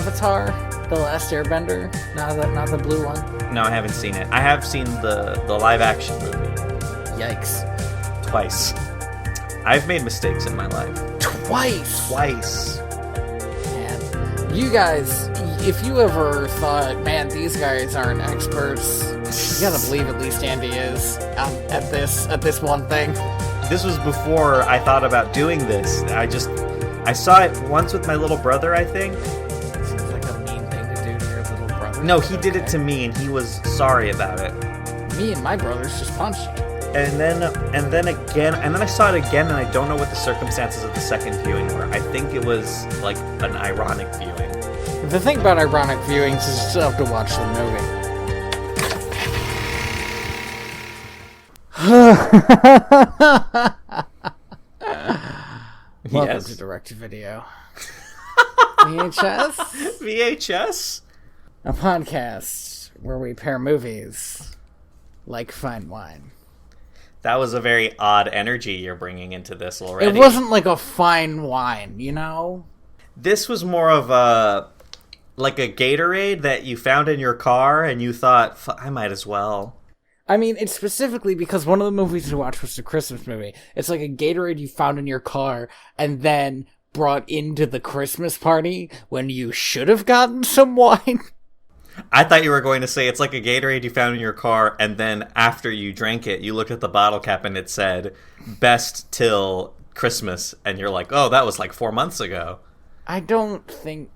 Avatar: The Last Airbender? Not the blue one. No, I haven't seen it. I have seen the live action movie. Yikes. Twice. I've made mistakes in my life. Twice. Man, you guys, if you ever thought, man, these guys aren't experts, you gotta believe at least Andy is at this one thing. This was before I thought about doing this. I saw it once with my little brother, I think. Seems like a mean thing to do to your little brother. No, he did it to me, and he was sorry about it. Me and my brothers just punched you. And then I saw it again, and I don't know what the circumstances of the second viewing were. I think it was like an ironic viewing. The thing about ironic viewings is you still have to watch the movie. Welcome to direct-to-video. VHS? VHS? A podcast where we pair movies like fine wine. That was a very odd energy you're bringing into this already. It wasn't like a fine wine, you know? This was more of a Gatorade that you found in your car and you thought, I might as well. I mean, it's specifically because one of the movies we watched was a Christmas movie. It's like a Gatorade you found in your car and then brought into the Christmas party when you should have gotten some wine. I thought you were going to say it's like a Gatorade you found in your car, and then after you drank it, you looked at the bottle cap and it said, best till Christmas, and you're like, oh, that was like 4 months ago. I don't think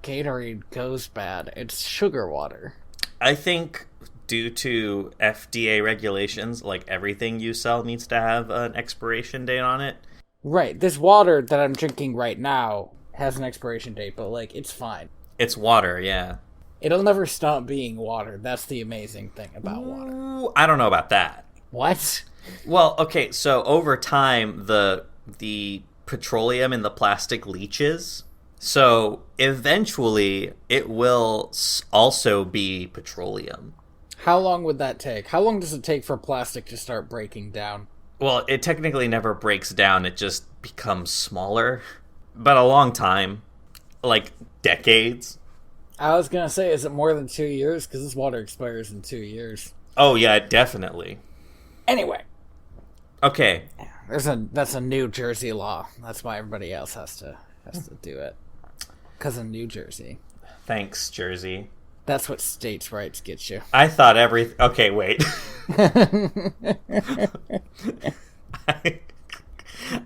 Gatorade goes bad. It's sugar water. I think due to FDA regulations, like everything you sell needs to have an expiration date on it. Right. This water that I'm drinking right now has an expiration date, but, like, it's fine. It's water, yeah. It'll never stop being water. That's the amazing thing about water. Ooh, I don't know about that. What? Well, okay, so over time, the petroleum in the plastic leaches. So eventually, it will also be petroleum. How long would that take? How long does it take for plastic to start breaking down? Well, it technically never breaks down. It just becomes smaller. But a long time. Like decades. I was going to say, is it more than 2 years? Because this water expires in 2 years. Oh, yeah, definitely. Anyway. Okay. That's a New Jersey law. That's why everybody else has to do it. Because of New Jersey. Thanks, Jersey. That's what states' rights get you. I thought Okay, wait.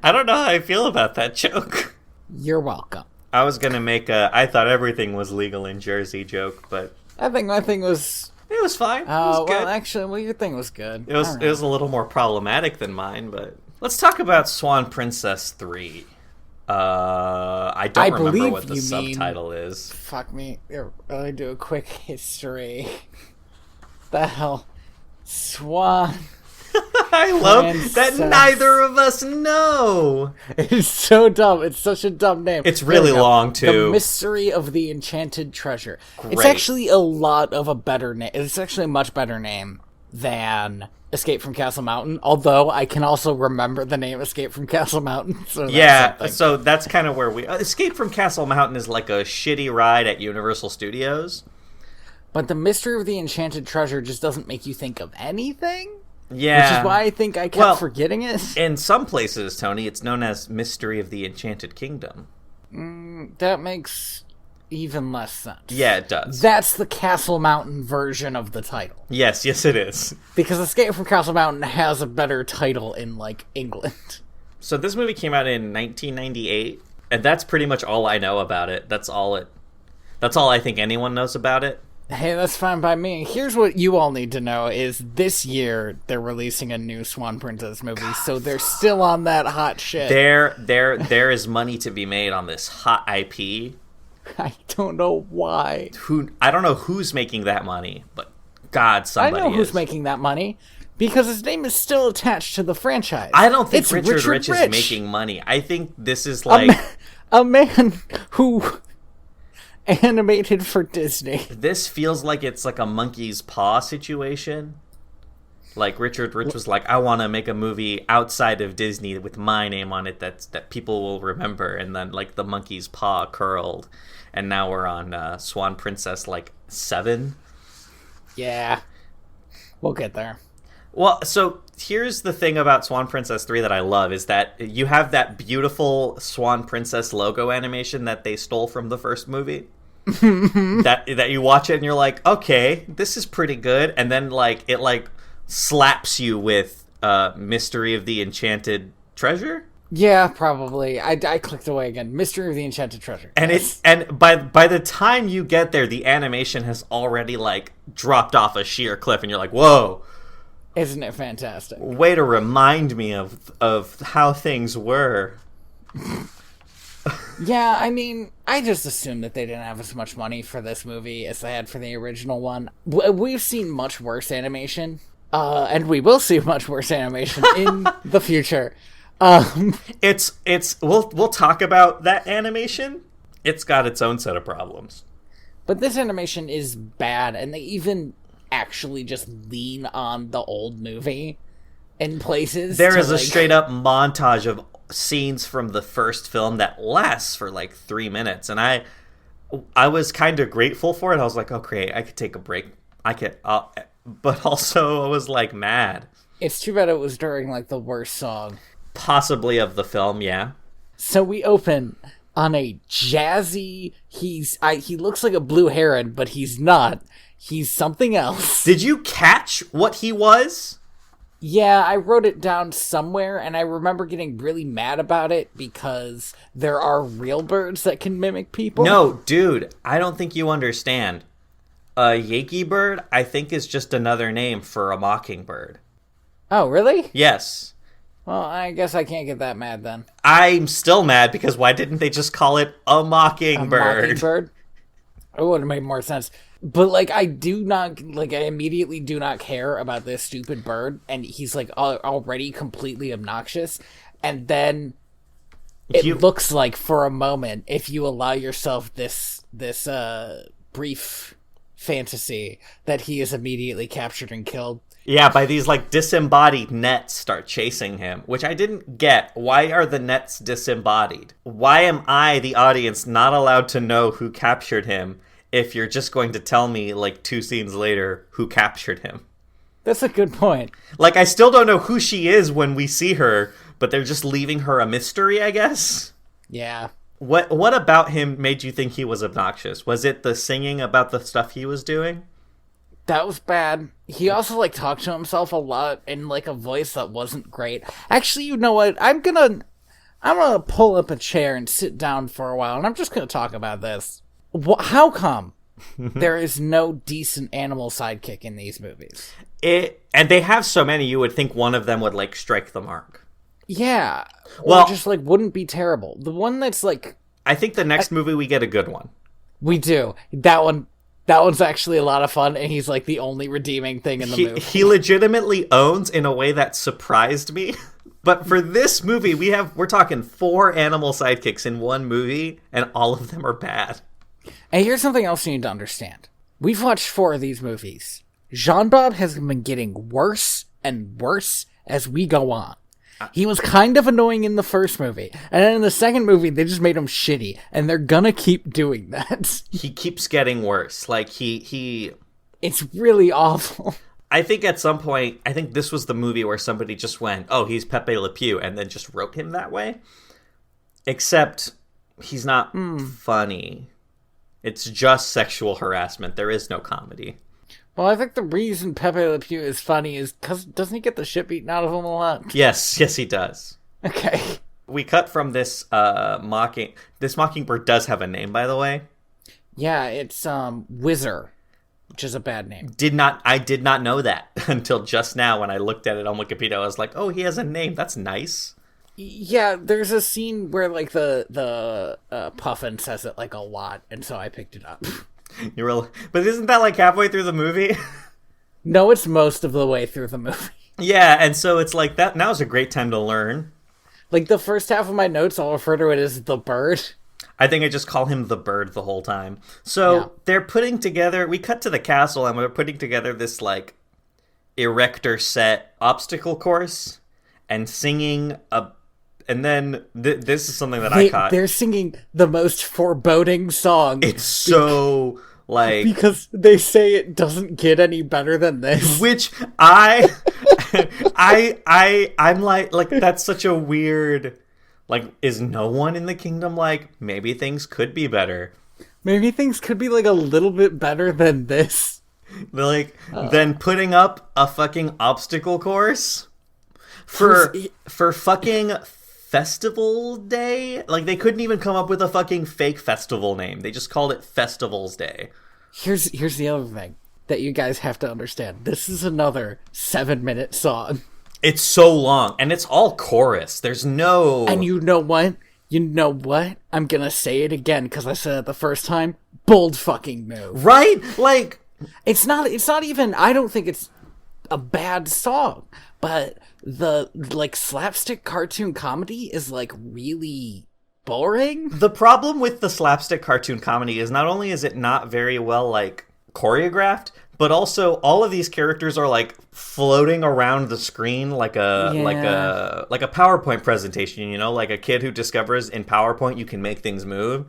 I don't know how I feel about that joke. You're welcome. I was going to make I thought everything was legal in Jersey joke, but... I think my thing was... It was fine. It was good. Well, actually, your thing was good. It was a little more problematic than mine, but... Let's talk about Swan Princess 3. I don't remember what the subtitle is. Fuck me. Let me do a quick history. The hell? Swan... I love that neither of us know. It's so dumb. It's such a dumb name. It's really long, too. The Mystery of the Enchanted Treasure. Great. It's actually a lot of a better name. It's actually a much better name than Escape from Castle Mountain, although I can also remember the name Escape from Castle Mountain. So so that's kind of where we... Escape from Castle Mountain is like a shitty ride at Universal Studios. But the Mystery of the Enchanted Treasure just doesn't make you think of anything. Yeah. Which is why I think I kept forgetting it. In some places, Tony, it's known as Mystery of the Enchanted Kingdom. That makes even less sense. Yeah, it does. That's the Castle Mountain version of the title. Yes, it is. Because Escape from Castle Mountain has a better title in, like, England. So this movie came out in 1998, and that's pretty much all I know about it. That's all I think anyone knows about it. Hey, that's fine by me. Here's what you all need to know is this year they're releasing a new Swan Princess movie, so they're still on that hot shit. There is money to be made on this hot IP. I don't know why. I don't know who's making that money, but God, somebody is. I know who's making that money, because his name is still attached to the franchise. I don't think it's Richard Rich is making money. I think this is like... A man who... animated for Disney. This feels like it's like a monkey's paw situation. Like Richard Rich was like, I want to make a movie outside of Disney with my name on it that people will remember. And then like the monkey's paw curled, and now we're on Swan Princess like 7. Yeah, we'll get there. Well, so here's the thing about Swan Princess 3 that I love is that you have that beautiful Swan Princess logo animation that they stole from the first movie. that you watch it and you're like, okay, this is pretty good, and then like it like slaps you with Mystery of the Enchanted Treasure. Yeah, probably. I clicked away again. Mystery of the Enchanted Treasure. And yes. By the time you get there, the animation has already like dropped off a sheer cliff, and you're like, whoa. Isn't it fantastic? Way to remind me of how things were. Yeah, I mean, I just assumed that they didn't have as much money for this movie as they had for the original one. We've seen much worse animation, and we will see much worse animation in the future. We'll talk about that animation. It's got its own set of problems. But this animation is bad, and they even actually just lean on the old movie in places. There is a straight up montage of scenes from the first film that lasts for like 3 minutes, and I was kind of grateful for it. I was like, oh great, I could take a break. But also I was like mad. It's too bad it was during like the worst song possibly of the film. Yeah. So we open on a jazzy, he looks like a blue heron, but he's not. He's something else. Did you catch what he was? Yeah, I wrote it down somewhere, and I remember getting really mad about it because there are real birds that can mimic people. No, dude, I don't think you understand. A Yankee bird, I think, is just another name for a mockingbird. Oh, really? Yes. Well, I guess I can't get that mad then. I'm still mad because why didn't they just call it a mockingbird? A mockingbird? It would have made more sense. But, like, I immediately do not care about this stupid bird, and he's, like, already completely obnoxious, and then it looks like, for a moment, if you allow yourself this brief fantasy, that he is immediately captured and killed. Yeah, by these, like, disembodied nets start chasing him, which I didn't get. Why are the nets disembodied? Why am I, the audience, not allowed to know who captured him if you're just going to tell me, like, 2 scenes later who captured him? That's a good point. Like, I still don't know who she is when we see her, but they're just leaving her a mystery, I guess? Yeah. What about him made you think he was obnoxious? Was it the singing about the stuff he was doing? That was bad. He also, like, talked to himself a lot in, like, a voice that wasn't great. Actually, you know what? I'm gonna pull up a chair and sit down for a while, and I'm just gonna talk about this. How come there is no decent animal sidekick in these movies? And they have so many, you would think one of them would, like, strike the mark. Yeah. Or just, like, wouldn't be terrible. The one that's, like... I think the next movie we get a good one. We do. That one's actually a lot of fun, and he's, like, the only redeeming thing in the movie. He legitimately owns in a way that surprised me. But for this movie, we're talking 4 animal sidekicks in one movie, and all of them are bad. And here's something else you need to understand. We've watched 4 of these movies. Jean-Bob has been getting worse and worse as we go on. He was kind of annoying in the first movie, and then in the second movie, they just made him shitty, and they're gonna keep doing that. He keeps getting worse. Like, he... It's really awful. I think at some point, I think this was the movie where somebody just went, oh, he's Pepe Le Pew, and then just wrote him that way. Except, he's not funny. It's just sexual harassment. There is no comedy. Well, I think the reason Pepe Le Pew is funny is because doesn't he get the shit beaten out of him a lot? Yes, he does. Okay. We cut from this This mockingbird does have a name, by the way. Yeah, it's Whizzer, which is a bad name. I did not know that until just now when I looked at it on Wikipedia. I was like, oh, he has a name. That's nice. Yeah, there's a scene where like the Puffin says it like a lot, and so I picked it up. But isn't that like halfway through the movie? No, it's most of the way through the movie. Yeah, and so it's like that. Now's a great time to learn. Like the first half of my notes, I'll refer to it as the bird. I think I just call him the bird the whole time. So They're putting together. We cut to the castle, and we're putting together this like erector set obstacle course and singing a. And then this is something that I caught. They're singing the most foreboding song. It's so like because they say it doesn't get any better than this. Which I'm like that's such a weird. Like, is no one in the kingdom like, maybe things could be better? Maybe things could be, like, a little bit better than this. Like, than putting up a fucking obstacle course? For fucking Festival Day? Like, they couldn't even come up with a fucking fake festival name. They just called it Festivals Day. Here's the other thing that you guys have to understand. This is another 7-minute song. It's so long, and it's all chorus. There's no... And you know what? I'm gonna say it again, because I said it the first time. Bold fucking move. Right? Like... It's not even... I don't think it's a bad song, but the, like, slapstick cartoon comedy is, like, really boring. The problem with the slapstick cartoon comedy is not only is it not very well, like, choreographed, but also all of these characters are like floating around the screen like a PowerPoint presentation, you know, like a kid who discovers in PowerPoint you can make things move.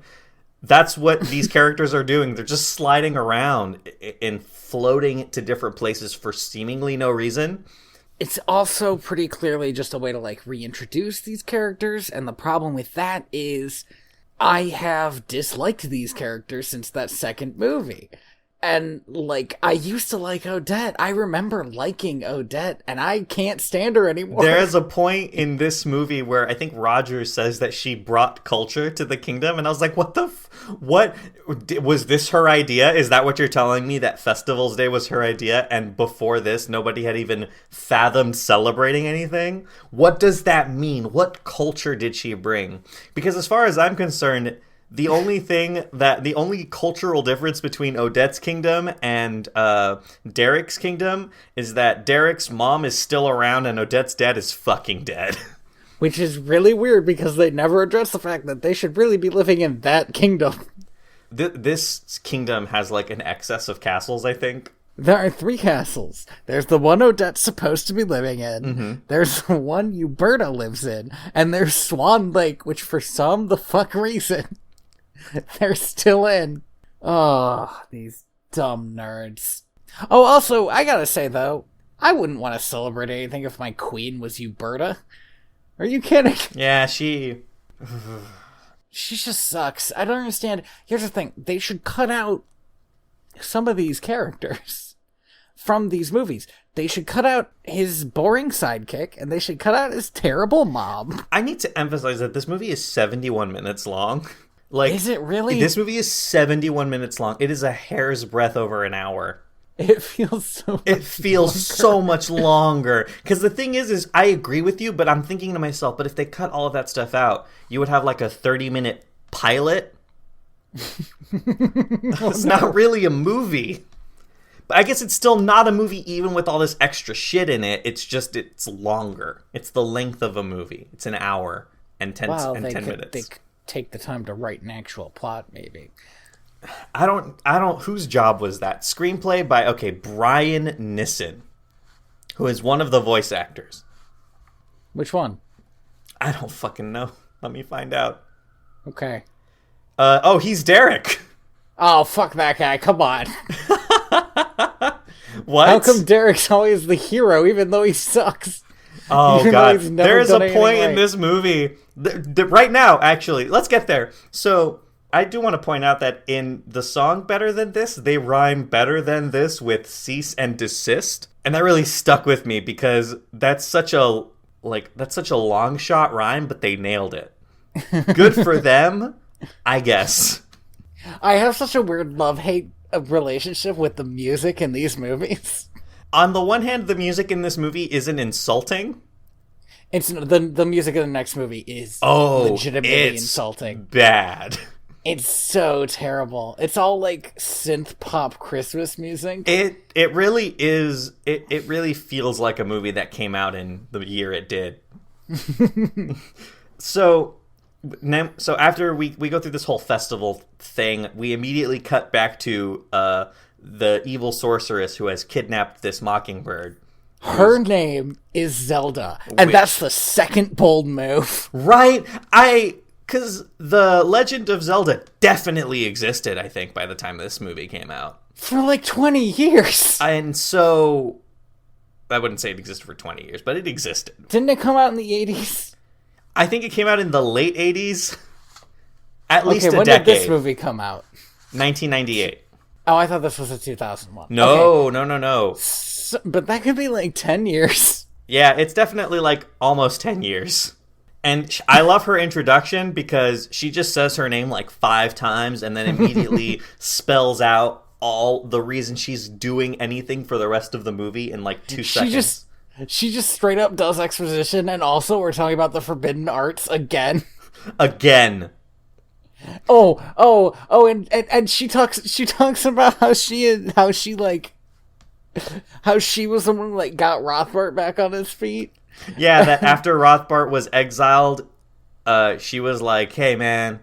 That's what these characters are doing. They're just sliding around and floating to different places for seemingly no reason. It's also pretty clearly just a way to like reintroduce these characters, and the problem with that is I have disliked these characters since that second movie. And, like, I used to like Odette. I remember liking Odette, and I can't stand her anymore. There's a point in this movie where I think Rogers says that she brought culture to the kingdom, and I was like, what the what? Was this her idea? Is that what you're telling me, that Festivals Day was her idea, and before this, nobody had even fathomed celebrating anything? What does that mean? What culture did she bring? Because as far as I'm concerned... The only cultural difference between Odette's kingdom and Derek's kingdom is that Derek's mom is still around and Odette's dad is fucking dead. Which is really weird because they never address the fact that they should really be living in that kingdom. This kingdom has like an excess of castles, I think. There are 3 castles. There's the one Odette's supposed to be living in. Mm-hmm. There's the one Uberta lives in. And there's Swan Lake, which for some the fuck reason... they're still in. Oh, these dumb nerds. Oh, also, I gotta say, though, I wouldn't want to celebrate anything if my queen was Uberta. Are you kidding? Yeah, she just sucks. I don't understand. Here's the thing. They should cut out some of these characters from these movies. They should cut out his boring sidekick, and they should cut out his terrible mom. I need to emphasize that this movie is 71 minutes long. Like, is it really? This movie is 71 minutes long. It is a hair's breadth over an hour. It feels so much longer. Because the thing is I agree with you, but I'm thinking to myself, but if they cut all of that stuff out, you would have like a 30-minute pilot. It's not really a movie. But I guess it's still not a movie even with all this extra shit in it. It's just, it's longer. It's the length of a movie. It's an hour and 10 minutes. They take the time to write an actual plot, maybe. I don't whose job was that? Screenplay by Brian Nissen, who is one of the voice actors. Which one? I don't fucking know. Let me find out. Okay. He's Derek. Oh, fuck that guy. Come on. What? How come Derek's always the hero even though he sucks? Oh, God. There's a point in this movie... right now, actually, let's get there. So, I do want to point out that in the song Better Than This, they rhyme better than this with cease and desist. And that really stuck with me because that's such a long shot rhyme, but they nailed it. Good for them, I guess. I have such a weird love-hate relationship with the music in these movies. On the one hand, the music in this movie isn't insulting. It's the music in the next movie is legitimately insulting. Bad. It's so terrible. It's all like synth pop Christmas music. It really is. It really feels like a movie that came out in the year it did. So after we go through this whole festival thing, we immediately cut back to the evil sorceress who has kidnapped this mockingbird. Her name is Zelda, and that's the second bold move. Right? Because the Legend of Zelda definitely existed, I think, by the time this movie came out. For like 20 years. And so, I wouldn't say it existed for 20 years, but it existed. Didn't it come out in the 80s? I think it came out in the late 80s. At least a decade. When did this movie come out? 1998. Oh, I thought this was a 2001. No, okay. no. So, but that could be like 10 years. Yeah, it's definitely like almost 10 years. And I love her introduction because she just says her name like 5 times and then immediately spells out all the reason she's doing anything for the rest of the movie in like 2 seconds. She just straight up does exposition, and also we're talking about the forbidden arts again. Again. And she talks about how she was the one who like got Rothbart back on his feet. Yeah, that after Rothbart was exiled, she was like, "Hey man,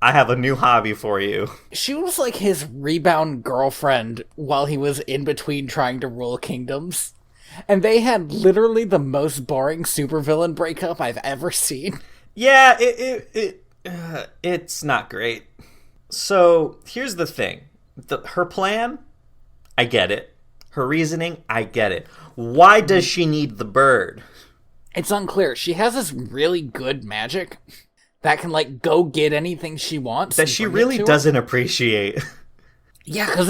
I have a new hobby for you." She was like his rebound girlfriend while he was in between trying to rule kingdoms. And they had literally the most boring supervillain breakup I've ever seen. Yeah, it's not great. So, here's the thing. Her plan, I get it. Her reasoning, I get it. Why does she need the bird? It's unclear. She has this really good magic that can, like, go get anything she wants. That she really doesn't appreciate. Yeah, because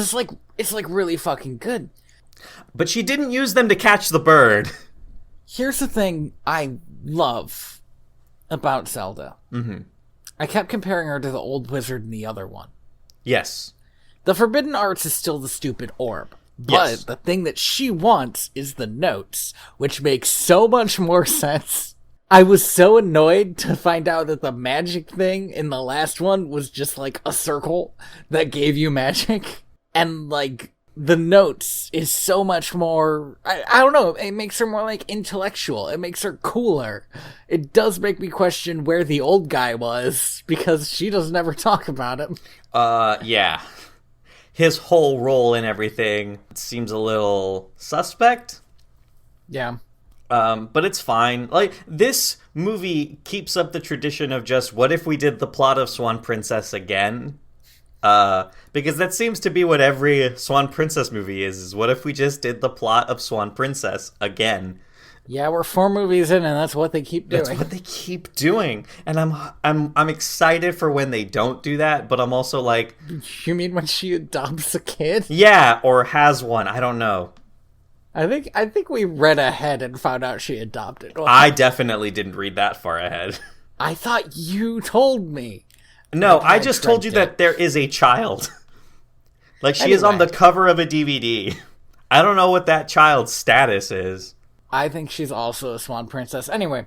it's really fucking good. But she didn't use them to catch the bird. Here's the thing I love about Zelda. Mm-hmm. I kept comparing her to the old wizard in the other one. Yes. The Forbidden Arts is still the stupid orb. But the thing that she wants is the notes, which makes so much more sense. I was so annoyed to find out that the magic thing in the last one was just like a circle that gave you magic. And like, the notes is so much more, I don't know, it makes her more like intellectual. It makes her cooler. It does make me question where the old guy was, because she doesn't ever talk about him. Yeah. His whole role and everything seems a little suspect. Yeah. But it's fine. Like, this movie keeps up the tradition of just, what if we did the plot of Swan Princess again? Because that seems to be what every Swan Princess movie is what if we just did the plot of Swan Princess again? Yeah, we're 4 movies in, and that's what they keep doing. That's what they keep doing. And I'm excited for when they don't do that, but I'm also like... You mean when she adopts a kid? Yeah, or has one. I don't know. I think we read ahead and found out she adopted one. I definitely didn't read that far ahead. I thought you told me. No, I just told you that there is a child. Like, she is on the cover of a DVD. I don't know what that child's status is. I think she's also a Swan Princess. Anyway,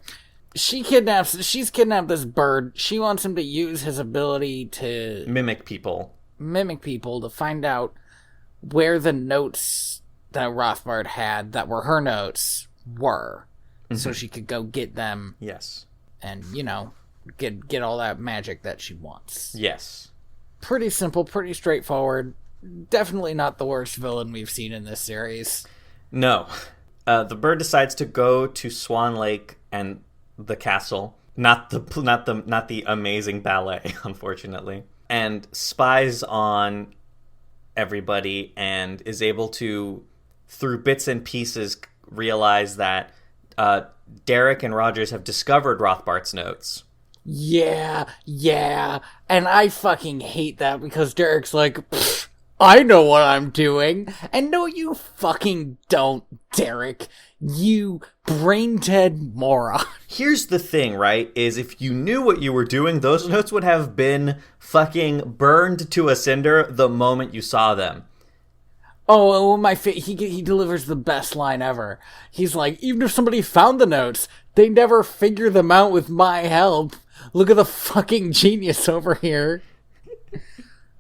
she's kidnapped this bird. She wants him to use his ability to... Mimic people to find out where the notes that Rothbard had that were her notes were. Mm-hmm. So she could go get them. Yes. And, get all that magic that she wants. Yes. Pretty simple, pretty straightforward. Definitely not the worst villain we've seen in this series. No. The bird decides to go to Swan Lake and the castle, not the amazing ballet, unfortunately, and spies on everybody and is able to, through bits and pieces, realize that Derek and Rogers have discovered Rothbart's notes. Yeah, and I fucking hate that because Derek's like, I know what I'm doing. And no, you fucking don't, Derek. You brain-dead moron. Here's the thing, right, is if you knew what you were doing, those notes would have been fucking burned to a cinder the moment you saw them. Oh, he delivers the best line ever. He's like, even if somebody found the notes, they never figure them out with my help. Look at the fucking genius over here.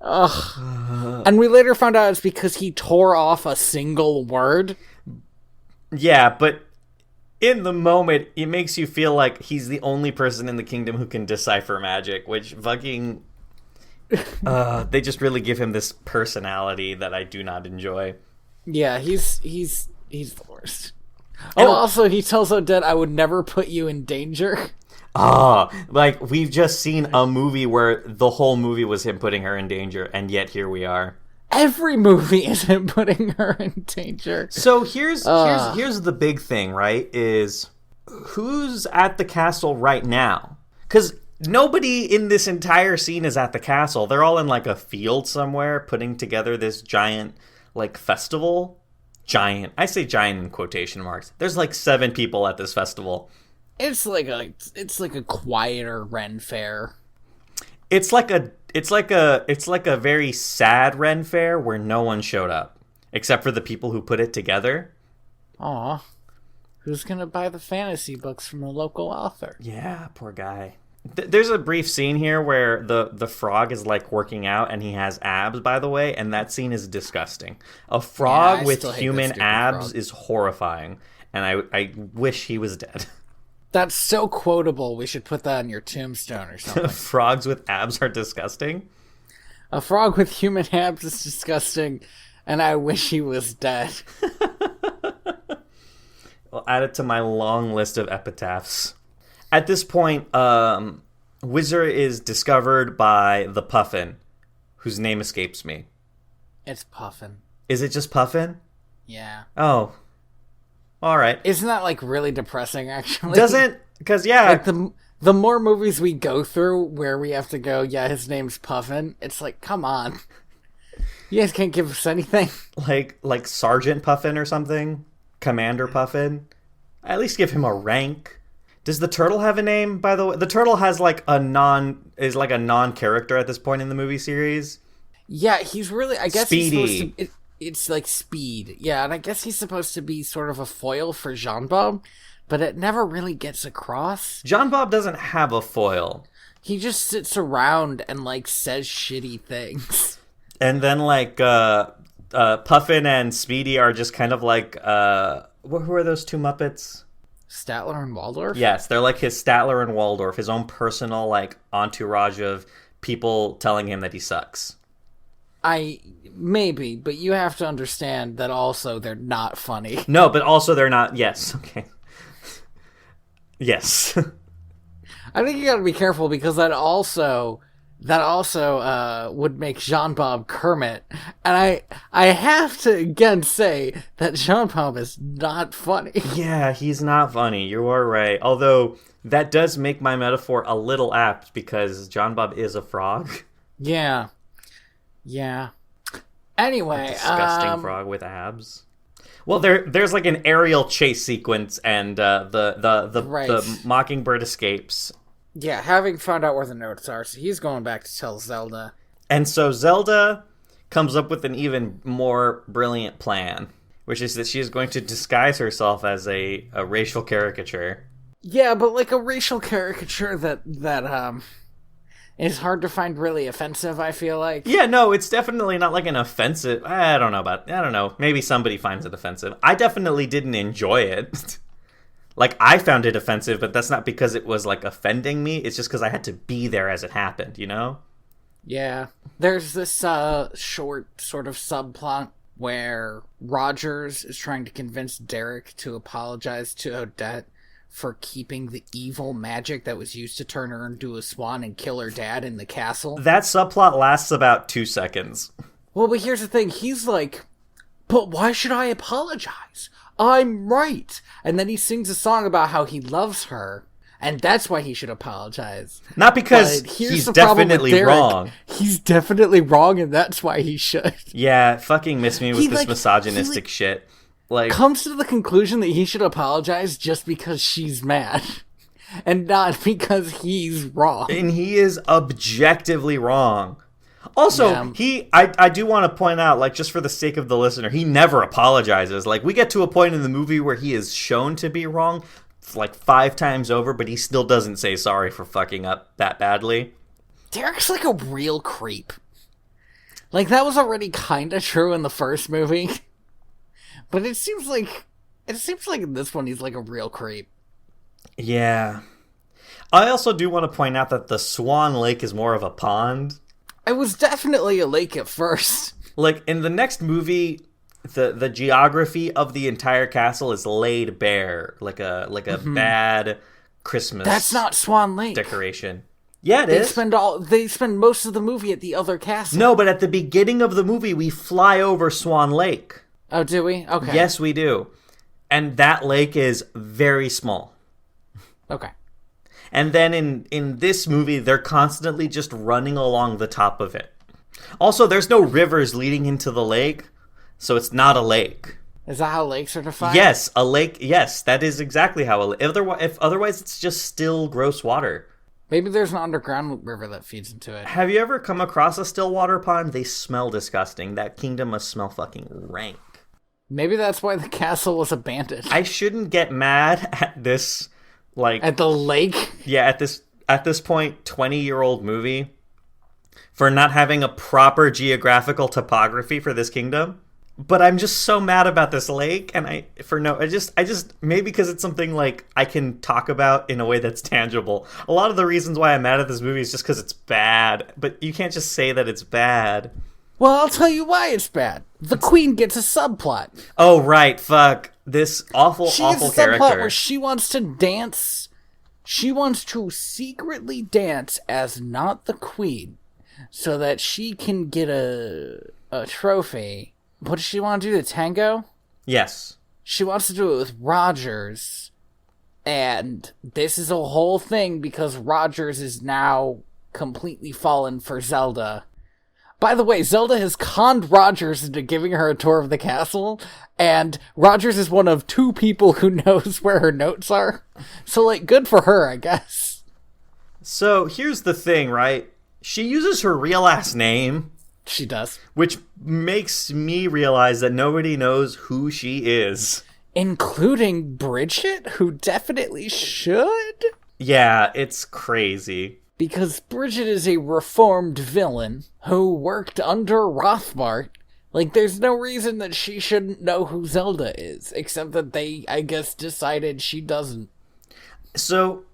Ugh. And we later found out it's because he tore off a single word. Yeah, but in the moment, it makes you feel like he's the only person in the kingdom who can decipher magic, which fucking... they just really give him this personality that I do not enjoy. Yeah, he's He's the worst. Oh, also, he tells Odette, I would never put you in danger. Like, we've just seen a movie where the whole movie was him putting her in danger, and yet here we are. Every movie is him putting her in danger. So here's the big thing, right? Is who's at the castle right now? Because nobody in this entire scene is at the castle. They're all in, like, a field somewhere putting together this giant, like, festival. Giant. I say giant in quotation marks. There's, like, 7 people at this festival. It's like a quieter Ren fair. It's like a very sad Ren fair where no one showed up except for the people who put it together. Aw. Who's gonna buy the fantasy books from the local author? Yeah, poor guy. There's a brief scene here where the frog is, like, working out, and he has abs, by the way, and that scene is disgusting. A frog with human abs is horrifying, and I wish he was dead. That's so quotable. We should put that on your tombstone or something. Frogs with abs are disgusting? A frog with human abs is disgusting, and I wish he was dead. I'll add it to my long list of epitaphs. At this point, Whizzer is discovered by the Puffin, whose name escapes me. It's Puffin. Is it just Puffin? Yeah. Oh. All right. Isn't that, like, really depressing, actually? Doesn't? Because, yeah. Like, the more movies we go through where we have to go, yeah, his name's Puffin, it's like, come on. You guys can't give us anything. Like Sergeant Puffin or something? Commander Puffin? At least give him a rank. Does the turtle have a name, by the way? The turtle has, like, a non-character at this point in the movie series. Yeah, he's really, I guess Speedy. he's supposed to... It's like Speed. Yeah, and I guess he's supposed to be sort of a foil for Jean-Bob, but it never really gets across. Jean-Bob doesn't have a foil. He just sits around and, like, says shitty things. And then, like, Puffin and Speedy are just kind of like, who are those 2 Muppets? Statler and Waldorf? Yes, they're like his Statler and Waldorf, his own personal, like, entourage of people telling him that he sucks. Maybe, but you have to understand that also they're not funny. No, but also they're not, yes, okay. Yes. I think you gotta be careful because that also would make Jean-Bob Kermit. And I have to again say that Jean-Bob is not funny. Yeah, he's not funny. You are right. Although, that does make my metaphor a little apt because Jean-Bob is a frog. Yeah. Yeah. Anyway, a disgusting frog with abs. Well, there's like an aerial chase sequence, and the mockingbird escapes. Yeah, having found out where the notes are, so he's going back to tell Zelda. And so Zelda comes up with an even more brilliant plan, which is that she is going to disguise herself as a racial caricature. Yeah, but like a racial caricature that is hard to find really offensive, I feel like. Yeah, no, it's definitely not like an offensive... I don't know. Maybe somebody finds it offensive. I definitely didn't enjoy it. Like, I found it offensive, but that's not because it was, like, offending me. It's just because I had to be there as it happened, you know? Yeah. There's this short sort of subplot where Rogers is trying to convince Derek to apologize to Odette for keeping the evil magic that was used to turn her into a swan and kill her dad in the castle. That subplot lasts about 2 seconds. Well, but here's the thing. He's like, but why should I apologize? I'm right. And then he sings a song about how he loves her, and that's why he should apologize. Not because he's definitely wrong. He's definitely wrong, and that's why he should. Yeah, fucking miss me with this misogynistic shit. Like, comes to the conclusion that he should apologize just because she's mad. And not because he's wrong. And he is objectively wrong. Also, yeah. I do want to point out, like, just for the sake of the listener, he never apologizes. Like, we get to a point in the movie where he is shown to be wrong, like, 5 times over, but he still doesn't say sorry for fucking up that badly. Derek's like a real creep. Like, that was already kind of true in the first movie. But it seems like in this one he's like a real creep. Yeah. I also do want to point out that the Swan Lake is more of a pond. It was definitely a lake at first. Like, in the next movie, the geography of the entire castle is laid bare, like a bad Christmas. That's not Swan Lake decoration. Yeah, it is. They spend most of the movie at the other castle. No, but at the beginning of the movie, we fly over Swan Lake. Oh, do we? Okay. Yes, we do. And that lake is very small. Okay. And then in this movie, they're constantly just running along the top of it. Also, there's no rivers leading into the lake, so it's not a lake. Is that how lakes are defined? Yes, a lake. Yes, that is exactly how a lake. If otherwise, it's just still gross water. Maybe there's an underground river that feeds into it. Have you ever come across a still water pond? They smell disgusting. That kingdom must smell fucking rank. Maybe that's why the castle was abandoned. I shouldn't get mad at this, at the lake? Yeah, at this point, 20-year-old movie for not having a proper geographical topography for this kingdom. But I'm just so mad about this lake, and I just maybe because it's something I can talk about in a way that's tangible. A lot of the reasons why I'm mad at this movie is just because it's bad, but you can't just say that it's bad. Well, I'll tell you why it's bad. The queen gets a subplot. Oh right, fuck this awful she gets a character. Subplot where she wants to dance. She wants to secretly dance as not the queen, so that she can get a trophy. What does she want to do, the tango? Yes. She wants to do it with Rogers. And this is a whole thing because Rogers is now completely fallen for Zelda. By the way, Zelda has conned Rogers into giving her a tour of the castle, and Rogers is one of 2 people who knows where her notes are. So, good for her, I guess. So, here's the thing, right? She uses her real last name. She does. Which makes me realize that nobody knows who she is. Including Bridget, who definitely should? Yeah, it's crazy. Because Bridget is a reformed villain who worked under Rothbart. There's no reason that she shouldn't know who Zelda is, except that they, I guess, decided she doesn't. So,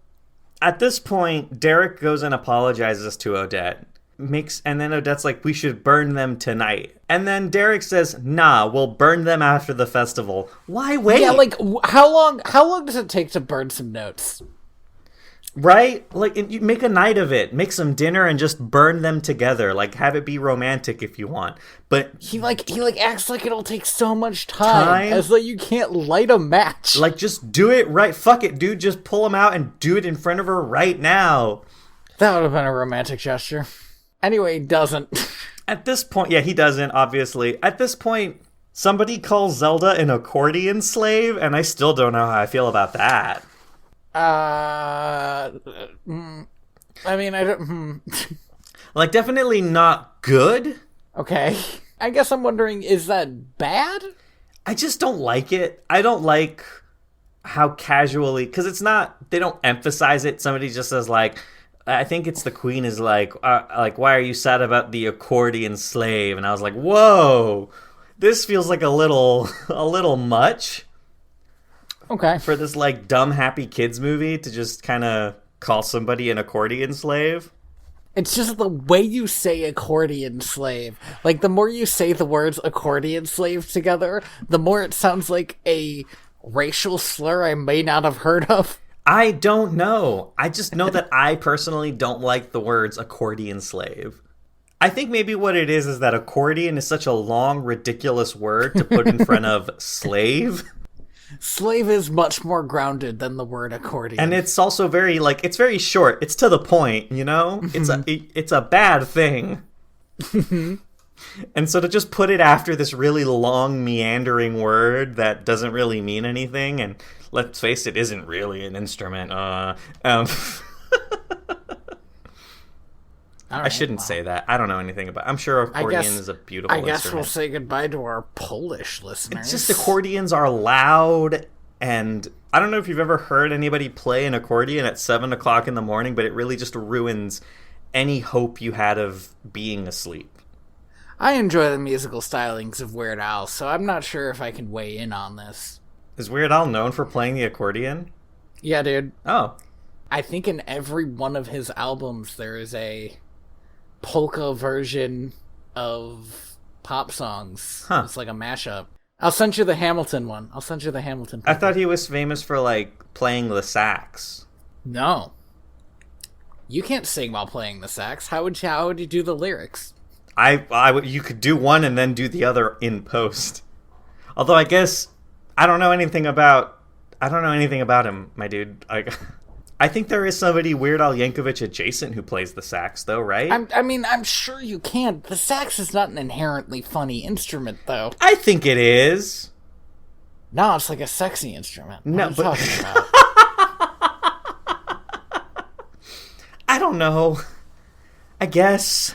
at this point, Derek goes and apologizes to Odette. And then Odette's like, we should burn them tonight. And then Derek says, nah, we'll burn them after the festival. Why wait? Yeah, how long does it take to burn some notes? Right? You make a night of it. Make some dinner and just burn them together. Have it be romantic if you want. But he acts like it'll take so much time? As though you can't light a match. Just do it right. Fuck it, dude. Just pull them out and do it in front of her right now. That would have been a romantic gesture. Anyway, he doesn't. At this point, yeah, he doesn't, obviously. At this point, somebody calls Zelda an accordion slave, and I still don't know how I feel about that. I mean, I don't... Definitely not good. Okay. I guess I'm wondering, is that bad? I just don't like it. I don't like how casually... Because it's not... They don't emphasize it. Somebody just says, I think it's the queen is why are you sad about the accordion slave? And I was like, whoa, this feels like a little much. Okay. For this dumb happy kids movie to just kind of call somebody an accordion slave. It's just the way you say accordion slave. The more you say the words accordion slave together, the more it sounds like a racial slur I may not have heard of. I don't know. I just know that I personally don't like the words accordion slave. I think maybe what it is that accordion is such a long, ridiculous word to put in front of slave. Slave is much more grounded than the word accordion. And it's also very, it's very short. It's to the point, you know? It's a bad thing. And so to just put it after this really long, meandering word that doesn't really mean anything, and let's face it, isn't really an instrument. I shouldn't say that. I don't know anything about it. I'm sure accordion is a beautiful instrument. I guess we'll say goodbye to our Polish listeners. It's just accordions are loud, and I don't know if you've ever heard anybody play an accordion at 7 o'clock in the morning, but it really just ruins any hope you had of being asleep. I enjoy the musical stylings of Weird Al, so I'm not sure if I can weigh in on this. Is Weird Al known for playing the accordion? Yeah, dude. Oh. I think in every one of his albums there is a polka version of pop songs. Huh. It's like a mashup. I'll send you the Hamilton one. I thought he was famous for, like, playing the sax. No. You can't sing while playing the sax. How would you do the lyrics? You could do one and then do the other in post. Although I guess I don't know anything about him, my dude. I think there is somebody Weird Al Yankovic adjacent who plays the sax, though, right? I'm sure you can. The sax is not an inherently funny instrument, though. I think it is. No, it's like a sexy instrument. What are you talking about? I don't know. I guess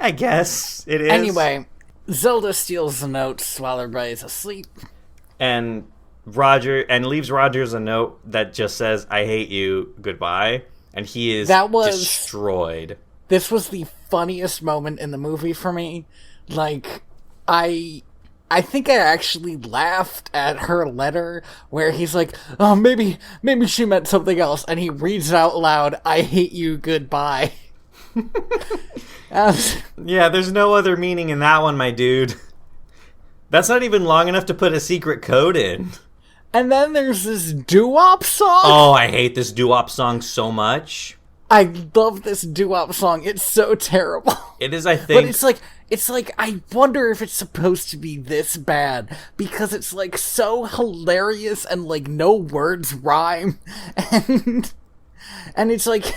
it is. Anyway, Zelda steals the notes while everybody's asleep. And leaves Rogers a note that just says, "I hate you, goodbye." And he is destroyed. This was the funniest moment in the movie for me. Like, I think I actually laughed at her letter where he's like, "Oh, maybe she meant something else," and he reads out loud, "I hate you, goodbye." Yeah, there's no other meaning in that one, my dude. That's not even long enough to put a secret code in. And then there's this doo-wop song. Oh, I hate this doo-wop song so much. I love this doo-wop song. It's so terrible. It is, I think. But it's like, I wonder if it's supposed to be this bad, because it's, like, so hilarious and, like, no words rhyme. And it's like,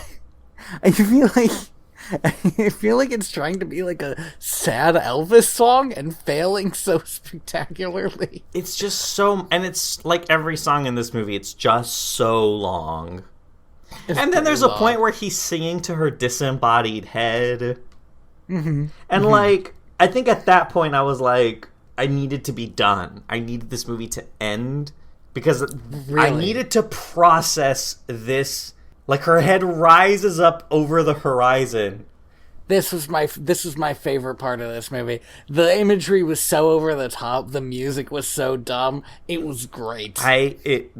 I feel like it's trying to be like a sad Elvis song and failing so spectacularly. It's just so, and it's like every song in this movie, it's just so long. And then there's a point where he's singing to her disembodied head. Mm-hmm. And like, I think at that point I was like, I needed to be done. I needed this movie to end because I needed to process this. Like, her head rises up over the horizon. This was my favorite part of this movie. The imagery was so over the top. The music was so dumb. It was great. It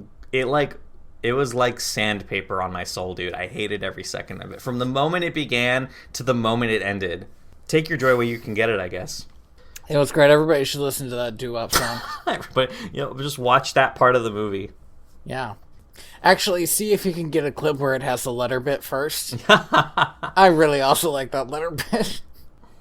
was like sandpaper on my soul, dude. I hated every second of it. From the moment it began to the moment it ended. Take your joy where you can get it, I guess. It was great. Everybody should listen to that doo-wop song. But, just watch that part of the movie. Yeah. Actually, see if you can get a clip where it has the letter bit first. I really also like that letter bit.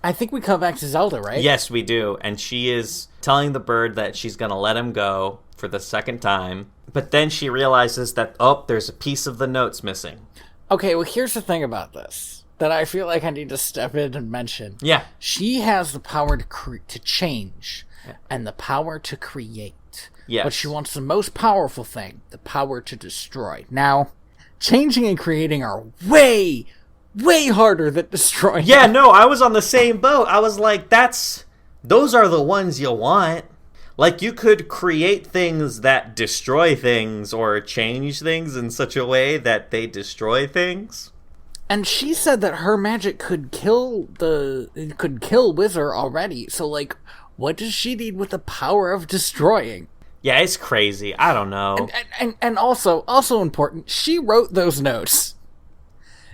I think we come back to Zelda, right? Yes, we do. And she is telling the bird that she's going to let him go for the second time. But then she realizes that, there's a piece of the notes missing. Okay, well, here's the thing about this that I feel like I need to step in and mention. Yeah. She has the power to change and the power to create. Yes. But she wants the most powerful thing, the power to destroy. Now, changing and creating are way, way harder than destroying. Yeah, no, I was on the same boat. I was like, those are the ones you want. Like, you could create things that destroy things or change things in such a way that they destroy things. And she said that her magic could kill Wizard already. So, like, what does she need with the power of destroying? Yeah, it's crazy. I don't know. And also important, she wrote those notes.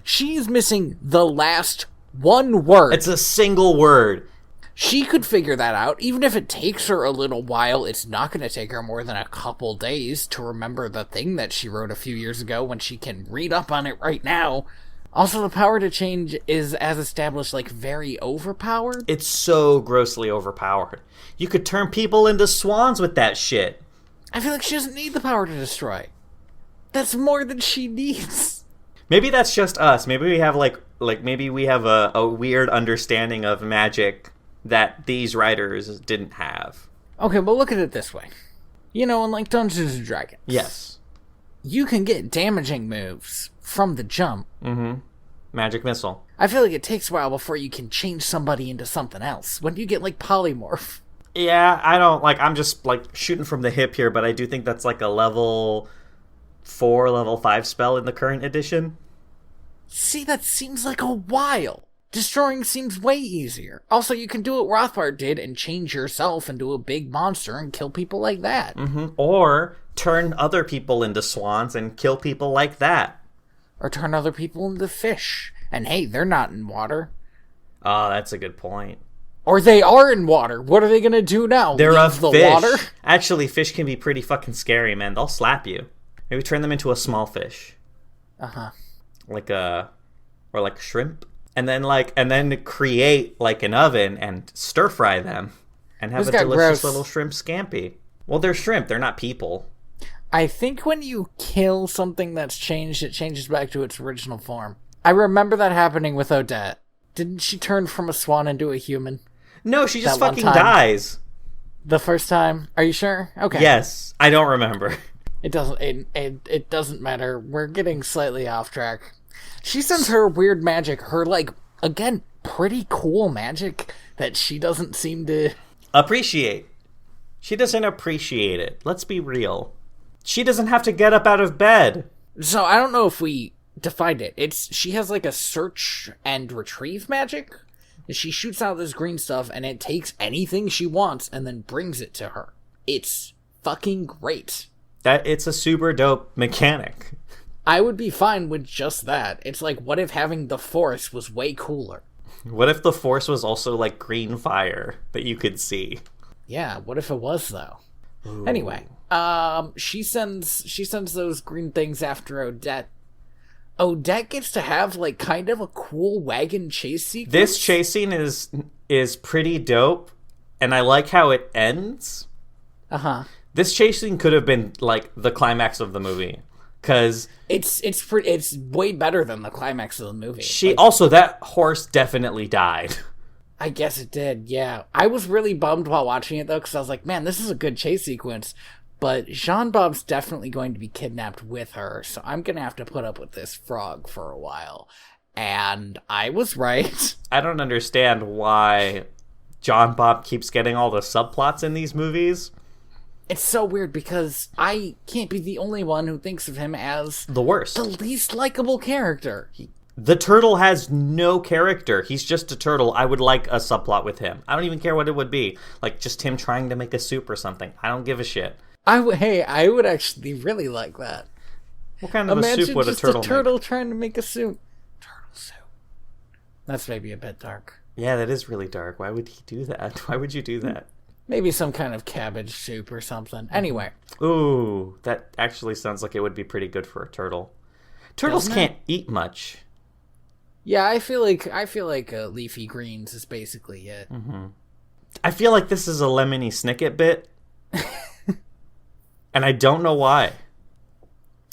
She's missing the last one word. It's a single word. She could figure that out. Even if it takes her a little while, it's not going to take her more than a couple days to remember the thing that she wrote a few years ago when she can read up on it right now. Also, the power to change is, as established, like, very overpowered. It's so grossly overpowered. You could turn people into swans with that shit. I feel like she doesn't need the power to destroy. That's more than she needs. Maybe that's just us. Maybe we have, maybe we have a weird understanding of magic that these writers didn't have. Okay, but look at it this way. In, like, Dungeons & Dragons. Yes. You can get damaging moves from the jump. Mm-hmm. Magic missile. I feel like it takes a while before you can change somebody into something else. When do you get, like, polymorph? Yeah, I'm just, like, shooting from the hip here, but I do think that's, like, a level 4, level 5 spell in the current edition. See, that seems like a while. Destroying seems way easier. Also, you can do what Rothbard did and change yourself into a big monster and kill people like that. Mm-hmm. Or turn other people into swans and kill people like that. Or turn other people into fish. And hey, they're not in water. Oh, that's a good point. Or they are in water. What are they gonna do now? They're a Leave the fish. water? Actually, fish can be pretty fucking scary, man. They'll slap you. Maybe turn them into a small fish. Uh-huh. Like a shrimp. And then create like an oven and stir fry them. And have a delicious little shrimp scampi. Well, they're shrimp. They're not people. I think when you kill something that's changed, it changes back to its original form. I remember that happening with Odette. Didn't she turn from a swan into a human? No, she just fucking dies. The first time? Are you sure? Okay. Yes. I don't remember. It doesn't matter. We're getting slightly off track. She sends her weird magic, her, like, again, pretty cool magic that she doesn't seem to... appreciate. She doesn't appreciate it. Let's be real. She doesn't have to get up out of bed. So I don't know if we defined it. She has like a search and retrieve magic. She shoots out this green stuff and it takes anything she wants and then brings it to her. It's fucking great. It's a super dope mechanic. I would be fine with just that. It's like, what if having the Force was way cooler? What if the Force was also like green fire that you could see? Yeah, what if it was though? Ooh. Anyway, she sends those green things after Odette. Odette gets to have like kind of a cool wagon chase sequence. This chase scene is pretty dope, and I like how it ends. Uh-huh. This chase scene could have been like the climax of the movie, because it's way better than the climax of the movie. That horse definitely died. I guess it did, yeah. I was really bummed while watching it, though, because I was like, man, this is a good chase sequence, but Jean-Bob's definitely going to be kidnapped with her, so I'm going to have to put up with this frog for a while. And I was right. I don't understand why John Bob keeps getting all the subplots in these movies. It's so weird, because I can't be the only one who thinks of him as... the worst. The least likable character. The turtle has no character. He's just a turtle. I would like a subplot with him. I don't even care what it would be. Like, just him trying to make a soup or something. I don't give a shit. I would actually really like that. What kind of a soup would a turtle make? Imagine just a turtle trying to make a soup. Turtle soup. That's maybe a bit dark. Yeah, that is really dark. Why would he do that? Why would you do that? Maybe some kind of cabbage soup or something. Anyway. Ooh, that actually sounds like it would be pretty good for a turtle. Turtles can't eat much. Yeah, I feel like leafy greens is basically it. Mm-hmm. I feel like this is a Lemony Snicket bit, and I don't know why.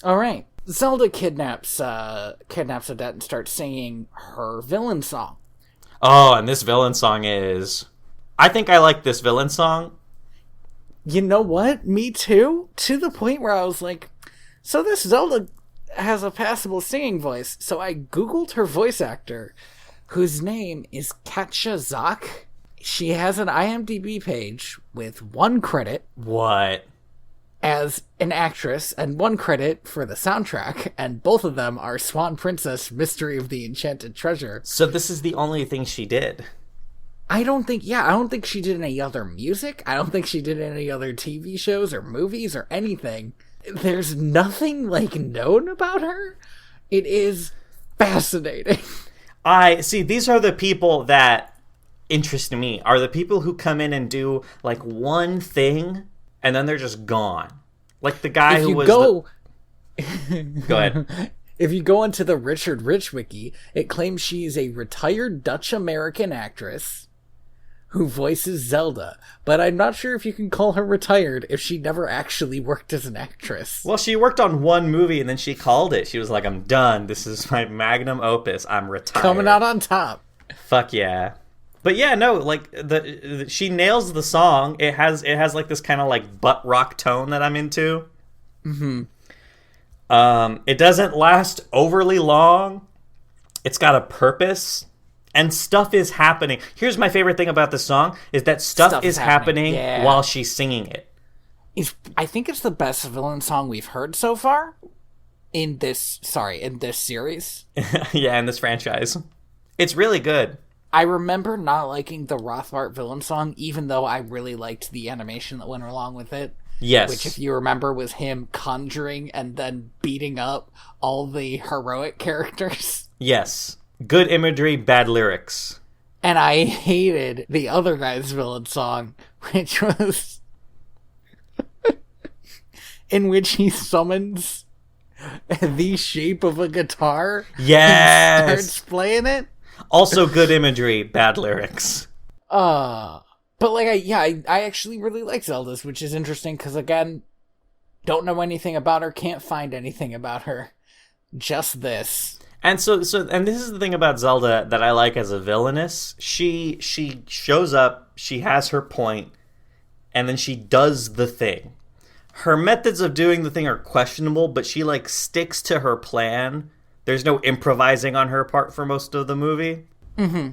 All right, Zelda kidnaps Odette and starts singing her villain song. Oh, and this villain song is... I think I like this villain song. You know what? Me too. To the point where I was like, so this Zelda has a passable singing voice. So I googled her voice actor, whose name is Katja Zoch. She has an IMDb page with 1 credit. What? As an actress, and 1 credit for the soundtrack, and both of them are Swan Princess Mystery of the Enchanted Treasure. So this is the only thing she did. I don't think she did any other music. I don't think she did any other TV shows or movies or anything. There's nothing, like, known about her. It is fascinating. These are the people that interest me, are the people who come in and do, like, one thing, and then they're just gone. Like the guy who was Go ahead. If you go into the Richard Rich wiki, it claims she is a retired Dutch-American actress who voices Zelda, but I'm not sure if you can call her retired if she never actually worked as an actress. Well, she worked on 1 movie and then she called it. She was like, I'm done. This is my magnum opus. I'm retired. Coming out on top. Fuck yeah. But yeah, no, like she nails the song. It has like this kind of like butt rock tone that I'm into. Mm-hmm. It doesn't last overly long. It's got a purpose. And stuff is happening. Here's my favorite thing about this song, is that stuff is happening while she's singing it. I think it's the best villain song we've heard so far in this series. Yeah, in this franchise. It's really good. I remember not liking the Rothbart villain song, even though I really liked the animation that went along with it. Yes. Which, if you remember, was him conjuring and then beating up all the heroic characters. Yes. Good imagery, bad lyrics. And I hated the other guy's villain song, which was in which he summons the shape of a guitar. Yes! And starts playing it. Also good imagery, bad lyrics. But like, I actually really like Zelda's, which is interesting because, again, don't know anything about her, can't find anything about her. Just this. And so and this is the thing about Zelda that I like as a villainess. She shows up, she has her point, and then she does the thing. Her methods of doing the thing are questionable, but she like sticks to her plan. There's no improvising on her part for most of the movie. Mm-hmm.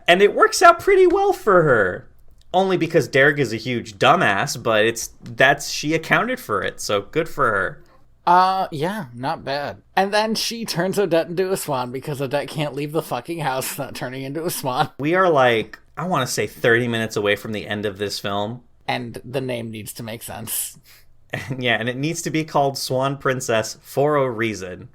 And it works out pretty well for her. Only because Derek is a huge dumbass, but she accounted for it, so good for her. Yeah, not bad. And then she turns Odette into a swan because Odette can't leave the fucking house without turning into a swan. We are like, I want to say 30 minutes away from the end of this film. And the name needs to make sense. Yeah, and it needs to be called Swan Princess for a reason.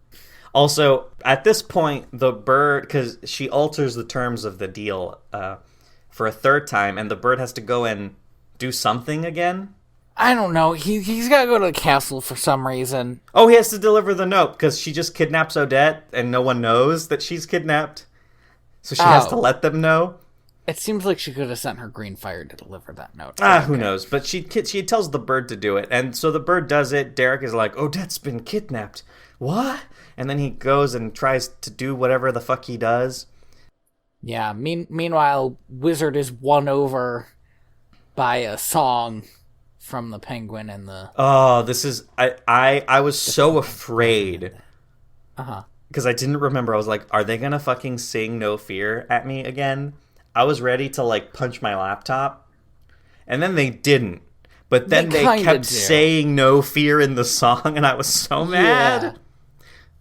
Also, at this point, the bird, because she alters the terms of the deal for a third time, and the bird has to go and do something again. I don't know. He's got to go to the castle for some reason. Oh, he has to deliver the note because she just kidnaps Odette and no one knows that she's kidnapped. So she has to let them know. It seems like she could have sent her green fire to deliver that note. Who knows? But she tells the bird to do it. And so the bird does it. Derek is like, Odette's been kidnapped. What? And then he goes and tries to do whatever the fuck he does. Yeah. Meanwhile, Wizard is won over by a song from the penguin and the... Oh, this is... I was so afraid. Uh-huh. Because I didn't remember. I was like, are they going to fucking sing No Fear at me again? I was ready to, like, punch my laptop. And then they didn't. But then they kept saying No Fear in the song, and I was so mad. Yeah.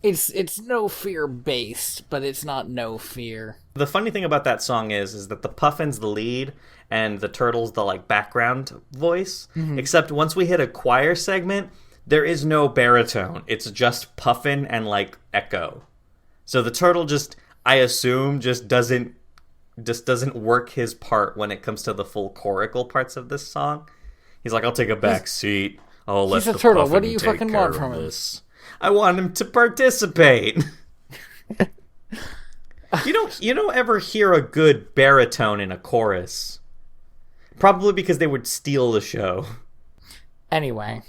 It's No Fear based, but it's not No Fear. The funny thing about that song is that the Puffin's the lead, and the Turtle's the, like, background voice. Mm-hmm. Except once we hit a choir segment, there is no baritone. It's just Puffin and, like, echo. So the Turtle just, I assume, just doesn't work his part when it comes to the full chorical parts of this song. He's like, I'll take a back seat. I'll let the Turtle. Puffin What do you take fucking care want of from this. I want him to participate. You don't ever hear a good baritone in a chorus. Probably because they would steal the show. Anyway.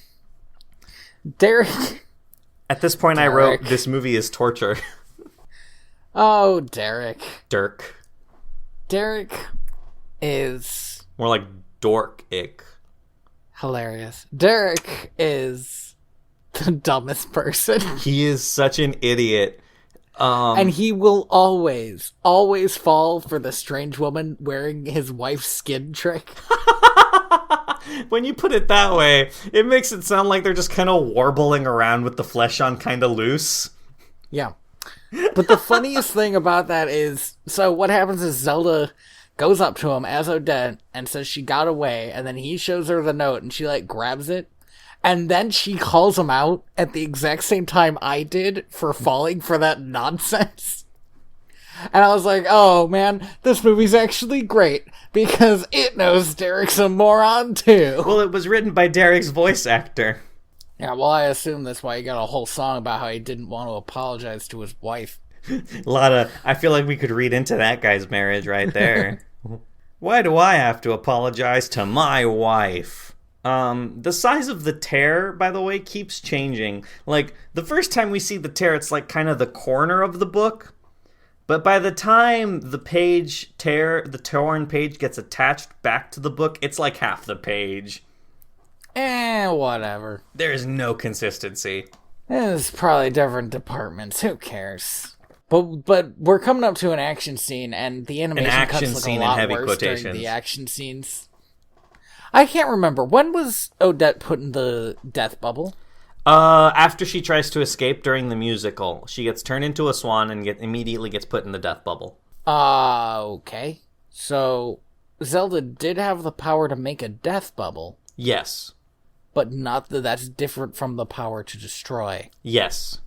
Derek. At this point, I wrote, this movie is torture. Oh, Derek. Dirk. Derek is... more like dork-ick. Hilarious. Derek is the dumbest person. He is such an idiot. And he will always fall for the strange woman wearing his wife's skin trick. When you put it that way, it makes it sound like they're just kind of warbling around with the flesh on kind of loose. Yeah. But the funniest thing about that is, so what happens is Zelda goes up to him as Odette and says she got away, and then he shows her the note and she like grabs it. And then she calls him out at the exact same time I did for falling for that nonsense. And I was like, oh man, this movie's actually great because it knows Derek's a moron too. Well, it was written by Derek's voice actor. Yeah, well, I assume that's why he got a whole song about how he didn't want to apologize to his wife. I feel like we could read into that guy's marriage right there. Why do I have to apologize to my wife? The size of the tear, by the way, keeps changing. Like, the first time we see the tear, it's like kind of the corner of the book. But by the time the torn page gets attached back to the book, it's like half the page. Whatever. There is no consistency. It's probably different departments. Who cares? But we're coming up to an action scene, and the animation cuts look a lot worse during the action scenes. I can't remember. When was Odette put in the death bubble? After she tries to escape during the musical. She gets turned into a swan and immediately gets put in the death bubble. Okay. So, Zelda did have the power to make a death bubble. Yes. But not that's different from the power to destroy. Yes.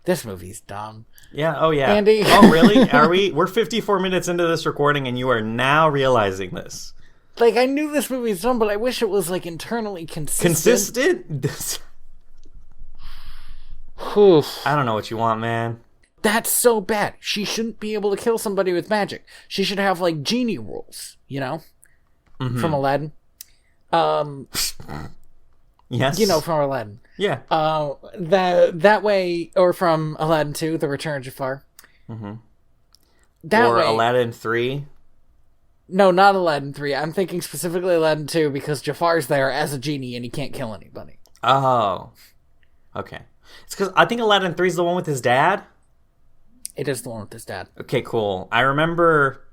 This movie's dumb. Yeah, oh yeah. Andy. Oh really? We're 54 minutes into this recording and you are now realizing this. Like, I knew this movie's dumb, but I wish it was, like, internally consistent. Consistent? Oof. I don't know what you want, man. That's so bad. She shouldn't be able to kill somebody with magic. She should have, like, genie rules, you know? Mm-hmm. From Aladdin. Yes. You know, from Aladdin. Yeah. That way, or from Aladdin 2, The Return of Jafar. Mm-hmm. That way, Aladdin 3. No, not Aladdin 3. I'm thinking specifically Aladdin 2 because Jafar's there as a genie and he can't kill anybody. Oh. Okay. It's because I think Aladdin 3 is the one with his dad. It is the one with his dad. Okay, cool. I remember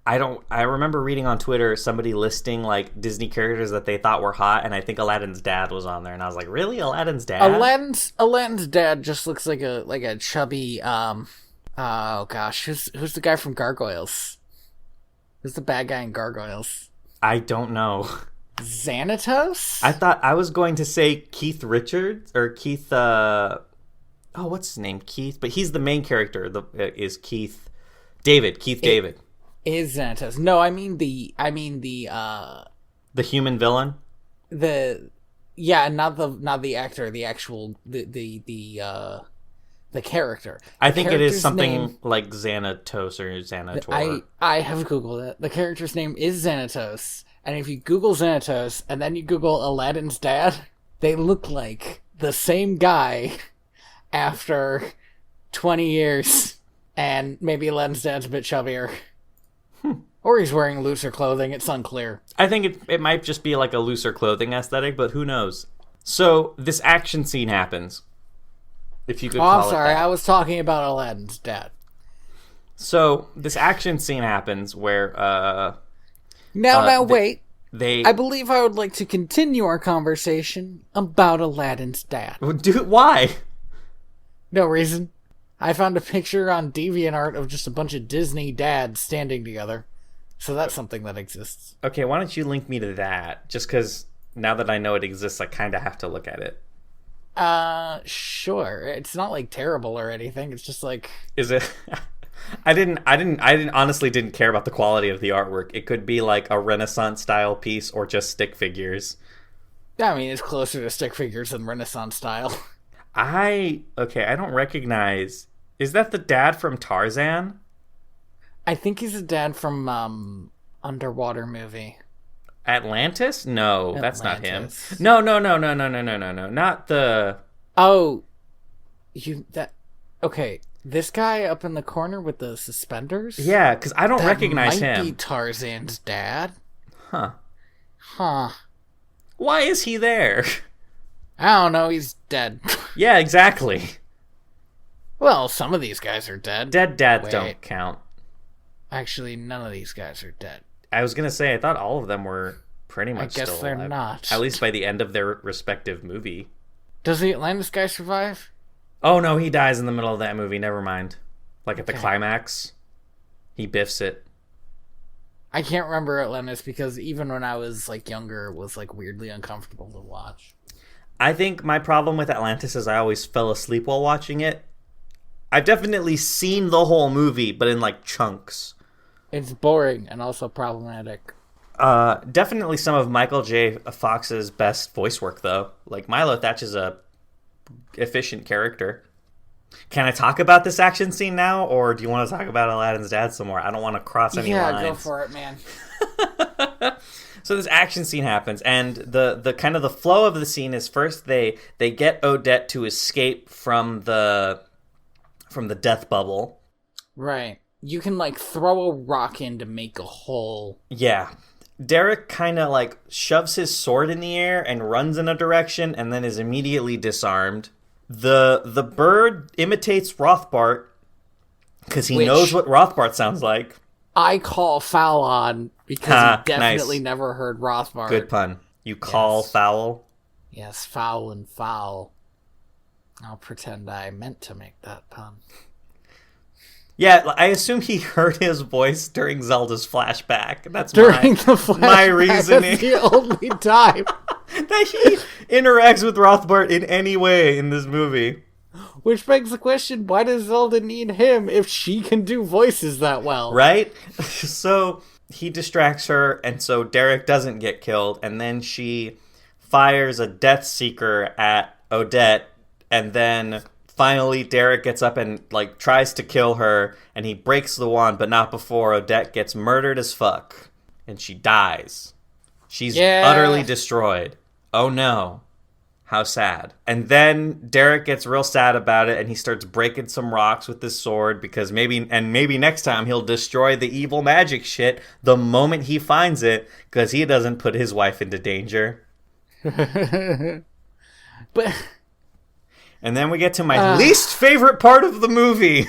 reading on Twitter somebody listing like Disney characters that they thought were hot, and I think Aladdin's dad was on there, and I was like, really? Aladdin's dad? Aladdin's dad just looks like a chubby oh gosh, who's the guy from Gargoyles? Who's the bad guy in Gargoyles? I don't know. Xanatos? I was going to say Keith Richards or Keith what's his name? Keith, but he's the main character. Is Keith David. David. Is Xanatos. No, I mean the human villain? Not the actor, the actual the character. I think it is something like Xanatos or Xanator. I have Googled it. The character's name is Xanatos, and if you Google Xanatos and then you Google Aladdin's dad, they look like the same guy after 20 years, and maybe Aladdin's dad's a bit chubbier. Or he's wearing looser clothing, it's unclear. I think it might just be like a looser clothing aesthetic, but who knows? So, this action scene happens. If you could call it that. I'm sorry, I was talking about Aladdin's dad. So, this action scene happens where, wait. I believe I would like to continue our conversation about Aladdin's dad. Why? No reason. I found a picture on DeviantArt of just a bunch of Disney dads standing together. So that's something that exists. Okay, why don't you link me to that? Just because now that I know it exists, I kind of have to look at it. Sure. It's not like terrible or anything. It's just like... Is it? I honestly didn't care about the quality of the artwork. It could be like a Renaissance style piece or just stick figures. Yeah, I mean, it's closer to stick figures than Renaissance style. I don't recognize... Is that the dad from Tarzan? I think he's the dad from, underwater movie. Atlantis? No, that's not him. No. Not the... Oh. Okay, this guy up in the corner with the suspenders? Yeah, because I don't recognize him. That might be Tarzan's dad. Huh. Why is he there? I don't know, he's dead. Yeah, exactly. Well, some of these guys are dead. Dead dads don't count. Actually, none of these guys are dead. I was going to say, I thought all of them were pretty much still alive. I guess they're not. At least by the end of their respective movie. Does the Atlantis guy survive? Oh, no, he dies in the middle of that movie. Never mind. Like at the climax, he biffs it. I can't remember Atlantis because even when I was like younger, it was like weirdly uncomfortable to watch. I think my problem with Atlantis is I always fell asleep while watching it. I've definitely seen the whole movie, but in like chunks. It's boring and also problematic. Definitely some of Michael J. Fox's best voice work, though. Like, Milo Thatch is a efficient character. Can I talk about this action scene now, or do you want to talk about Aladdin's dad some more? I don't want to cross any lines. Yeah, go for it, man. So this action scene happens, and the kind of the flow of the scene is first they get Odette to escape from the death bubble. Right. You can, like, throw a rock in to make a hole. Yeah. Derek kind of, like, shoves his sword in the air and runs in a direction and then is immediately disarmed. The bird imitates Rothbart because he knows what Rothbart sounds like. I call foul on because he definitely never heard Rothbart. Good pun. You call foul? Yes, foul and foul. I'll pretend I meant to make that pun. Yeah, I assume he heard his voice during Zelda's flashback. That's the flashback, my reasoning. That's the only time that he interacts with Rothbart in any way in this movie. Which begs the question, why does Zelda need him if she can do voices that well? Right? So he distracts her, and so Derek doesn't get killed, and then she fires a Death Seeker at Odette, and then finally Derek gets up and like tries to kill her, and he breaks the wand, but not before Odette gets murdered as fuck, and she dies. She's utterly destroyed. Oh no. How sad. And then Derek gets real sad about it, and he starts breaking some rocks with his sword, because maybe next time he'll destroy the evil magic shit the moment he finds it, because he doesn't put his wife into danger. But... And then we get to my least favorite part of the movie.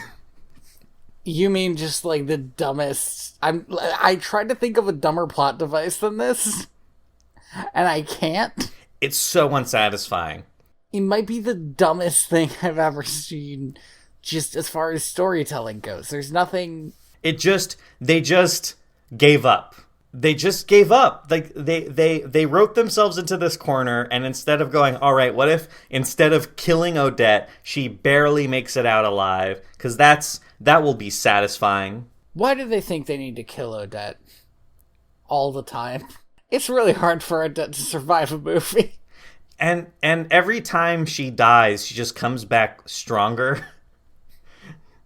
You mean just like the dumbest... I tried to think of a dumber plot device than this, and I can't. It's so unsatisfying. It might be the dumbest thing I've ever seen, just as far as storytelling goes. There's nothing... They just gave up. They just gave up. Like they wrote themselves into this corner, and instead of going, all right, what if instead of killing Odette, she barely makes it out alive? Because that will be satisfying. Why do they think they need to kill Odette all the time? It's really hard for Odette to survive a movie. And every time she dies, she just comes back stronger.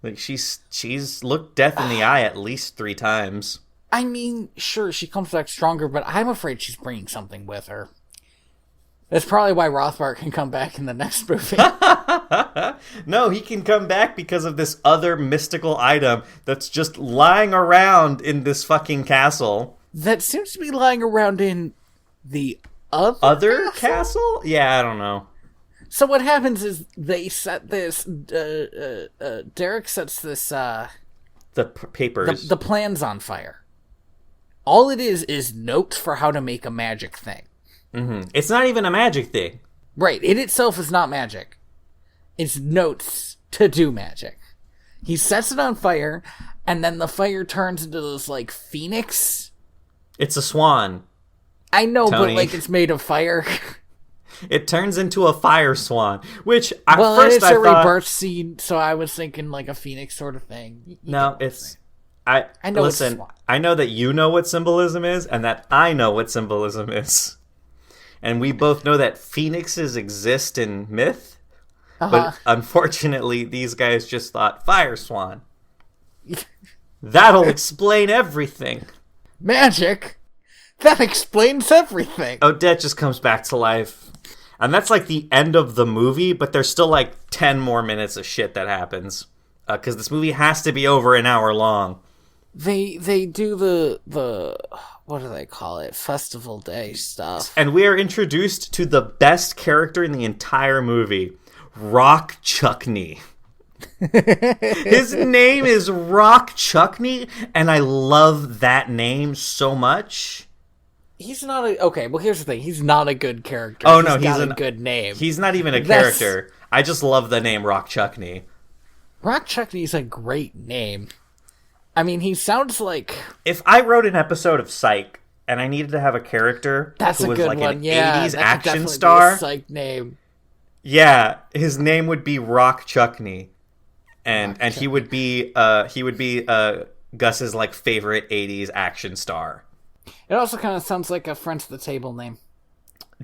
Like she's looked death in the eye at least 3 times. I mean, sure, she comes back stronger, but I'm afraid she's bringing something with her. That's probably why Rothbart can come back in the next movie. No, he can come back because of this other mystical item that's just lying around in this fucking castle. That seems to be lying around in the other castle? Yeah, I don't know. So what happens is they set this... Derek sets this... the papers. The plans on fire. All it is notes for how to make a magic thing. Mm-hmm. It's not even a magic thing. Right, it itself is not magic. It's notes to do magic. He sets it on fire, and then the fire turns into this, like, phoenix... It's a swan. I know, Tony. but like it's made of fire. It turns into a fire swan, which at first it's I a thought... rebirth scene, so I was thinking like a phoenix sort of thing. No, it's... I know. Listen, I know that you know what symbolism is, and that I know what symbolism is. And we both know that phoenixes exist in myth, but unfortunately, these guys just thought fire swan. That'll explain everything. Magic? That explains everything. Odette just comes back to life. And that's like the end of the movie, but there's still like 10 more minutes of shit that happens. Because this movie has to be over an hour long. They do the what do they call it? Festival day stuff. And we are introduced to the best character in the entire movie, Rock Chuckney. His name is Rock Chuckney, and I love that name so much. He's not a... Okay, well, here's the thing. He's not a good character. Oh, no, he's a good name. He's not even a character. I just love the name Rock Chuckney. Rock Chuckney's a great name. I mean, he sounds like... If I wrote an episode of Psych, and I needed to have a character who was like an 80s that action could star... Be a Psych name. Yeah, his name would be Rock Chuckney. And he would be Gus's like favorite 80s action star. It also kind of sounds like a Friends at the Table name.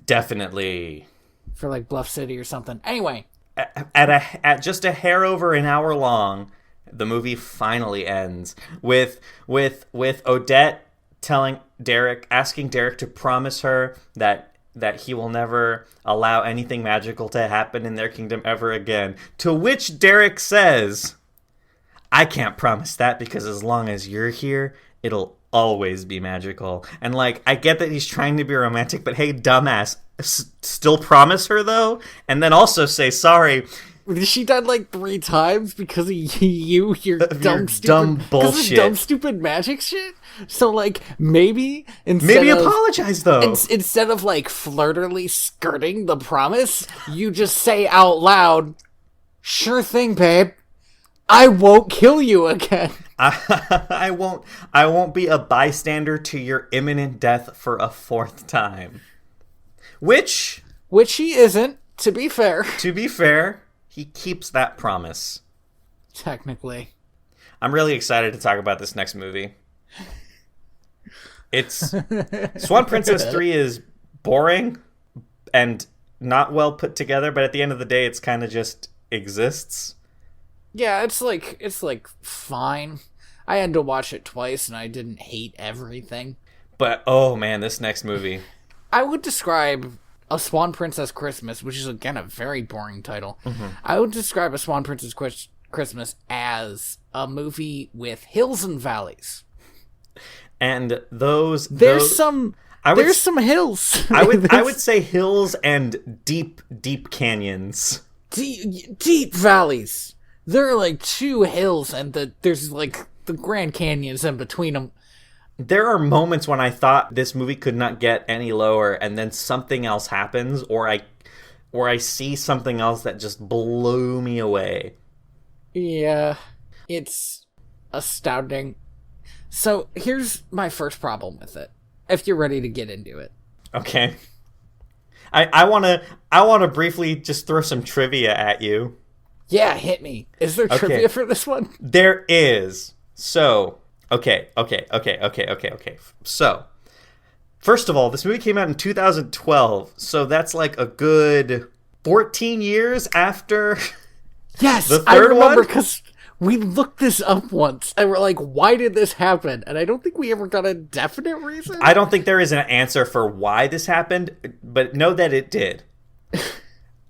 Definitely. For like Bluff City or something. Anyway, at just a hair over an hour long, the movie finally ends with Odette asking Derek to promise her that he will never allow anything magical to happen in their kingdom ever again. To which Derek says, I can't promise that because as long as you're here, it'll always be magical. And like, I get that he's trying to be romantic, but hey, dumbass, still promise her though? And then also say sorry. She died like 3 times because of your dumb bullshit. Because of dumb, stupid magic shit? So, like, maybe apologize, though. Instead of, like, flirtily skirting the promise, you just say out loud, sure thing, babe. I won't kill you again. I won't be a bystander to your imminent death for a 4th time. Which he isn't, to be fair. To be fair, He keeps that promise. Technically. I'm really excited to talk about this next movie. It's Swan Princess 3 is boring and not well put together, but at the end of the day, it's kind of just exists. Yeah, it's like fine. I had to watch it twice, and I didn't hate everything. But oh man, this next movie. I would describe A Swan Princess Christmas, which is again a very boring title. Mm-hmm. I would describe A Swan Princess Christmas as a movie with hills and valleys. And there's some hills. I would say hills and deep canyons. Deep valleys. There are like 2 hills, and there's like the Grand Canyons in between them. There are moments when I thought this movie could not get any lower, and then something else happens, or I see something else that just blew me away. Yeah, it's astounding. So here's my first problem with it. If you're ready to get into it, okay. I wanna briefly just throw some trivia at you. Yeah, hit me. Is there trivia for this one? There is. So, okay. So, first of all, this movie came out in 2012, so that's like a good 14 years after yes, the third I remember one? because we looked this up once, and we're like, why did this happen? And I don't think we ever got a definite reason. I don't think there is an answer for why this happened, but know that it did.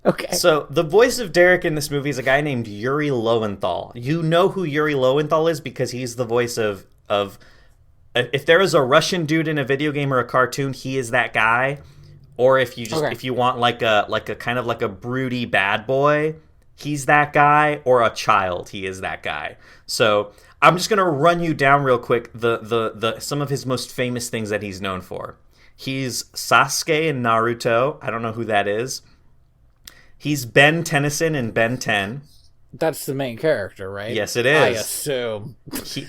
Okay. So, the voice of Derek in this movie is a guy named Yuri Lowenthal. You know who Yuri Lowenthal is because he's the voice of if there is a Russian dude in a video game or a cartoon, he is that guy. Or if you want like a kind of like a broody bad boy, he's that guy, or a child, he is that guy. So, I'm just going to run you down real quick the some of his most famous things that he's known for. He's Sasuke in Naruto. I don't know who that is. He's Ben Tennyson in Ben 10. That's the main character, right? Yes, it is. I assume.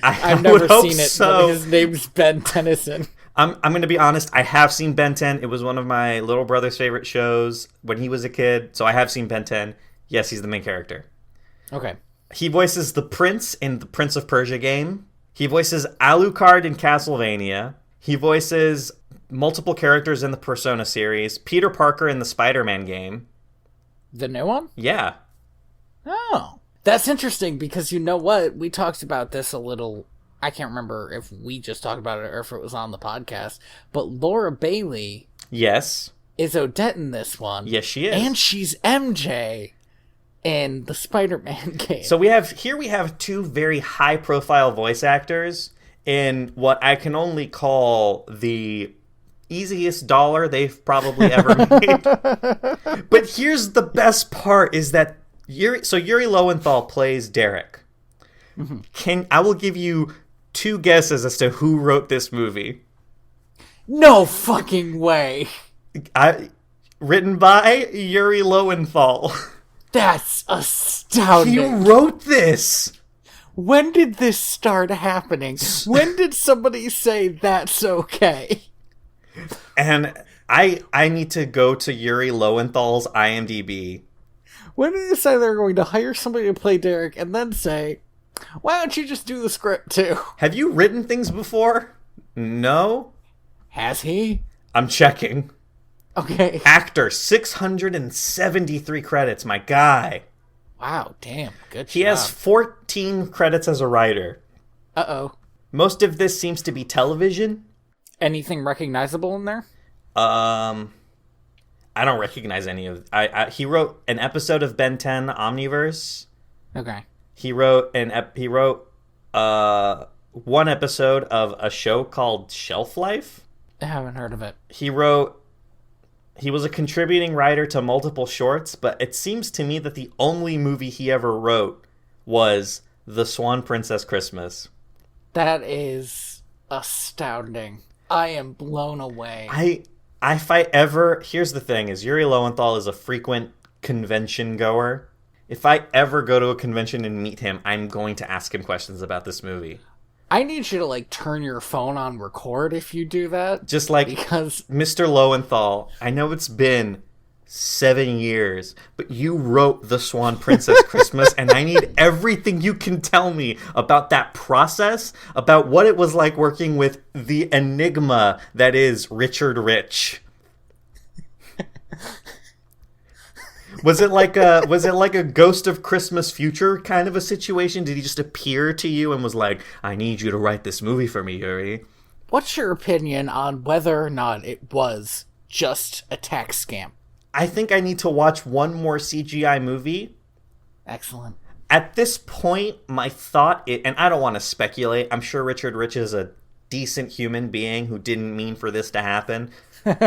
I've never seen it, but his name's Ben Tennyson. I'm going to be honest. I have seen Ben 10. It was one of my little brother's favorite shows when he was a kid. So I have seen Ben 10. Yes, he's the main character. Okay. He voices the Prince in the Prince of Persia game. He voices Alucard in Castlevania. He voices multiple characters in the Persona series. Peter Parker in the Spider-Man game. The new one? Yeah. Oh. That's interesting because you know what? We talked about this a little. I can't remember if we just talked about it or if it was on the podcast. But Laura Bailey. Yes. Is Odette in this one. Yes, she is. And she's MJ in the Spider-Man game. So we have 2 very high-profile voice actors in what I can only call the easiest dollar they've probably ever made. But here's the best part is that Yuri Lowenthal plays Derek. Mm-hmm. I will give you 2 guesses as to who wrote this movie. No fucking way. Written by Yuri Lowenthal. That's astounding. He wrote this. When did this start happening? When did somebody say that's okay? And I need to go to Yuri Lowenthal's IMDb. When did they say they were going to hire somebody to play Derek and then say, why don't you just do the script too? Have you written things before? No? Has he? I'm checking. Okay. Actor, 673 credits, my guy. Wow, damn. Good He job. has 14 credits as a writer. Uh-oh. Most of this seems to be television. Anything recognizable in there? I don't recognize any of... he wrote an episode of Ben 10 Omniverse. Okay. He wrote one episode of a show called Shelf Life. I haven't heard of it. He was a contributing writer to multiple shorts, but it seems to me that the only movie he ever wrote was The Swan Princess Christmas. That is astounding. I am blown away. Here's the thing, is Yuri Lowenthal is a frequent convention goer. If I ever go to a convention and meet him, I'm going to ask him questions about this movie. I need you to, turn your phone on record if you do that. Just because Mr. Lowenthal, I know it's been 7 years, but you wrote The Swan Princess Christmas, and I need everything you can tell me about that process, about what it was like working with the enigma that is Richard Rich. Was it like a Ghost of Christmas Future kind of a situation? Did he just appear to you and was like, I need you to write this movie for me, Yuri? What's your opinion on whether or not it was just a tax scam? I think I need to watch one more CGI movie. Excellent. At this point, my thought, and I don't want to speculate, I'm sure Richard Rich is a decent human being who didn't mean for this to happen. That's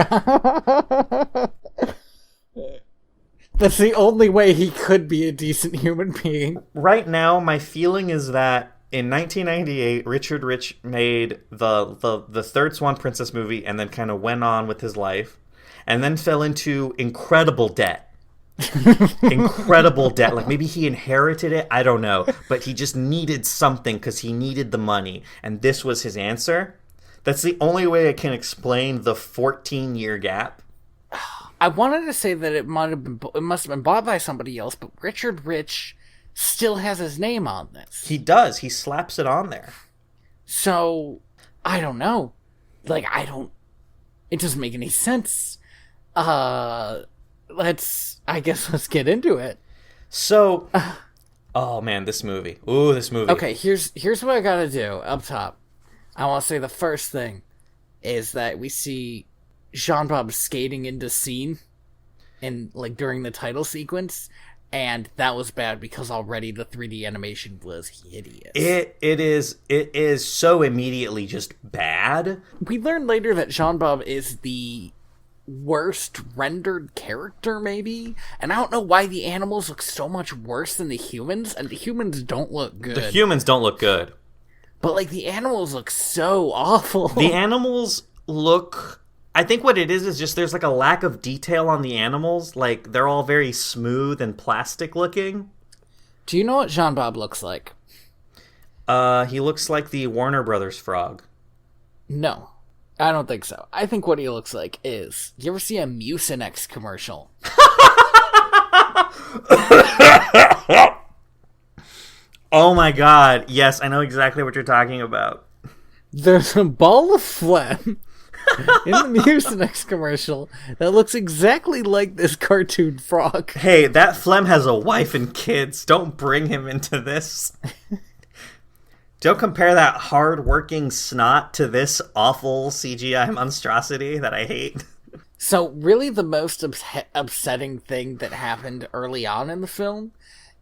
the only way he could be a decent human being. Right now, my feeling is that in 1998, Richard Rich made the third Swan Princess movie and then kind of went on with his life. And then fell into incredible debt. Incredible debt. Like, maybe he inherited it. I don't know. But he just needed something because he needed the money. And this was his answer. That's the only way I can explain the 14-year gap. I wanted to say that it must have been bought by somebody else, but Richard Rich still has his name on this. He does. He slaps it on there. So, I don't know. Like, it doesn't make any sense. Let's get into it. So, oh man, this movie. Ooh, this movie. Okay, here's what I gotta do up top. I want to say the first thing is that we see Jean-Bob skating into scene during the title sequence, and that was bad because already the 3D animation was hideous. It is so immediately just bad. We learn later that Jean-Bob is the worst rendered character, maybe, and I don't know why the animals look so much worse than the humans, and the humans don't look good. The humans don't look good. But, like, the animals look so awful. The animals look... I think what it is just there's, like, a lack of detail on the animals. Like, they're all very smooth and plastic looking. Do you know what Jean-Bob looks like? He looks like the Warner Brothers frog. No. I don't think so. I think what he looks like is... You ever see a Mucinex commercial? Oh my god. Yes, I know exactly what you're talking about. There's a ball of phlegm in the Mucinex commercial that looks exactly like this cartoon frog. Hey, that phlegm has a wife and kids. Don't bring him into this. Don't compare that hard-working snot to this awful CGI monstrosity that I hate. So, really the most upsetting thing that happened early on in the film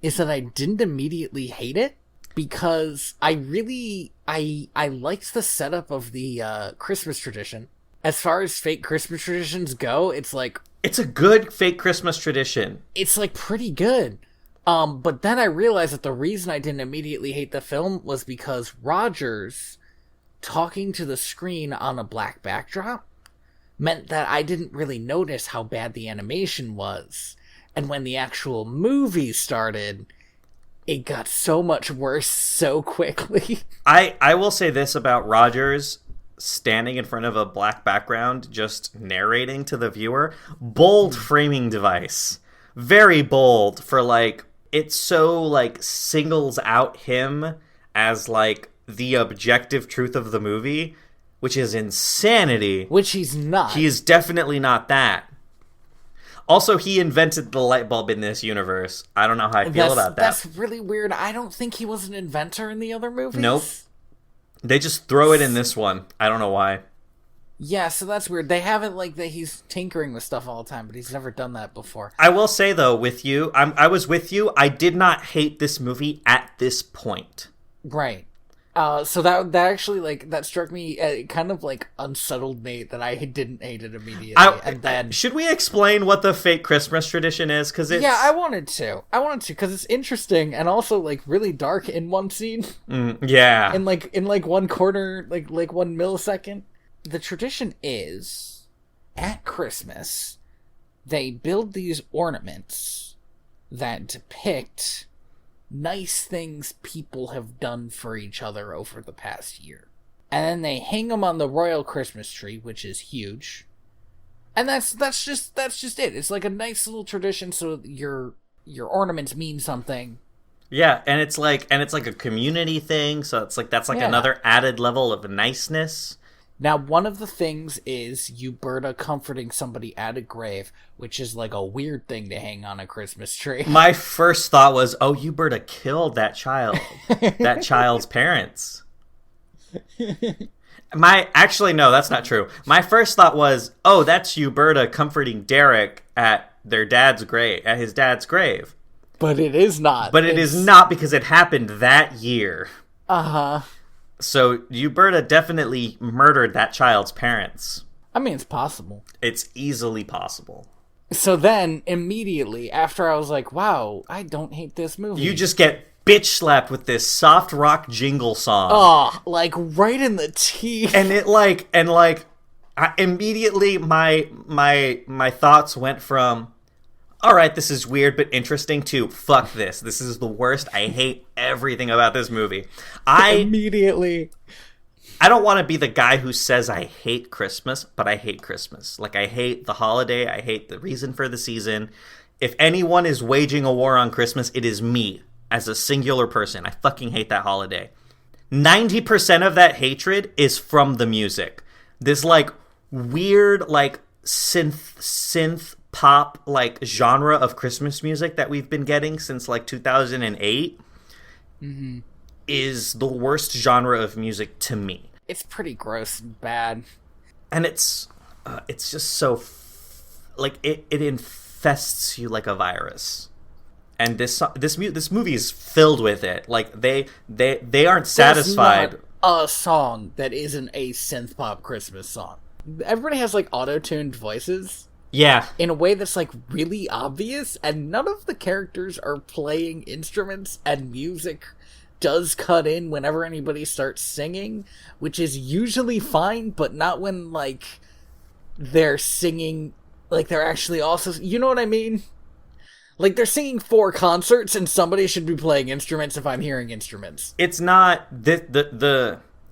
is that I didn't immediately hate it, because I liked the setup of the Christmas tradition. As far as fake Christmas traditions go, it's like... It's a good fake Christmas tradition. It's, like, pretty good. But then I realized that the reason I didn't immediately hate the film was because Rogers talking to the screen on a black backdrop meant that I didn't really notice how bad the animation was. And when the actual movie started, it got so much worse so quickly. I will say this about Rogers standing in front of a black background, just narrating to the viewer. Bold framing device. Very bold for, like... It so, like, singles out him as, like, the objective truth of the movie, which is insanity. Which he's not. He is definitely not that. Also, he invented the light bulb in this universe. I don't know how I feel about that. That's really weird. I don't think he was an inventor in the other movies. Nope. They just throw it in this one. I don't know why. Yeah, so that's weird. They have it like that he's tinkering with stuff all the time, but he's never done that before. I will say, though, with you, I was with you. I did not hate this movie at this point. Right. So that actually, like, that struck me, kind of, like, unsettled me that I didn't hate it immediately. And then... Should we explain what the fake Christmas tradition is? Because it's... Yeah, I wanted to, because it's interesting and also, like, really dark in one scene. Yeah. In one corner, like 1 millisecond. The tradition is, at Christmas, they build these ornaments that depict nice things people have done for each other over the past year. And then they hang them on the royal Christmas tree, which is huge. And that's just it. It's like a nice little tradition, so your ornaments mean something. Yeah, and it's like a community thing, so it's like that's like another added level of niceness. Now, one of the things is Uberta comforting somebody at a grave, which is like a weird thing to hang on a Christmas tree. My first thought was, oh, Uberta killed that child, that child's parents. Actually, no, that's not true. My first thought was, oh, that's Uberta comforting Derek at his dad's grave. But it is not. But it is not, because it happened that year. Uh-huh. So Uberta definitely murdered that child's parents. I mean, it's possible. It's easily possible. So then, immediately, after I was like, wow, I don't hate this movie. You just get bitch slapped with this soft rock jingle song. Oh, like right in the teeth. And immediately my thoughts went from, all right, this is weird but interesting, to fuck this. This is the worst. I hate everything about this movie. Immediately. I don't want to be the guy who says I hate Christmas, but I hate Christmas. Like, I hate the holiday. I hate the reason for the season. If anyone is waging a war on Christmas, it is me as a singular person. I fucking hate that holiday. 90% of that hatred is from the music. This, like, weird, like, synth pop, like, genre of Christmas music that we've been getting since, like, 2008 is the worst genre of music to me. It's pretty gross and bad. And it's just so, like, it infests you like a virus. And this movie is filled with it. Like, they aren't satisfied. There's not a song that isn't a synth pop Christmas song. Everybody has, like, auto-tuned voices. Yeah. In a way that's, like, really obvious, and none of the characters are playing instruments, and music does cut in whenever anybody starts singing, which is usually fine, but not when, like, they're singing, like, they're actually also... You know what I mean? Like, they're singing 4 concerts, and somebody should be playing instruments if I'm hearing instruments. It's not...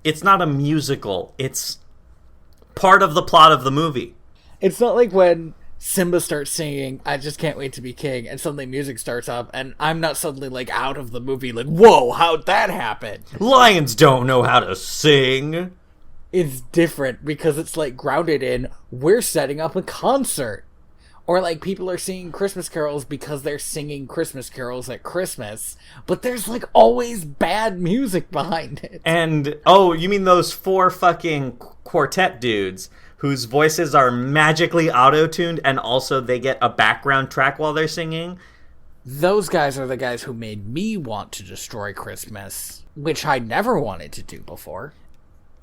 It's not a musical. It's part of the plot of the movie. It's not like when Simba starts singing, I Just Can't Wait to Be King, and suddenly music starts up, and I'm not suddenly, like, out of the movie, like, whoa, how'd that happen? Lions don't know how to sing. It's different, because it's, like, grounded in, we're setting up a concert. Or, like, people are singing Christmas carols because they're singing Christmas carols at Christmas, but there's, like, always bad music behind it. And, oh, you mean those 4 fucking quartet dudes whose voices are magically auto-tuned, and also they get a background track while they're singing? Those guys are the guys who made me want to destroy Christmas, which I never wanted to do before.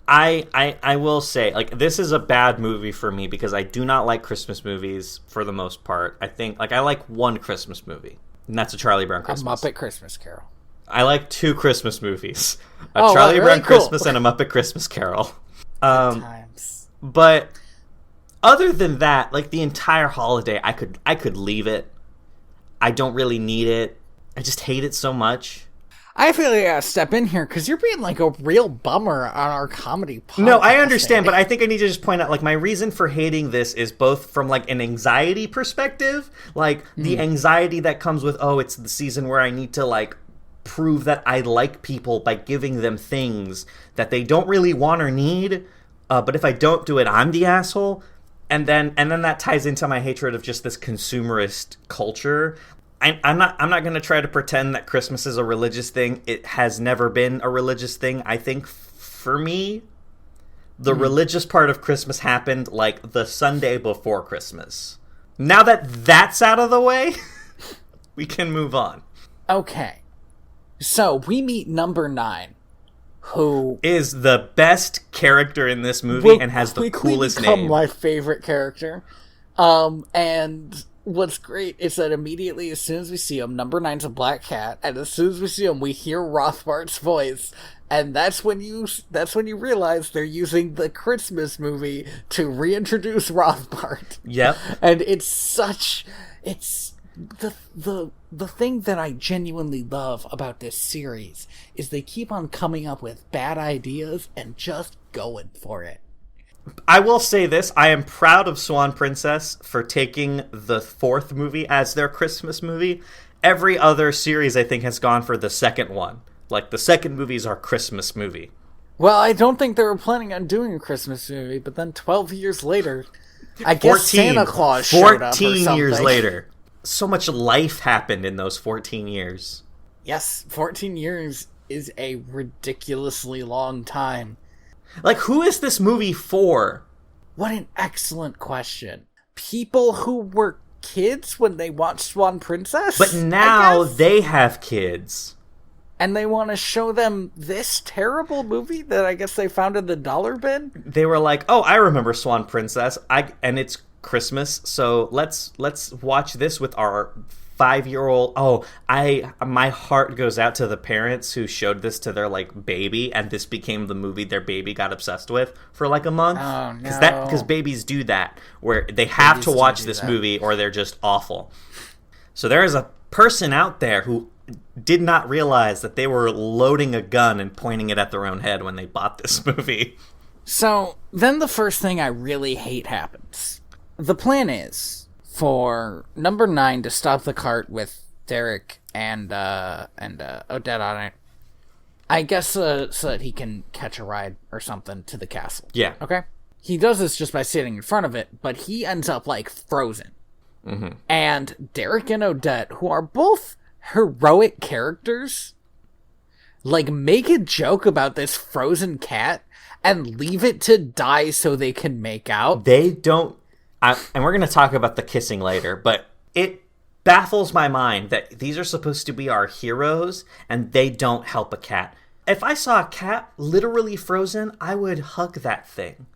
I will say, like, this is a bad movie for me because I do not like Christmas movies for the most part. I think, like, I like one Christmas movie, and that's a Charlie Brown Christmas. A Muppet Christmas Carol. I like 2 Christmas movies. Charlie Brown Christmas and A Muppet Christmas Carol. Good times. But other than that, like, the entire holiday, I could leave it. I don't really need it. I just hate it so much. I feel like I gotta step in here, because you're being, like, a real bummer on our comedy podcast. No, I understand, but I think I need to just point out, like, my reason for hating this is both from, like, an anxiety perspective, like, the anxiety that comes with, oh, it's the season where I need to, like, prove that I like people by giving them things that they don't really want or need, but if I don't do it, I'm the asshole. And then that ties into my hatred of just this consumerist culture. I'm not going to try to pretend that Christmas is a religious thing. It has never been a religious thing. I think for me, the religious part of Christmas happened like the Sunday before Christmas. Now that that's out of the way, we can move on. Okay. So we meet number 9. Who is the best character in this movie and has the coolest name. My favorite character. And what's great is that immediately, as soon as we see him, number 9's a black cat, and as soon as we see him, we hear Rothbart's voice, and that's when you realize they're using the Christmas movie to reintroduce Rothbart. Yep. And it's the thing that I genuinely love about this series is they keep on coming up with bad ideas and just going for it. I will say this. I am proud of Swan Princess for taking the fourth movie as their Christmas movie. Every other series, I think, has gone for the second one. Like, the second movie is our Christmas movie. Well, I don't think they were planning on doing a Christmas movie, but then 12 years later, I guess Santa Claus showed up or something. 14 years later. So much life happened in those 14 years. Yes, 14 years is a ridiculously long time. Like, who is this movie for? What an excellent question. People who were kids when they watched Swan Princess? But now they have kids. And they want to show them this terrible movie that I guess they found in the dollar bin? They were like, oh, I remember Swan Princess, and it's Christmas, so let's watch this with our 5-year-old. Oh, my heart goes out to the parents who showed this to their like baby, and this became the movie their baby got obsessed with for like a month. Oh no! Because babies do that, where they have to watch this movie or they're just awful. So there is a person out there who did not realize that they were loading a gun and pointing it at their own head when they bought this movie. So then the first thing I really hate happens. The plan is for number 9 to stop the cart with Derek and Odette on it. I guess so that he can catch a ride or something to the castle. Yeah. Okay? He does this just by sitting in front of it, but he ends up, like, frozen. Mm-hmm. And Derek and Odette, who are both heroic characters, like, make a joke about this frozen cat and leave it to die so they can make out. They don't... and we're going to talk about the kissing later, but it baffles my mind that these are supposed to be our heroes, and they don't help a cat. If I saw a cat literally frozen, I would hug that thing.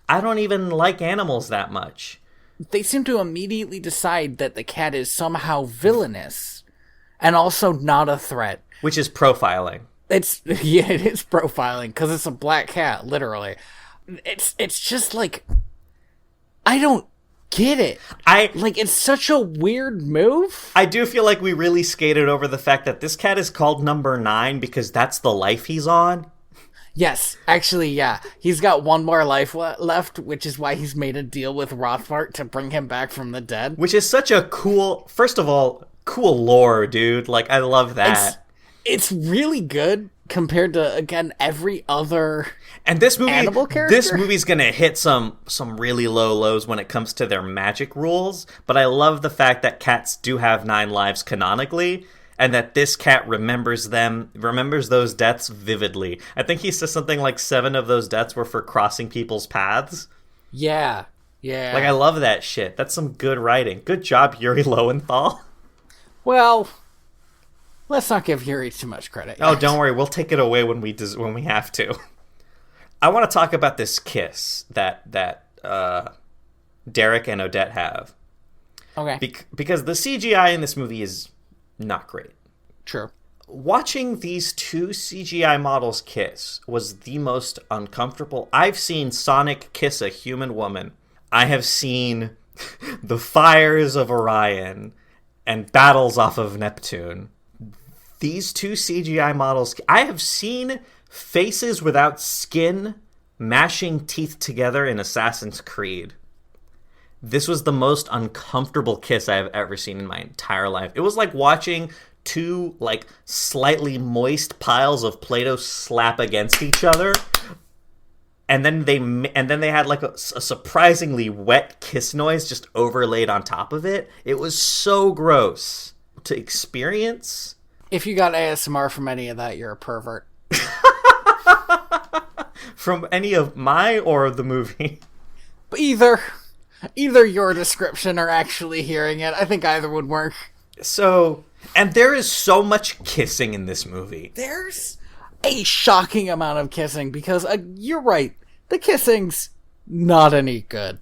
I don't even like animals that much. They seem to immediately decide that the cat is somehow villainous, and also not a threat. Which is profiling. It is profiling, because it's a black cat, literally. It's just like... I don't get it. It's such a weird move. I do feel like we really skated over the fact that this cat is called number 9 because that's the life he's on. Yes, actually, yeah. He's got one more life left, which is why he's made a deal with Rothbart to bring him back from the dead. Which is such a cool, first of all, cool lore, dude. Like, I love that. It's really good compared to, again, every other... And this movie, animal character? This movie's gonna hit some really low lows when it comes to their magic rules, but I love the fact that cats do have 9 lives canonically, and that this cat remembers those deaths vividly. I think he says something like 7 of those deaths were for crossing people's paths. Yeah. Like, I love that shit. That's some good writing. Good job, Yuri Lowenthal. Well, let's not give Yuri too much credit yet. Oh, don't worry. We'll take it away when we have to. I want to talk about this kiss that Derek and Odette have. Okay. Because the CGI in this movie is not great. True. Watching these 2 CGI models kiss was the most uncomfortable. I've seen Sonic kiss a human woman. I have seen the fires of Orion and battles off of Neptune. These 2 CGI models... I have seen... faces without skin mashing teeth together in Assassin's Creed. This was the most uncomfortable kiss I have ever seen in my entire life. It was like watching 2 like slightly moist piles of Play-Doh slap against each other, and then they had like a surprisingly wet kiss noise just overlaid on top of it. It was so gross to experience. If you got ASMR from any of that, you're a pervert. From any of my or the movie? Either your description or actually hearing it. I think either would work. So, and there is so much kissing in this movie. There's a shocking amount of kissing because you're right. The kissing's not any good.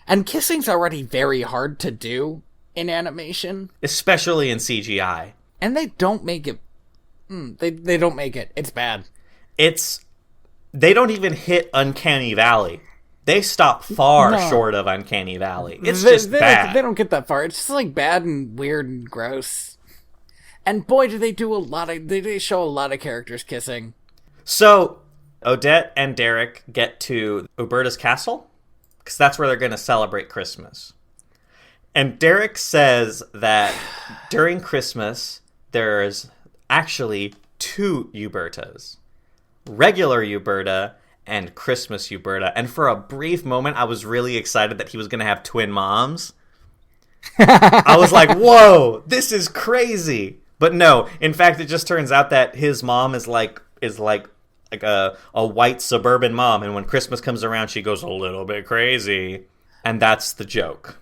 And kissing's already very hard to do in animation. Especially in CGI. And they don't make it... They don't make it. It's bad. They don't even hit Uncanny Valley. They stop far short of Uncanny Valley. It's just bad. They don't get that far. It's just like bad and weird and gross. And boy, do they do they show a lot of characters kissing. So, Odette and Derek get to Uberta's castle, because that's where they're going to celebrate Christmas. And Derek says that during Christmas, there's actually 2 Ubertas. Regular Uberta and Christmas Uberta. And for a brief moment, I was really excited that he was going to have twin moms. I was like, whoa, this is crazy. But no, in fact, it just turns out that his mom is like a white suburban mom, and when Christmas comes around, she goes a little bit crazy, and that's the joke.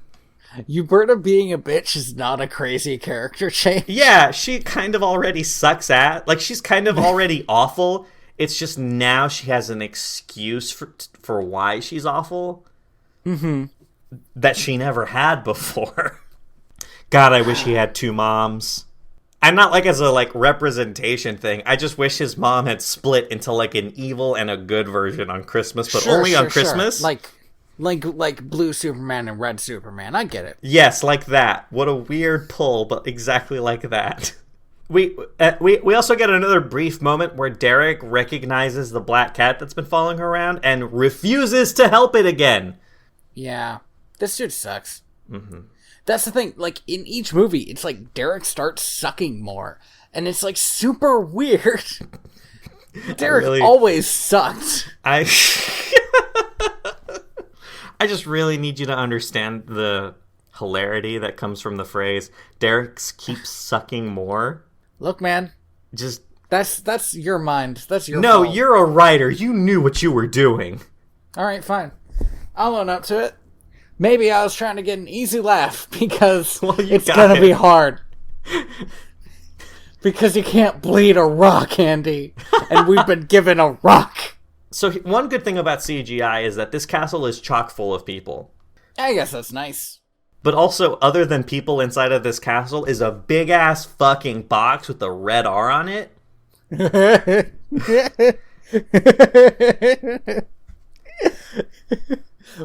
Uberta being a bitch is not a crazy character change. Yeah, she kind of already sucks at, like, she's kind of already awful. It's just now she has an excuse for why she's awful. Mm-hmm. That she never had before. God, I wish he had 2 moms. And not like as a like representation thing. I just wish his mom had split into like an evil and a good version on Christmas, but only on Christmas. Like blue Superman and red Superman. I get it. Yes, like that. What a weird pull, but exactly like that. We also get another brief moment where Derek recognizes the black cat that's been following her around and refuses to help it again. Yeah, this dude sucks. Mm-hmm. That's the thing, like, in each movie, it's like Derek starts sucking more, and it's, like, super weird. Derek always sucked. I just really need you to understand the hilarity that comes from the phrase, Derek keeps sucking more. Look, man. Just... That's your mind. That's your No, fault. you're a writer. You knew what you were doing. Alright, fine. I'll own up to it. Maybe I was trying to get an easy laugh, because it's gonna be hard. Because you can't bleed a rock, Andy. And we've been given a rock. So one good thing about CGI is that this castle is chock full of people. I guess that's nice. But also, other than people inside of this castle, is a big-ass fucking box with a red R on it.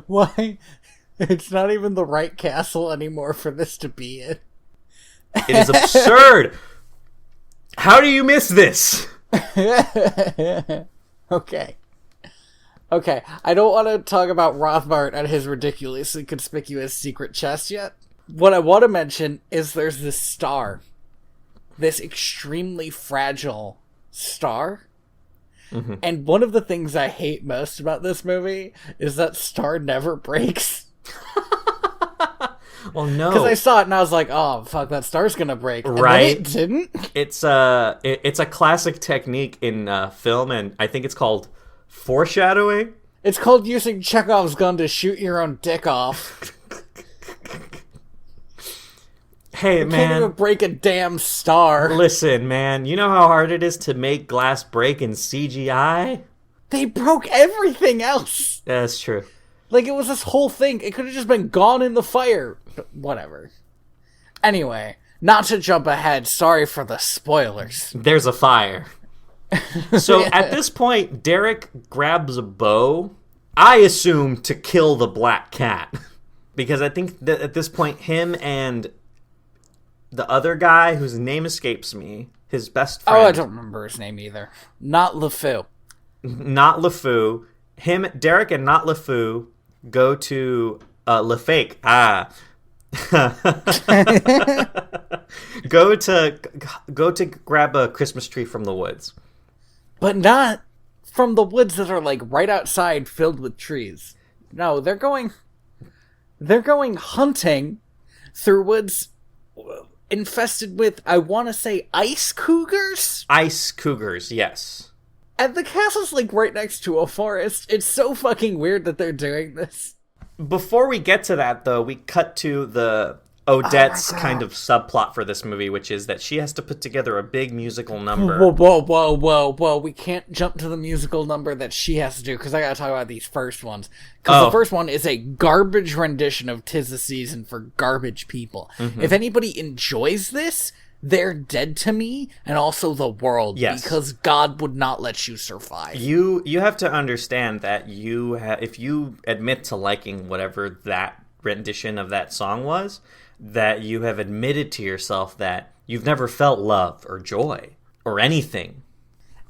Why? It's not even the right castle anymore for this to be in. It is absurd! How do you miss this? Okay. I don't want to talk about Rothbart and his ridiculously conspicuous secret chest yet. What I want to mention is there's this star. This extremely fragile star. Mm-hmm. And one of the things I hate most about this movie is that star never breaks. Well, no. Because I saw it and I was like, oh, fuck, that star's gonna break. And right. then it didn't. It's a classic technique in film, and I think it's called foreshadowing. It's called using Chekhov's gun to shoot your own dick off. Hey, you man. Can't even break a damn star. Listen, man. You know how hard it is to make glass break in CGI? They broke everything else. That's true. Like, it was this whole thing. It could have just been gone in the fire. But whatever. Anyway, not to jump ahead. Sorry for the spoilers. There's a fire. So at this point, Derek grabs a bow. I assume to kill the black cat. Because I think that at this point, him and the other guy, whose name escapes me, his best friend. Oh, I don't remember his name either. Not LeFou. Not LeFou. Derek and Not LeFou go to LeFake. Go to grab a Christmas tree from the woods. But not from the woods that are like right outside filled with trees. No, they're going hunting through woods infested with, I want to say, ice cougars? Ice cougars, yes. And the castle's like right next to a forest. It's so fucking weird that they're doing this. Before we get to that, though, we cut to the Odette's kind of subplot for this movie, which is that she has to put together a big musical number. Whoa. We can't jump to the musical number that she has to do, because I gotta talk about these first ones. Because the first one is a garbage rendition of 'Tis the Season for garbage people. Mm-hmm. If anybody enjoys this, they're dead to me, and also the world, yes. Because God would not let you survive. You have to understand that if you admit to liking whatever that rendition of that song was, that you have admitted to yourself that you've never felt love or joy or anything.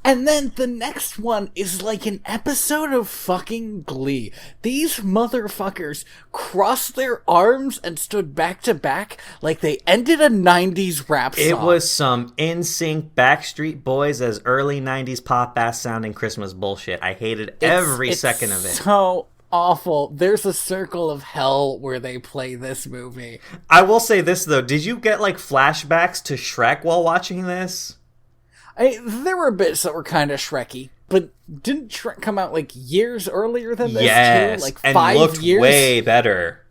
And then the next one is like an episode of fucking Glee. These motherfuckers crossed their arms and stood back to back like they ended a 90s rap song. It was some NSYNC Backstreet Boys as early 90s pop-ass sounding Christmas bullshit. I hated every second of it. So awful. There's a circle of hell where they play this movie. I will say this, though. Did you get, like, flashbacks to Shrek while watching this? There were bits that were kind of Shrekky, but didn't Shrek come out like years earlier than this yes, too? Like and 5 looked years? way better.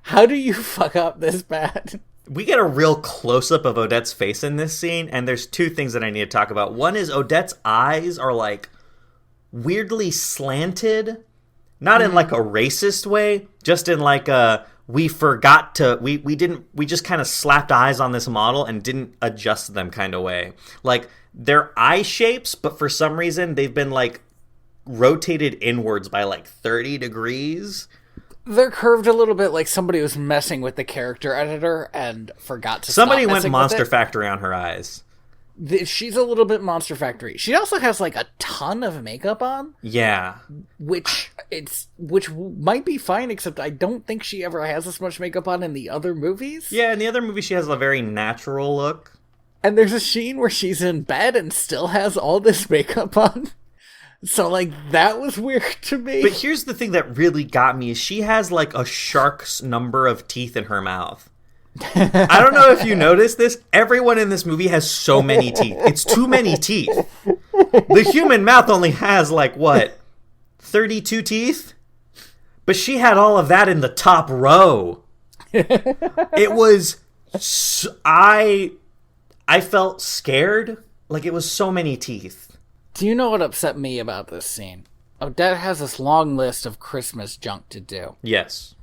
How do you fuck up this bad? We get a real close-up of Odette's face in this scene, and there's two things that I need to talk about. One is Odette's eyes are, like, weirdly slanted. Not in, like, a racist way, just in, like, we just kind of slapped eyes on this model and didn't adjust them kind of way. Like, they're eye shapes, but for some reason they've been, like, rotated inwards by, like, 30 degrees. They're curved a little bit like somebody was messing with the character editor and forgot to Somebody stop went messing Monster with it. Factory on her eyes. She's a little bit Monster Factory. She also has, like, a ton of makeup on. Yeah. Which might be fine, except I don't think she ever has this much makeup on in the other movies. Yeah, in the other movie she has a very natural look. And there's a scene where she's in bed and still has all this makeup on. So, like, that was weird to me. But here's the thing that really got me is she has, like, a shark's number of teeth in her mouth. I don't know if you noticed this. Everyone in this movie has so many teeth. It's too many teeth. The human mouth only has, like, what, 32 teeth? But she had all of that in the top row. It was... I felt scared. Like, it was so many teeth. Do you know what upset me about this scene? Odette has this long list of Christmas junk to do. Yes.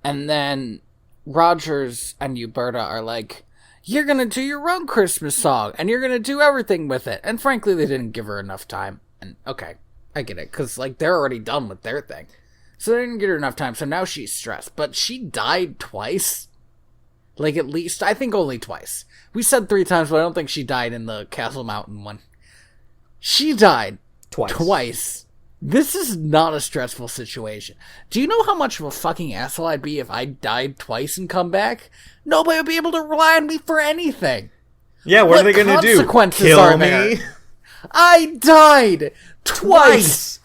And then Rogers and Uberta are like, you're gonna do your own Christmas song, and you're gonna do everything with it. And frankly, they didn't give her enough time. And okay, I get it, because, like, they're already done with their thing. So they didn't give her enough time, so now she's stressed. But she died twice. Like, at least, I think only twice. We said 3 times, but I don't think she died in the Castle Mountain one. She died twice. This is not a stressful situation. Do you know how much of a fucking asshole I'd be if I died twice and come back? Nobody would be able to rely on me for anything. Yeah, what are they going to do? Consequences Kill are me? there? I died twice.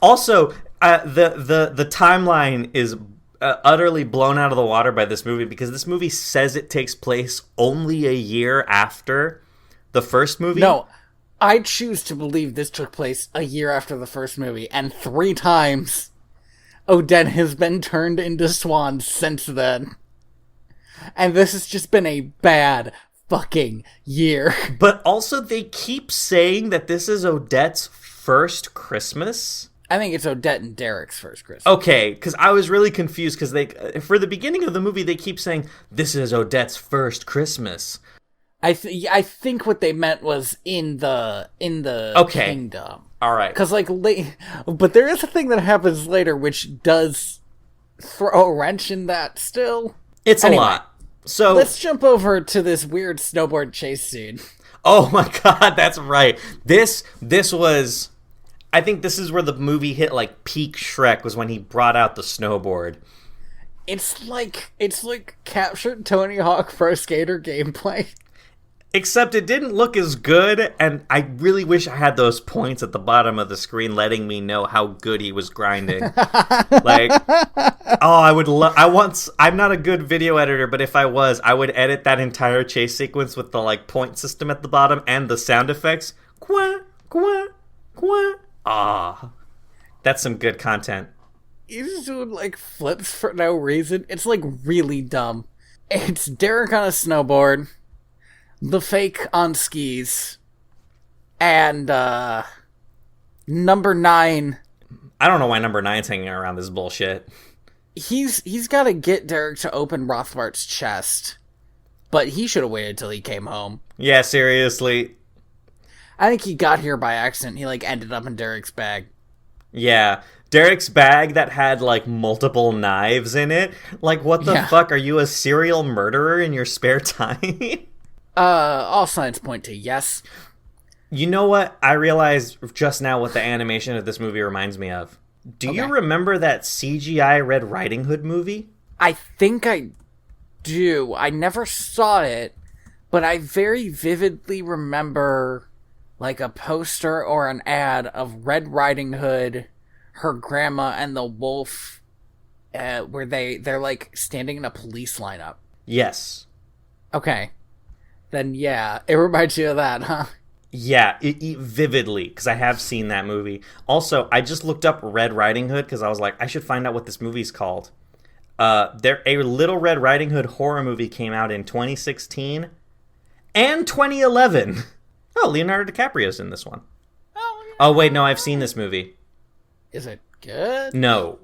Also, the timeline is utterly blown out of the water by this movie because this movie says it takes place only a year after the first movie. No, I choose to believe this took place a year after the first movie, and 3 times Odette has been turned into Swan since then. And this has just been a bad fucking year. But also, they keep saying that this is Odette's first Christmas. I think it's Odette and Derek's first Christmas. Okay, because I was really confused because for the beginning of the movie, they keep saying, this is Odette's first Christmas. I think what they meant was in the Okay. kingdom. All right. Because, like, but there is a thing that happens later which does throw a wrench in that still. It's a lot. So let's jump over to this weird snowboard chase scene. Oh my god, that's right. This was... I think this is where the movie hit, like, peak Shrek, was when he brought out the snowboard. It's like captured Tony Hawk Pro Skater gameplay. Except it didn't look as good, and I really wish I had those points at the bottom of the screen letting me know how good he was grinding. Like, I'm not a good video editor, but if I was, I would edit that entire chase sequence with the, like, point system at the bottom and the sound effects. Qua, qua, qua. Ah, that's some good content. He's just doing, like, flips for no reason. It's, like, really dumb. It's Derek on a snowboard, the fake on skis, and, number 9. I don't know why number 9's hanging around this bullshit. He's got to get Derek to open Rothbart's chest, but he should have waited till he came home. Yeah, seriously. I think he got here by accident. He, like, ended up in Derek's bag. Yeah. Derek's bag that had, like, multiple knives in it. Like, what the fuck? Are you a serial murderer in your spare time? All signs point to yes. You know what? I realized just now what the animation of this movie reminds me of. Do you remember that CGI Red Riding Hood movie? I think I do. I never saw it, but I very vividly remember like a poster or an ad of Red Riding Hood, her grandma, and the wolf, where they're like standing in a police lineup. Yes. Okay. Then yeah, it reminds you of that, huh? Yeah, vividly, because I have seen that movie. Also, I just looked up Red Riding Hood because I was like, I should find out what this movie's called. A Little Red Riding Hood horror movie came out in 2016 and 2011. Oh, Leonardo DiCaprio's in this one. Oh, wait, no, I've seen this movie. Is it good? No.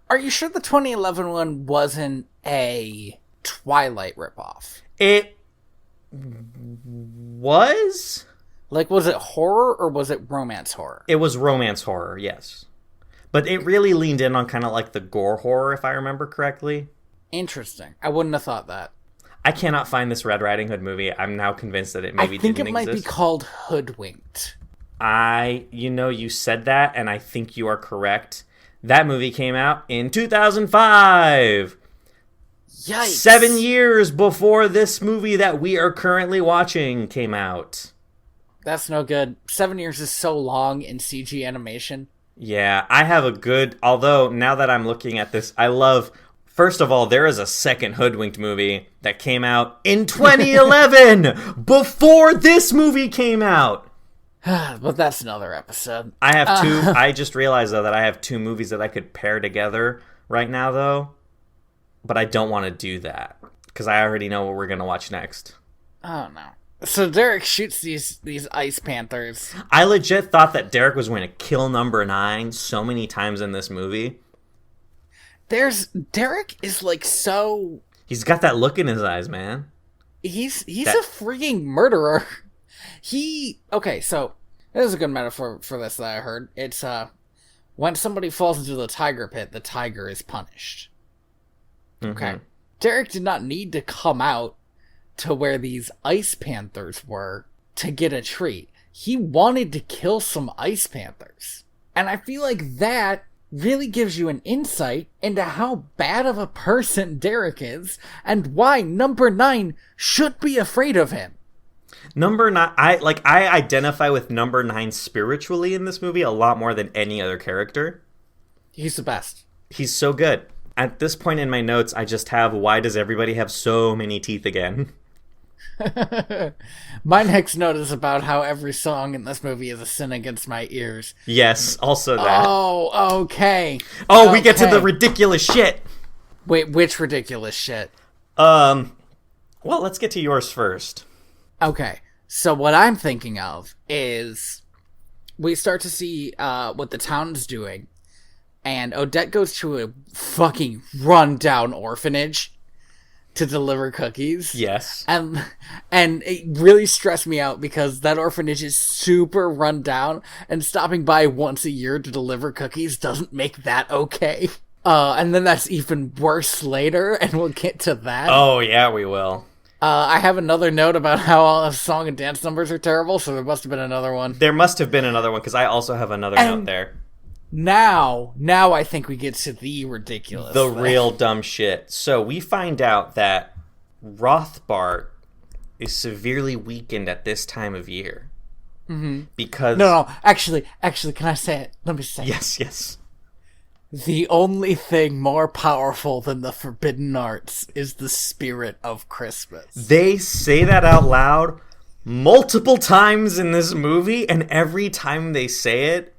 Are you sure the 2011 one wasn't a Twilight ripoff? It was? Like, was it horror or was it romance horror? It was romance horror, yes. But it really leaned in on kind of like the gore horror, if I remember correctly. Interesting. I wouldn't have thought that. I cannot find this Red Riding Hood movie. I'm now convinced that it maybe didn't exist. I think it might be called Hoodwinked. You said that, and I think you are correct. That movie came out in 2005. Yikes. 7 years before this movie that we are currently watching came out. That's no good. 7 years is so long in CG animation. Yeah, I have a good... Although, now that I'm looking at this, I love... First of all, there is a second Hoodwinked movie that came out in 2011! Before this movie came out! But that's another episode. I have two... I just realized, though, that I have two movies that I could pair together right now, though. But I don't want to do that. Because I already know what we're going to watch next. Oh, no. So Derek shoots these ice panthers. I legit thought that Derek was going to kill number 9 so many times in this movie. Derek is like so... He's got that look in his eyes, man. He's a freaking murderer. Okay, so there's a good metaphor for this that I heard. It's when somebody falls into the tiger pit, the tiger is punished. Okay. Mm-hmm. Derek did not need to come out to where these ice panthers were to get a treat. He wanted to kill some ice panthers. And I feel like that really gives you an insight into how bad of a person Derek is and why number 9 should be afraid of him. Number 9, I identify with number 9 spiritually in this movie a lot more than any other character. He's the best. He's so good. At this point in my notes, I just have, why does everybody have so many teeth again? My next note is about how every song in this movie is a sin against my ears. Yes, also that. Oh, okay. Oh, we get to the ridiculous shit. Wait, which ridiculous shit? Well, let's get to yours first. Okay, so what I'm thinking of is we start to see what the town's doing, and Odette goes to a fucking run-down orphanage to deliver cookies. Yes. And it really stressed me out because that orphanage is super run down, and stopping by once a year to deliver cookies doesn't make that okay. And then that's even worse later, and we'll get to that. Oh, yeah, we will. I have another note about how all the song and dance numbers are terrible, so there must have been another one. There must have been another one, because I also have another note there. Now I think we get to the ridiculous The thing. real dumb shit. So we find out that Rothbart is severely weakened at this time of year. Mm-hmm. Because... No, actually, can I say it? Let me say it. Yes. The only thing more powerful than the forbidden arts is the spirit of Christmas. They say that out loud multiple times in this movie, and every time they say it,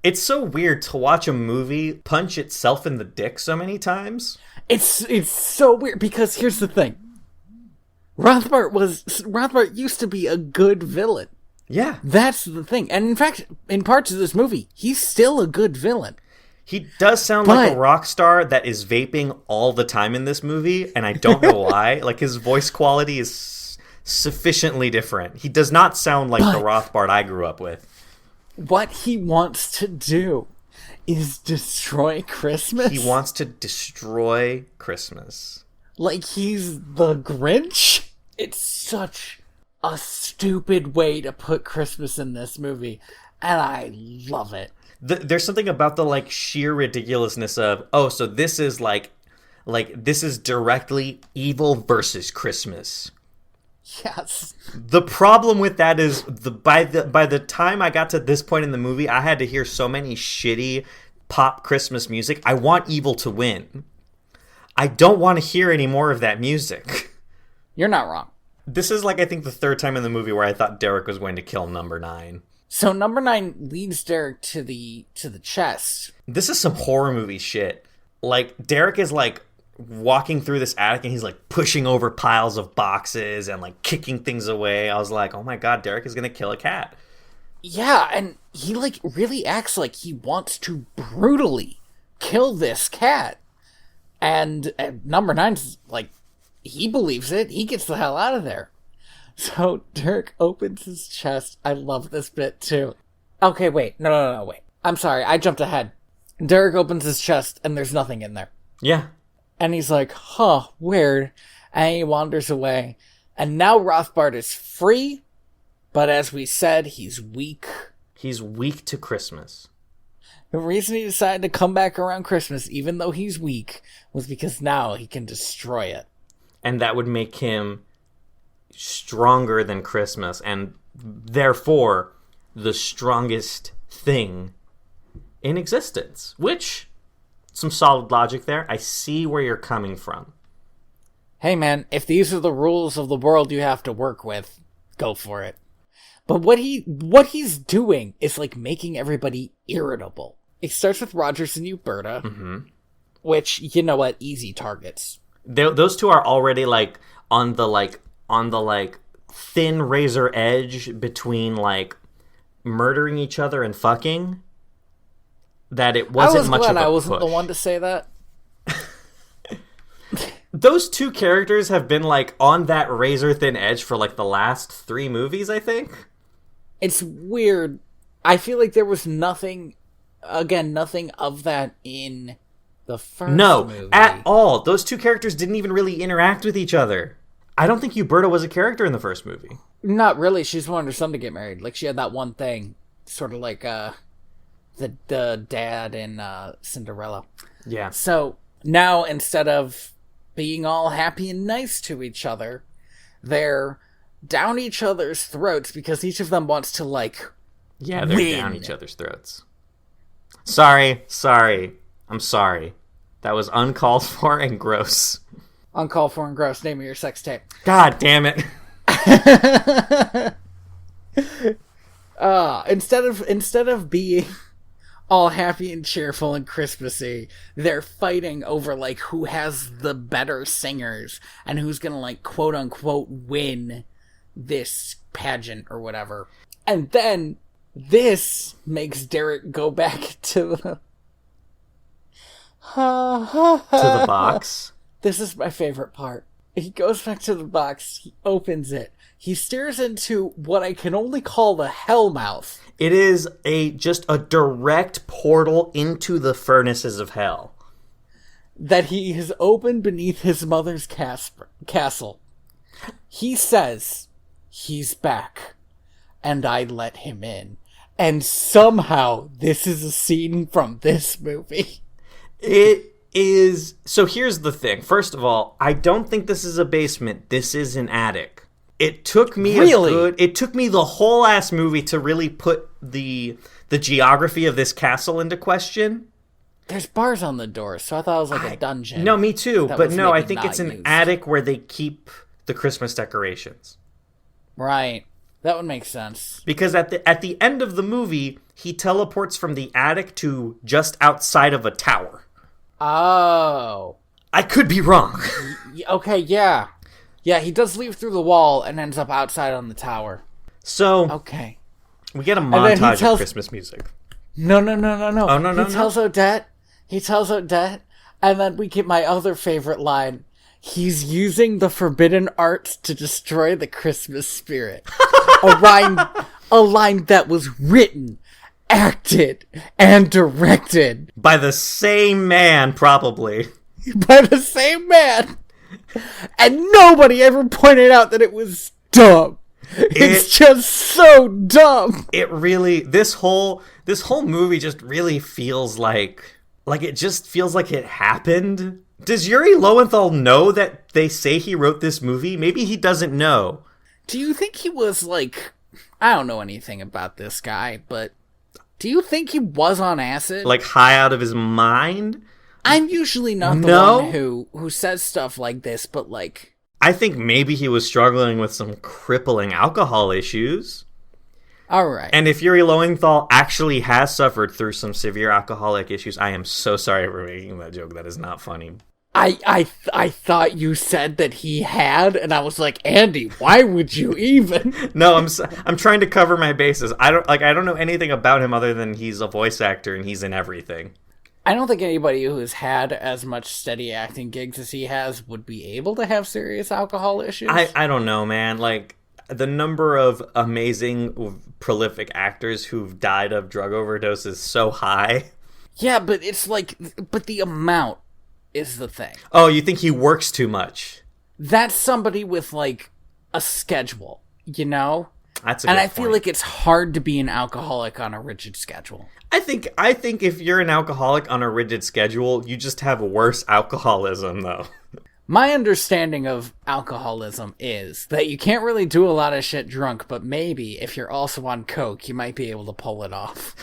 it's so weird to watch a movie punch itself in the dick so many times. It's so weird because here's the thing. Rothbart used to be a good villain. Yeah. That's the thing. And in fact, in parts of this movie, he's still a good villain. He does sound like a rock star that is vaping all the time in this movie, and I don't know why. Like, his voice quality is sufficiently different. He does not sound like the Rothbart I grew up with. What he wants to do is destroy Christmas. He wants to destroy Christmas. Like he's the Grinch. It's such a stupid way to put Christmas in this movie, and I love it. There's something about the like sheer ridiculousness of, oh, so this is like this is directly evil versus Christmas. Yes. The problem with that is by the time I got to this point in the movie, I had to hear so many shitty pop Christmas music. I want evil to win. I don't want to hear any more of that music. You're not wrong. This is like, I think, the third time in the movie where I thought Derek was going to kill number 9. So number 9 leads Derek to the chest. This is some horror movie shit. Like, Derek is like walking through this attic and he's like pushing over piles of boxes and like kicking things away. I was like, oh my god, Derek is gonna kill a cat. Yeah, and he like really acts like he wants to brutally kill this cat. And number 9's like, he believes it. He gets the hell out of there. So Derek opens his chest. I love this bit too. Okay, wait. No, wait. I'm sorry. I jumped ahead. Derek opens his chest and there's nothing in there. Yeah. And he's like, huh, weird. And he wanders away. And now Rothbard is free, but as we said, he's weak. He's weak to Christmas. The reason he decided to come back around Christmas, even though he's weak, was because now he can destroy it. And that would make him stronger than Christmas, and therefore the strongest thing in existence. Which, some solid logic there. I see where you're coming from. Hey man, if these are the rules of the world you have to work with, go for it. But what he's doing is like making everybody irritable. It starts with Rogers and Uberta, which, you know what, easy targets. Those two are already like on the thin razor edge between like murdering each other and fucking. That it wasn't much of a push. I wasn't the one to say that. Those two characters have been like on that razor thin edge for like the last 3 movies, I think. It's weird. I feel like there was nothing of that in the first movie. No, at all. Those two characters didn't even really interact with each other. I don't think Uberta was a character in the first movie. Not really. She just wanted her son to get married. Like, she had that one thing. Sort of like the dad in Cinderella. Yeah. So, now, instead of being all happy and nice to each other, they're down each other's throats because each of them wants to, like, yeah, they're win. Down each other's throats. Sorry. I'm sorry. That was uncalled for and gross. Uncalled for and gross. Name of your sex tape. God damn it. Instead of being all happy and cheerful and Christmassy, they're fighting over like who has the better singers and who's gonna like quote unquote win this pageant or whatever. And then this makes Derek go back to the to the box. This is my favorite part. He goes back to the box, he opens it, he stares into what I can only call the hellmouth. It is just a direct portal into the furnaces of hell that he has opened beneath his mother's castle. He says he's back, and I let him in. And somehow this is a scene from this movie. It is. So here's the thing. First of all, I don't think this is a basement. This is an attic. It took me it took me the whole ass movie to really put the geography of this castle into question. There's bars on the doors, so I thought it was like a dungeon. No, me too. But no, I think it's an attic where they keep the Christmas decorations. Right. That would make sense. Because at the end of the movie, he teleports from the attic to just outside of a tower. Oh. I could be wrong. Okay, yeah. Yeah, he does leave through the wall and ends up outside on the tower. So, okay. We get a montage of Christmas music. No. Oh, no. He tells Odette, and then we get my other favorite line. He's using the forbidden arts to destroy the Christmas spirit. a line that was written, acted, and directed. By the same man, probably. By the same man. And nobody ever pointed out that it was dumb. It's just so dumb. It really, this whole movie just really feels like it just feels like it happened. Does Yuri Lowenthal know that they say he wrote this movie? Maybe he doesn't know. Do you think he was like, I don't know anything about this guy, but do you think he was on acid? Like high out of his mind? I'm usually not the one who says stuff like this, but like... I think maybe he was struggling with some crippling alcohol issues. Alright. And if Yuri Lowenthal actually has suffered through some severe alcoholic issues, I am so sorry for making that joke. That is not funny. I thought you said that he had, and I was like, Andy, why would you even? No, I'm trying to cover my bases. I don't know anything about him other than he's a voice actor and he's in everything. I don't think anybody who's had as much steady acting gigs as he has would be able to have serious alcohol issues. I don't know, man. Like, the number of amazing, prolific actors who've died of drug overdose is so high. Yeah, but it's like, but the amount is the thing. Oh, you think he works too much? That's somebody with, like, a schedule, you know? That's a good point. And I feel like it's hard to be an alcoholic on a rigid schedule. I think if you're an alcoholic on a rigid schedule, you just have worse alcoholism, though. My understanding of alcoholism is that you can't really do a lot of shit drunk, but maybe if you're also on coke, you might be able to pull it off.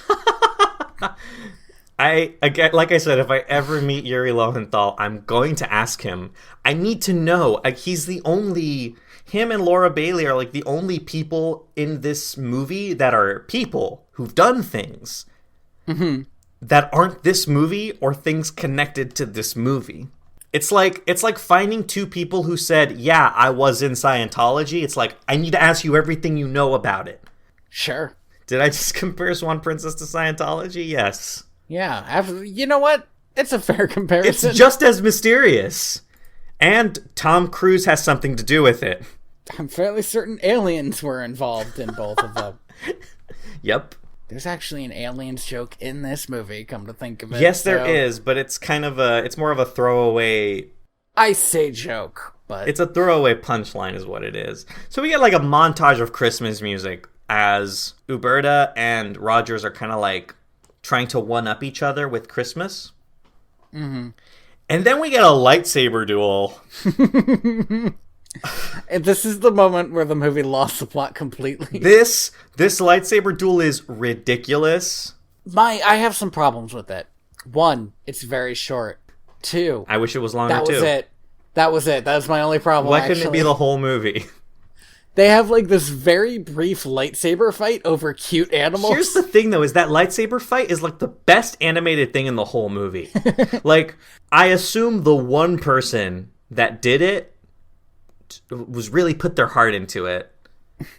Like I said, if I ever meet Yuri Lowenthal, I'm going to ask him. I need to know. He's the only... Him and Laura Bailey are like the only people in this movie that are people who've done things that aren't this movie or things connected to this movie. It's like finding two people who said, yeah, I was in Scientology. It's like, I need to ask you everything you know about it. Sure. Did I just compare Swan Princess to Scientology? Yes. Yeah, you know what? It's a fair comparison. It's just as mysterious. And Tom Cruise has something to do with it. I'm fairly certain aliens were involved in both of them. Yep. There's actually an aliens joke in this movie, come to think of it. Yes, there is, but it's it's more of a throwaway... I say joke, but... It's a throwaway punchline is what it is. So we get like a montage of Christmas music as Uberta and Rogers are kind of like trying to one-up each other with Christmas. Mm-hmm. And then we get a lightsaber duel. And this is the moment where the movie lost the plot completely. This lightsaber duel is ridiculous. I have some problems with it. 1, it's very short. 2, I wish it was longer that was too. That was it. That was my only problem. Why couldn't it be the whole movie? They have like this very brief lightsaber fight over cute animals. Here's the thing though, is that lightsaber fight is like the best animated thing in the whole movie. Like, I assume the one person that did it was really put their heart into it.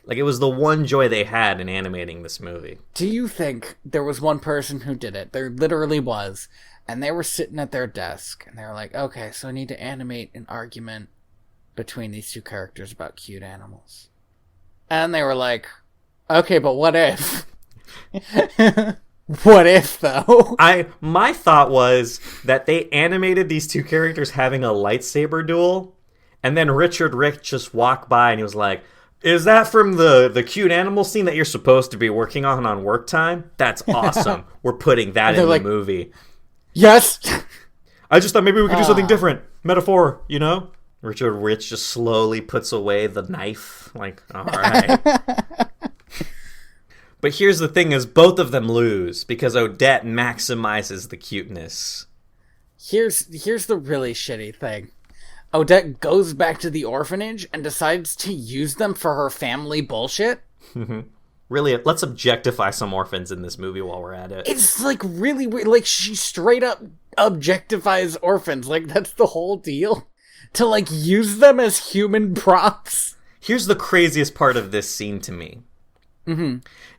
Like, it was the one joy they had in animating this movie. Do you think there was one person who did it? There literally was. And they were sitting at their desk, and they were like, okay, so I need to animate an argument between these two characters about cute animals. And they were like, okay, but what if? What if, though? My thought was that they animated these two characters having a lightsaber duel, and then Richard Rich just walked by and he was like, is that from the cute animal scene that you're supposed to be working on work time? That's awesome. We're putting that in the movie. Yes! I just thought maybe we could do something different. Metaphor, you know? Richard Rich just slowly puts away the knife. Like, all right. But here's the thing is both of them lose because Odette maximizes the cuteness. Here's the really shitty thing. Odette goes back to the orphanage and decides to use them for her family bullshit. Really, let's objectify some orphans in this movie while we're at it. It's like really weird. Like, she straight up objectifies orphans. Like, that's the whole deal. To like use them as human props. Here's the craziest part of this scene to me.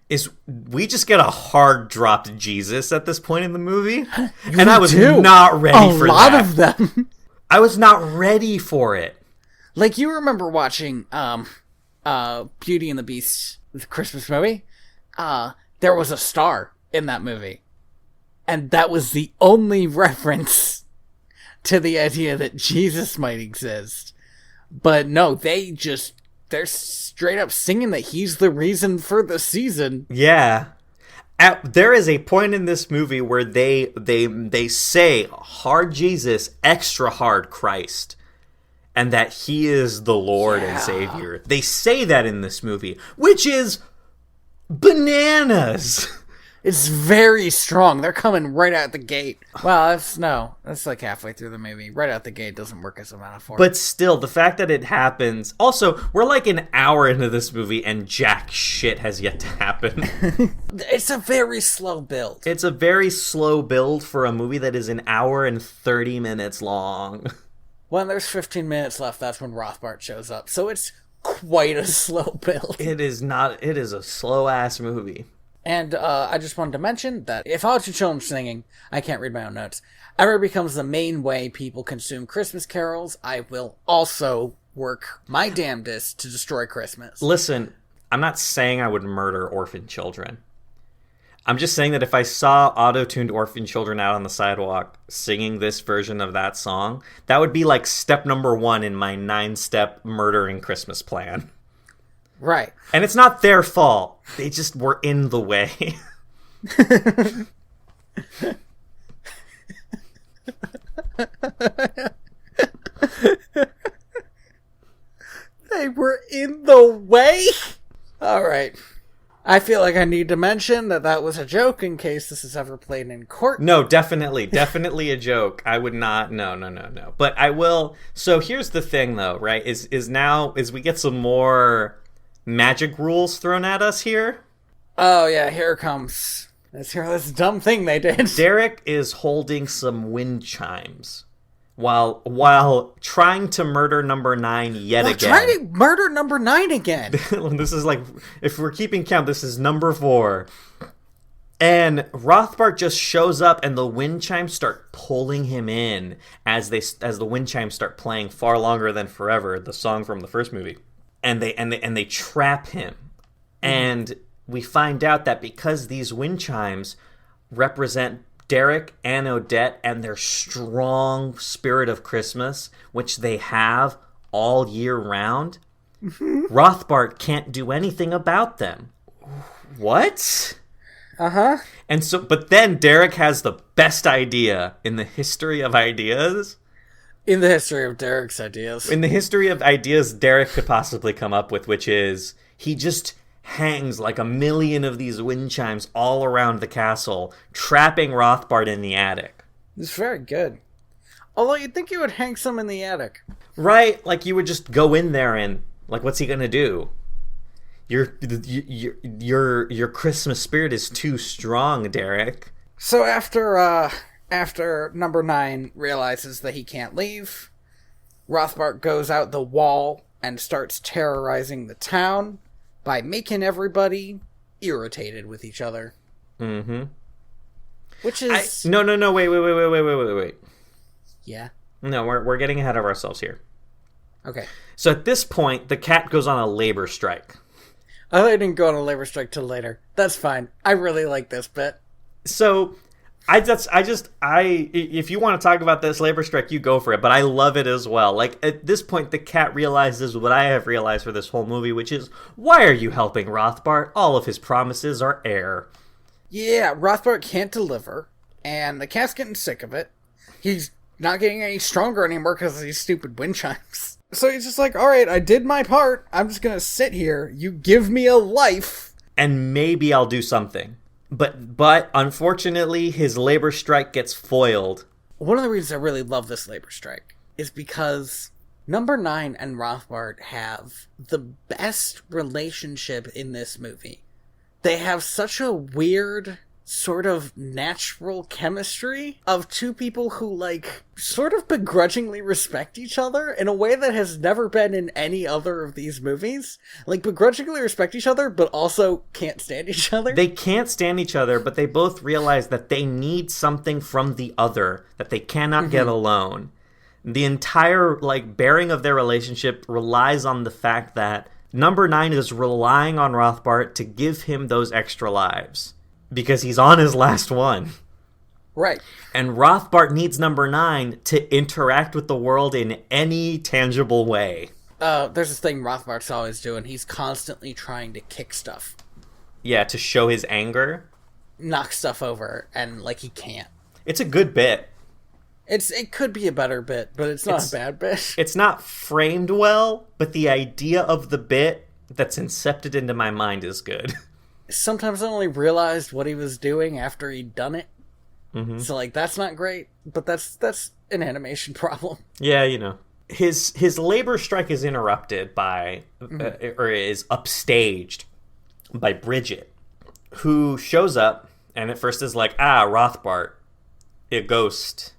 Is we just get a hard dropped Jesus at this point in the movie. And I was not ready for that. A lot of them. I was not ready for it. Like, you remember watching Beauty and the Beast, the Christmas movie? There was a star in that movie. And that was the only reference to the idea that Jesus might exist. But no, they just they're straight up singing that he's the reason for the season. Yeah. There is a point in this movie where they say hard Jesus, extra hard Christ, and that he is the Lord and Savior. They say that in this movie, which is bananas. It's very strong. They're coming right out the gate. Well, that's like halfway through the movie. Right out the gate doesn't work as a metaphor. But still, the fact that it happens... Also, we're like an hour into this movie and jack shit has yet to happen. It's a very slow build. It's a very slow build for a movie that is an hour and 30 minutes long. When there's 15 minutes left, that's when Rothbart shows up. So it's quite a slow build. It is not... It is a slow-ass movie. And I just wanted to mention that if I watch children singing, I can't read my own notes, ever becomes the main way people consume Christmas carols, I will also work my damnedest to destroy Christmas. Listen, I'm not saying I would murder orphan children. I'm just saying that if I saw auto-tuned orphan children out on the sidewalk singing this version of that song, that would be like step number 1 in my 9-step murdering Christmas plan. Right. And it's not their fault. They just were in the way. They were in the way? All right. I feel like I need to mention that was a joke in case this is ever played in court. No, definitely a joke. I would not. No. But I will. So here's the thing, though, right? Is we get some more magic rules thrown at us here. Oh yeah, here it comes. Let's hear this dumb thing they did. Derek is holding some wind chimes while trying to murder number 9 again. Trying to murder number 9 again. This is like, if we're keeping count, this is number 4. And Rothbart just shows up, and the wind chimes start pulling him in as the wind chimes start playing Far Longer Than Forever, the song from the first movie. And they trap him. And we find out that because these wind chimes represent Derek and Odette and their strong spirit of Christmas, which they have all year round, Rothbart can't do anything about them. What? Uh-huh. And so, but then Derek has the best idea in the history of ideas. In the history of Derek's ideas. In the history of ideas Derek could possibly come up with, which is he just hangs like a million of these wind chimes all around the castle, trapping Rothbart in the attic. It's very good. Although you'd think you would hang some in the attic. Right? Like you would just go in there and, like, what's he gonna do? Your Christmas spirit is too strong, Derek. So after number 9 realizes that he can't leave, Rothbart goes out the wall and starts terrorizing the town by making everybody irritated with each other. Mm-hmm. Which is... No, wait. Yeah? No, we're getting ahead of ourselves here. Okay. So at this point, the cat goes on a labor strike. I didn't go on a labor strike till later. That's fine. I really like this bit. So... if you want to talk about this labor strike, you go for it, but I love it as well. Like, at this point, the cat realizes what I have realized for this whole movie, which is, why are you helping Rothbart? All of his promises are air. Yeah, Rothbart can't deliver, and the cat's getting sick of it. He's not getting any stronger anymore because of these stupid wind chimes. So he's just like, alright, I did my part. I'm just gonna sit here. You give me a life. And maybe I'll do something. But unfortunately, his labor strike gets foiled. One of the reasons I really love this labor strike is because number 9 and Rothbart have the best relationship in this movie. They have such a weird, sort of natural chemistry of two people who, like, sort of begrudgingly respect each other in a way that has never been in any other of these movies. Like, begrudgingly respect each other, but also can't stand each other. They can't stand each other, but they both realize that they need something from the other that they cannot get alone. The entire, like, bearing of their relationship relies on the fact that number 9 is relying on Rothbart to give him those extra lives. Because he's on his last one. Right. And Rothbart needs number 9 to interact with the world in any tangible way. there's this thing Rothbart's always doing. He's constantly trying to kick stuff. Yeah, to show his anger. Knock stuff over, and, like, he can't. It's a good bit. It could be a better bit, but it's not a bad bit. It's not framed well, but the idea of the bit that's incepted into my mind is good. Sometimes I only realized what he was doing after he'd done it. Mm-hmm. So, like, that's not great, but that's an animation problem. Yeah, you know. His labor strike is interrupted by, or is upstaged by Bridget, who shows up and at first is like, Rothbart, a ghost.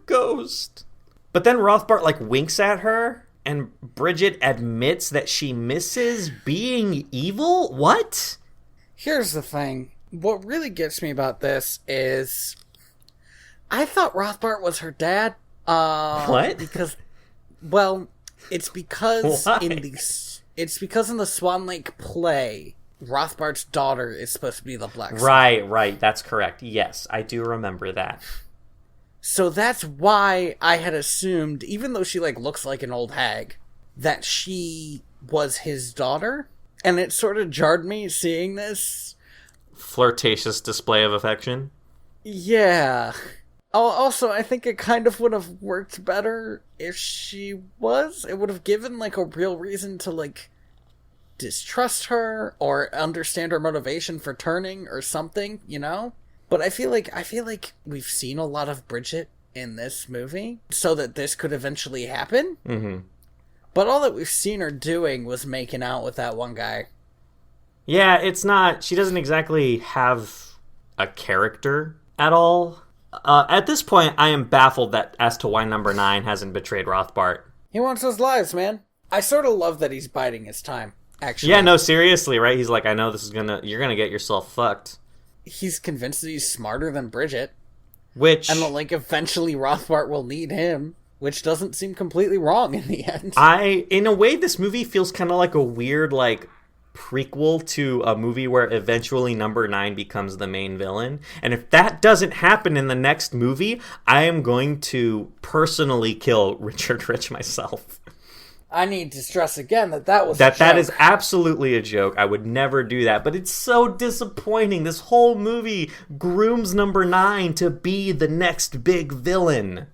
Ghost. But then Rothbart, like, winks at her, and Bridget admits that she misses being evil? What? Here's the thing. What really gets me about this is I thought Rothbart was her dad. What? Because, well, it's because Why? in the Swan Lake play, Rothbart's daughter is supposed to be the Black Swan. Right. That's correct. Yes, I do remember that. So that's why I had assumed, even though she, like, looks like an old hag, that she was his daughter. And it sort of jarred me seeing this. Flirtatious display of affection? Yeah. Also, I think it kind of would have worked better if she was. It would have given, like, a real reason to, like, distrust her or understand her motivation for turning or something, you know? But I feel like we've seen a lot of Bridget in this movie, so that this could eventually happen. Mm-hmm. But all that we've seen her doing was making out with that one guy. Yeah, it's not... She doesn't exactly have a character at all. At this point, I am baffled as to why number 9 hasn't betrayed Rothbart. He wants those lives, man. I sort of love that he's biding his time, actually. Yeah, no, seriously, right? He's like, I know you're gonna get yourself fucked. He's convinced that he's smarter than Bridget. Which... And, like, eventually Rothbart will need him, which doesn't seem completely wrong in the end. In a way, this movie feels kind of like a weird, like, prequel to a movie where eventually number 9 becomes the main villain. And if that doesn't happen in the next movie, I am going to personally kill Richard Rich myself. I need to stress again that was that is absolutely a joke. I would never do that, but it's so disappointing. This whole movie grooms number 9 to be the next big villain.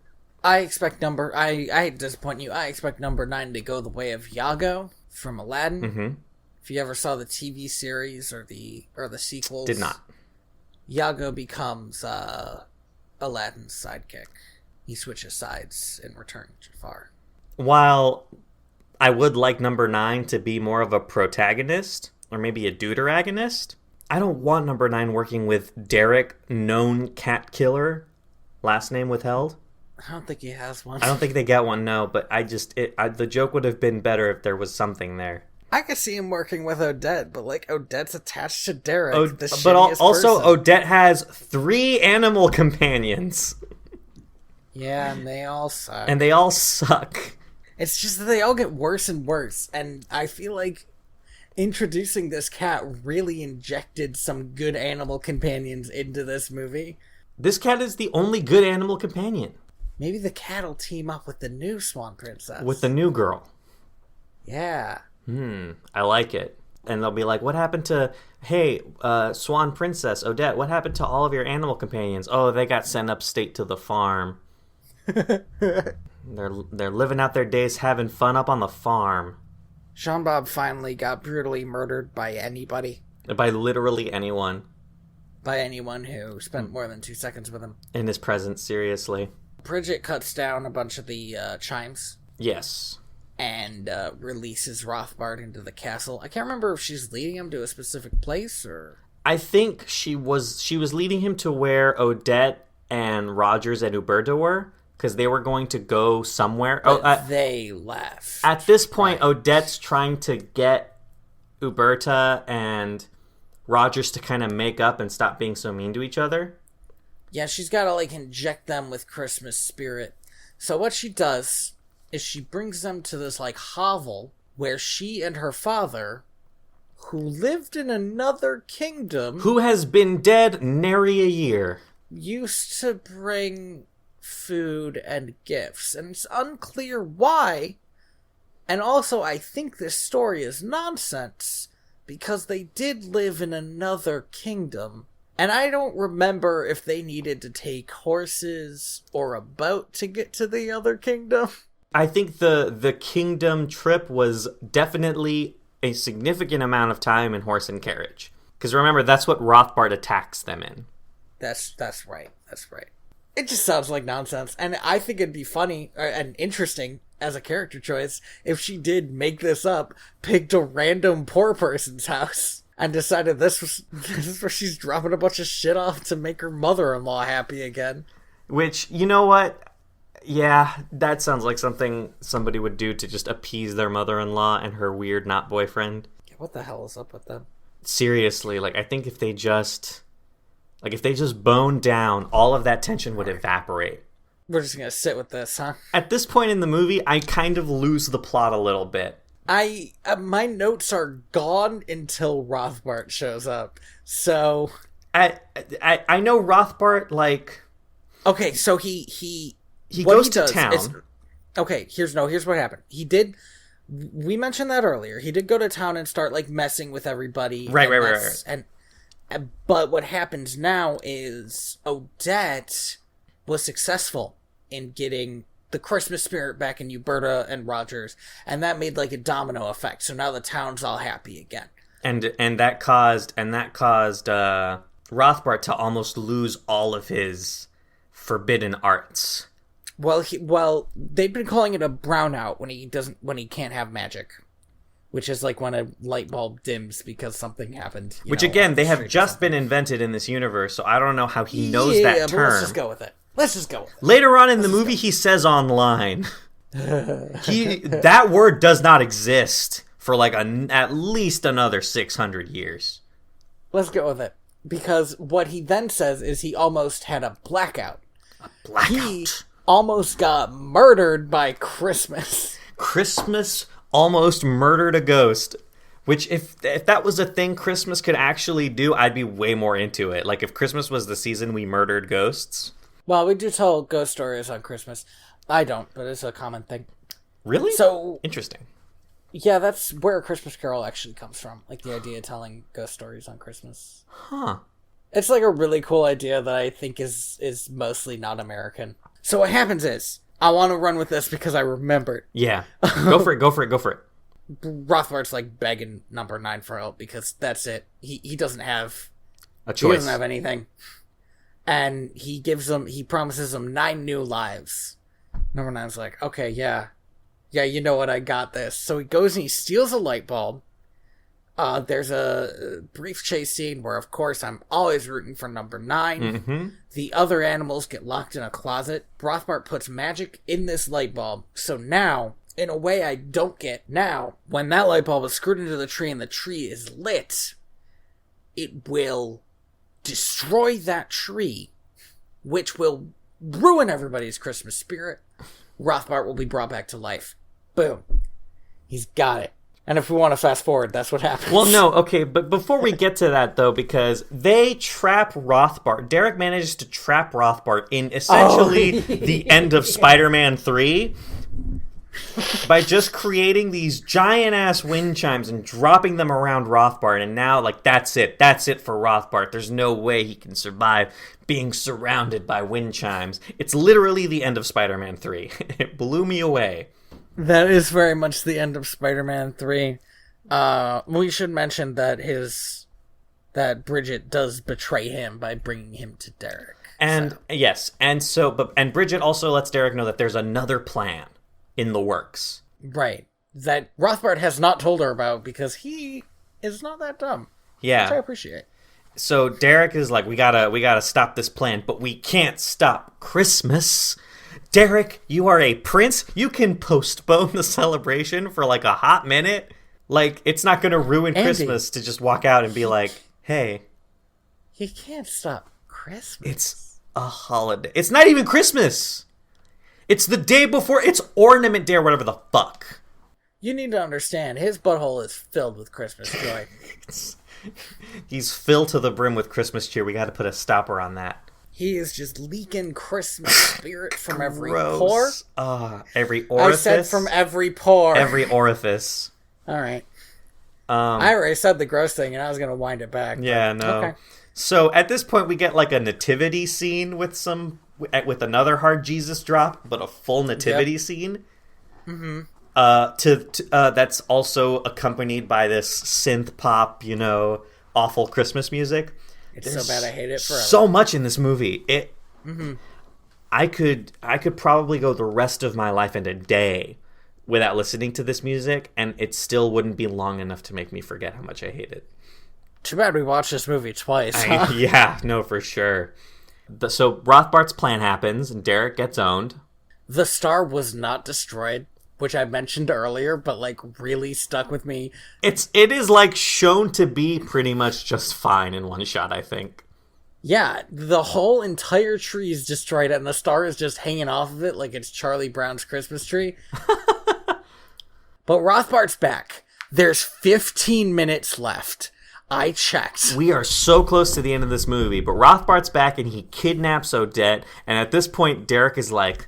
I expect I disappoint you. I expect number 9 to go the way of Iago from Aladdin. Mm-hmm. If you ever saw the TV series or the sequels, did not. Iago becomes Aladdin's sidekick. He switches sides in Return to Jafar. While I would like number 9 to be more of a protagonist, or maybe a deuteragonist, I don't want number 9 working with Derek, known cat killer, last name withheld. I don't think he has one. I don't think they get one, no, but the joke would have been better if there was something there. I could see him working with Odette, but, like, Odette's attached to Derek, but also person. Odette has 3 animal companions. Yeah, and they all suck. It's just that they all get worse and worse, and I feel like introducing this cat really injected some good animal companions into this movie. This cat is the only good animal companion. Maybe the cat will team up with the new Swan Princess. With the new girl. Yeah. I like it. And they'll be like, what happened to, hey, Swan Princess, Odette, what happened to all of your animal companions? Oh, they got sent upstate to the farm. They're living out their days having fun up on the farm. Jean-Bob finally got brutally murdered by anybody. By literally anyone. By anyone who spent more than 2 seconds with him. In his presence, seriously. Bridget cuts down a bunch of the chimes. Yes. And releases Rothbart into the castle. I can't remember if she's leading him to a specific place or... I think she was leading him to where Odette and Rogers and Uberta were, because they were going to go somewhere. But they left. At this point, right. Odette's trying to get Uberta and Rogers to kind of make up and stop being so mean to each other. Yeah, she's got to, like, inject them with Christmas spirit. So what she does is she brings them to this, like, hovel where she and her father, who lived in another kingdom... Who has been dead nary a year. Used to bring food and gifts. And it's unclear why, And also, I think this story is nonsense, because they did live in another kingdom. And I don't remember if they needed to take horses or a boat to get to the other kingdom. I think the kingdom trip was definitely a significant amount of time in horse and carriage. Because remember, that's what Rothbard attacks them in. That's right. That's right. It just sounds like nonsense. And I think it'd be funny and interesting as a character choice if she did make this up, picked a random poor person's house, and decided this is where she's dropping a bunch of shit off to make her mother-in-law happy again. Which, you know what? Yeah, that sounds like something somebody would do to just appease their mother-in-law and her weird not boyfriend. Yeah, what the hell is up with them? Seriously, like, I think if they just boned down, all of that tension would evaporate. We're just gonna sit with this, huh? At this point in the movie, I kind of lose the plot a little bit. My notes are gone until Rothbart shows up. So I know Rothbart, like, okay, so he goes to town. Okay, here's what happened. We mentioned that earlier. He did go to town and start like messing with everybody. Right. But what happens now is Odette was successful in getting the Christmas spirit back in Uberta and Rogers, and that made like a domino effect. So now the town's all happy again. And that caused Rothbart to almost lose all of his forbidden arts. Well, they've been calling it a brownout when he can't have magic, which is like when a light bulb dims because something happened. Which again, they have just been invented in this universe, so I don't know how he knows that term. Let's just go with it. Later on in the movie, he says online. That word does not exist for like at least another 600 years. Let's go with it. Because what he then says is he almost had a blackout. He almost got murdered by Christmas. Christmas almost murdered a ghost. Which, if that was a thing Christmas could actually do, I'd be way more into it. Like, if Christmas was the season we murdered ghosts. Well, we do tell ghost stories on Christmas. I don't, but it's a common thing. Really? So interesting. Yeah, that's where A Christmas Carol actually comes from. Like, the idea of telling ghost stories on Christmas. Huh. It's like a really cool idea that I think is mostly not American. So what happens is, I want to run with this because I remembered. Yeah. Go for it. Rothbart's like begging number 9 for help because that's it. He doesn't have a choice. He doesn't have anything. And he promises him 9 new lives. Number 9's like, okay, yeah, you know what, I got this. So he goes and he steals a light bulb. There's a brief chase scene where, of course, I'm always rooting for number 9. Mm-hmm. The other animals get locked in a closet. Rothbart puts magic in this light bulb. So now, in a way I don't get, now, when that light bulb is screwed into the tree and the tree is lit, it will destroy that tree, which will ruin everybody's Christmas spirit. Rothbart will be brought back to life. Boom. He's got it. And if we want to fast forward, that's what happens. Well, no, okay, but before we get to that, though, because they trap Rothbart. Derek manages to trap Rothbart in essentially the end of Spider-Man 3 by just creating these giant-ass wind chimes and dropping them around Rothbart. And now, like, that's it. That's it for Rothbart. There's no way he can survive being surrounded by wind chimes. It's literally the end of Spider-Man 3. It blew me away. That is very much the end of Spider-Man 3. We should mention that that Bridget does betray him by bringing him to Derek. And yes, and Bridget also lets Derek know that there's another plan in the works. Right. That Rothbart has not told her about because he is not that dumb. Yeah. Which I appreciate. So Derek is like, we gotta stop this plan, but we can't stop Christmas. Derek, you are a prince. You can postpone the celebration for like a hot minute. Like, it's not gonna ruin Andy, Christmas to just walk out and be like, hey. You can't stop Christmas. It's a holiday. It's not even Christmas. It's the day before. It's Ornament Day or whatever the fuck. You need to understand, his butthole is filled with Christmas joy. He's filled to the brim with Christmas cheer. We gotta put a stopper on that. He is just leaking Christmas spirit from every pore. Gross. Every orifice. I said from every pore. Every orifice. All right. I already said the gross thing, and I was going to wind it back. Yeah, no. Okay. So at this point, we get like a nativity scene with another hard Jesus drop, but a full nativity scene. Mm-hmm. That's also accompanied by this synth pop, awful Christmas music. It's so bad I hate it forever. So much in this movie. I could probably go the rest of my life in a day without listening to this music, and it still wouldn't be long enough to make me forget how much I hate it. Too bad we watched this movie twice. Huh? Yeah, no, for sure. So Rothbart's plan happens, and Derek gets owned. The star was not destroyed, which I mentioned earlier, but really stuck with me. It is shown to be pretty much just fine in one shot, I think. Yeah, the whole entire tree is destroyed, and the star is just hanging off of it like it's Charlie Brown's Christmas tree. But Rothbart's back. There's 15 minutes left. I checked. We are so close to the end of this movie, but Rothbart's back and he kidnaps Odette, and at this point, Derek is like,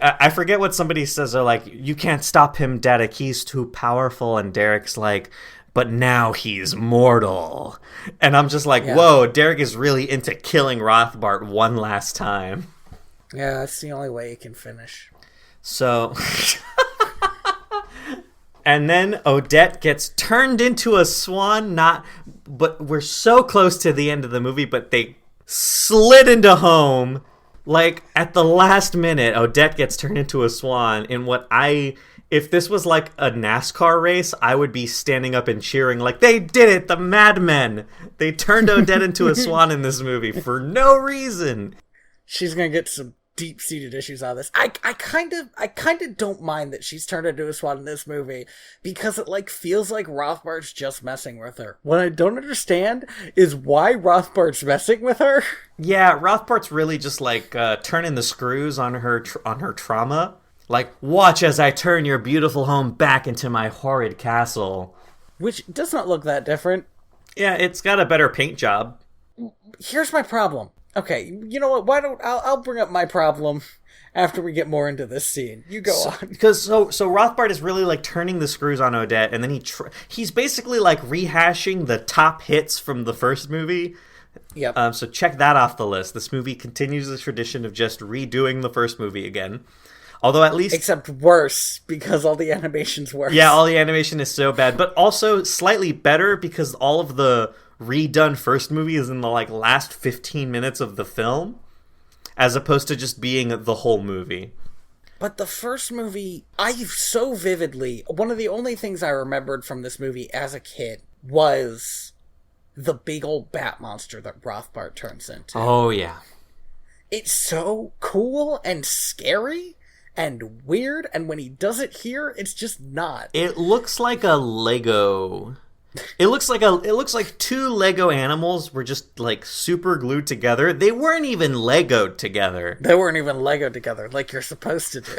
I forget what somebody says, they're like, you can't stop him, Daddick, he's too powerful, and Derek's like, but now he's mortal. And I'm just like, whoa, Derek is really into killing Rothbart one last time. Yeah, that's the only way he can finish. So... And then Odette gets turned into a swan, but we're so close to the end of the movie, but they slid into home. At the last minute, Odette gets turned into a swan in if this was like a NASCAR race, I would be standing up and cheering they did it, the madmen. They turned Odette into a swan in this movie for no reason. She's going to get some deep-seated issues out of this. I kind of don't mind that she's turned into a swan in this movie because it feels like Rothbart's just messing with her. What I don't understand is why Rothbart's messing with her. Yeah, Rothbart's really just turning the screws on her trauma. Watch as I turn your beautiful home back into my horrid castle. Which does not look that different. Yeah, it's got a better paint job. Here's my problem. Okay, you know what? I'll bring up my problem after we get more into this scene. You go on. Because so Rothbart is really turning the screws on Odette, and then he's basically rehashing the top hits from the first movie. Yep. So check that off the list. This movie continues the tradition of just redoing the first movie again. Although at least... Except worse, because all the animation's worse. Yeah, all the animation is so bad. But also slightly better because all of the redone first movie is in the last 15 minutes of the film, as opposed to just being the whole movie. But the first movie, one of the only things I remembered from this movie as a kid was the big old bat monster that Rothbart turns into. Oh, yeah. It's so cool and scary and weird, and when he does it here, it's just not. It looks like a Lego... It looks like two Lego animals were just super glued together. They weren't even Legoed together. They weren't even Legoed together like you're supposed to do.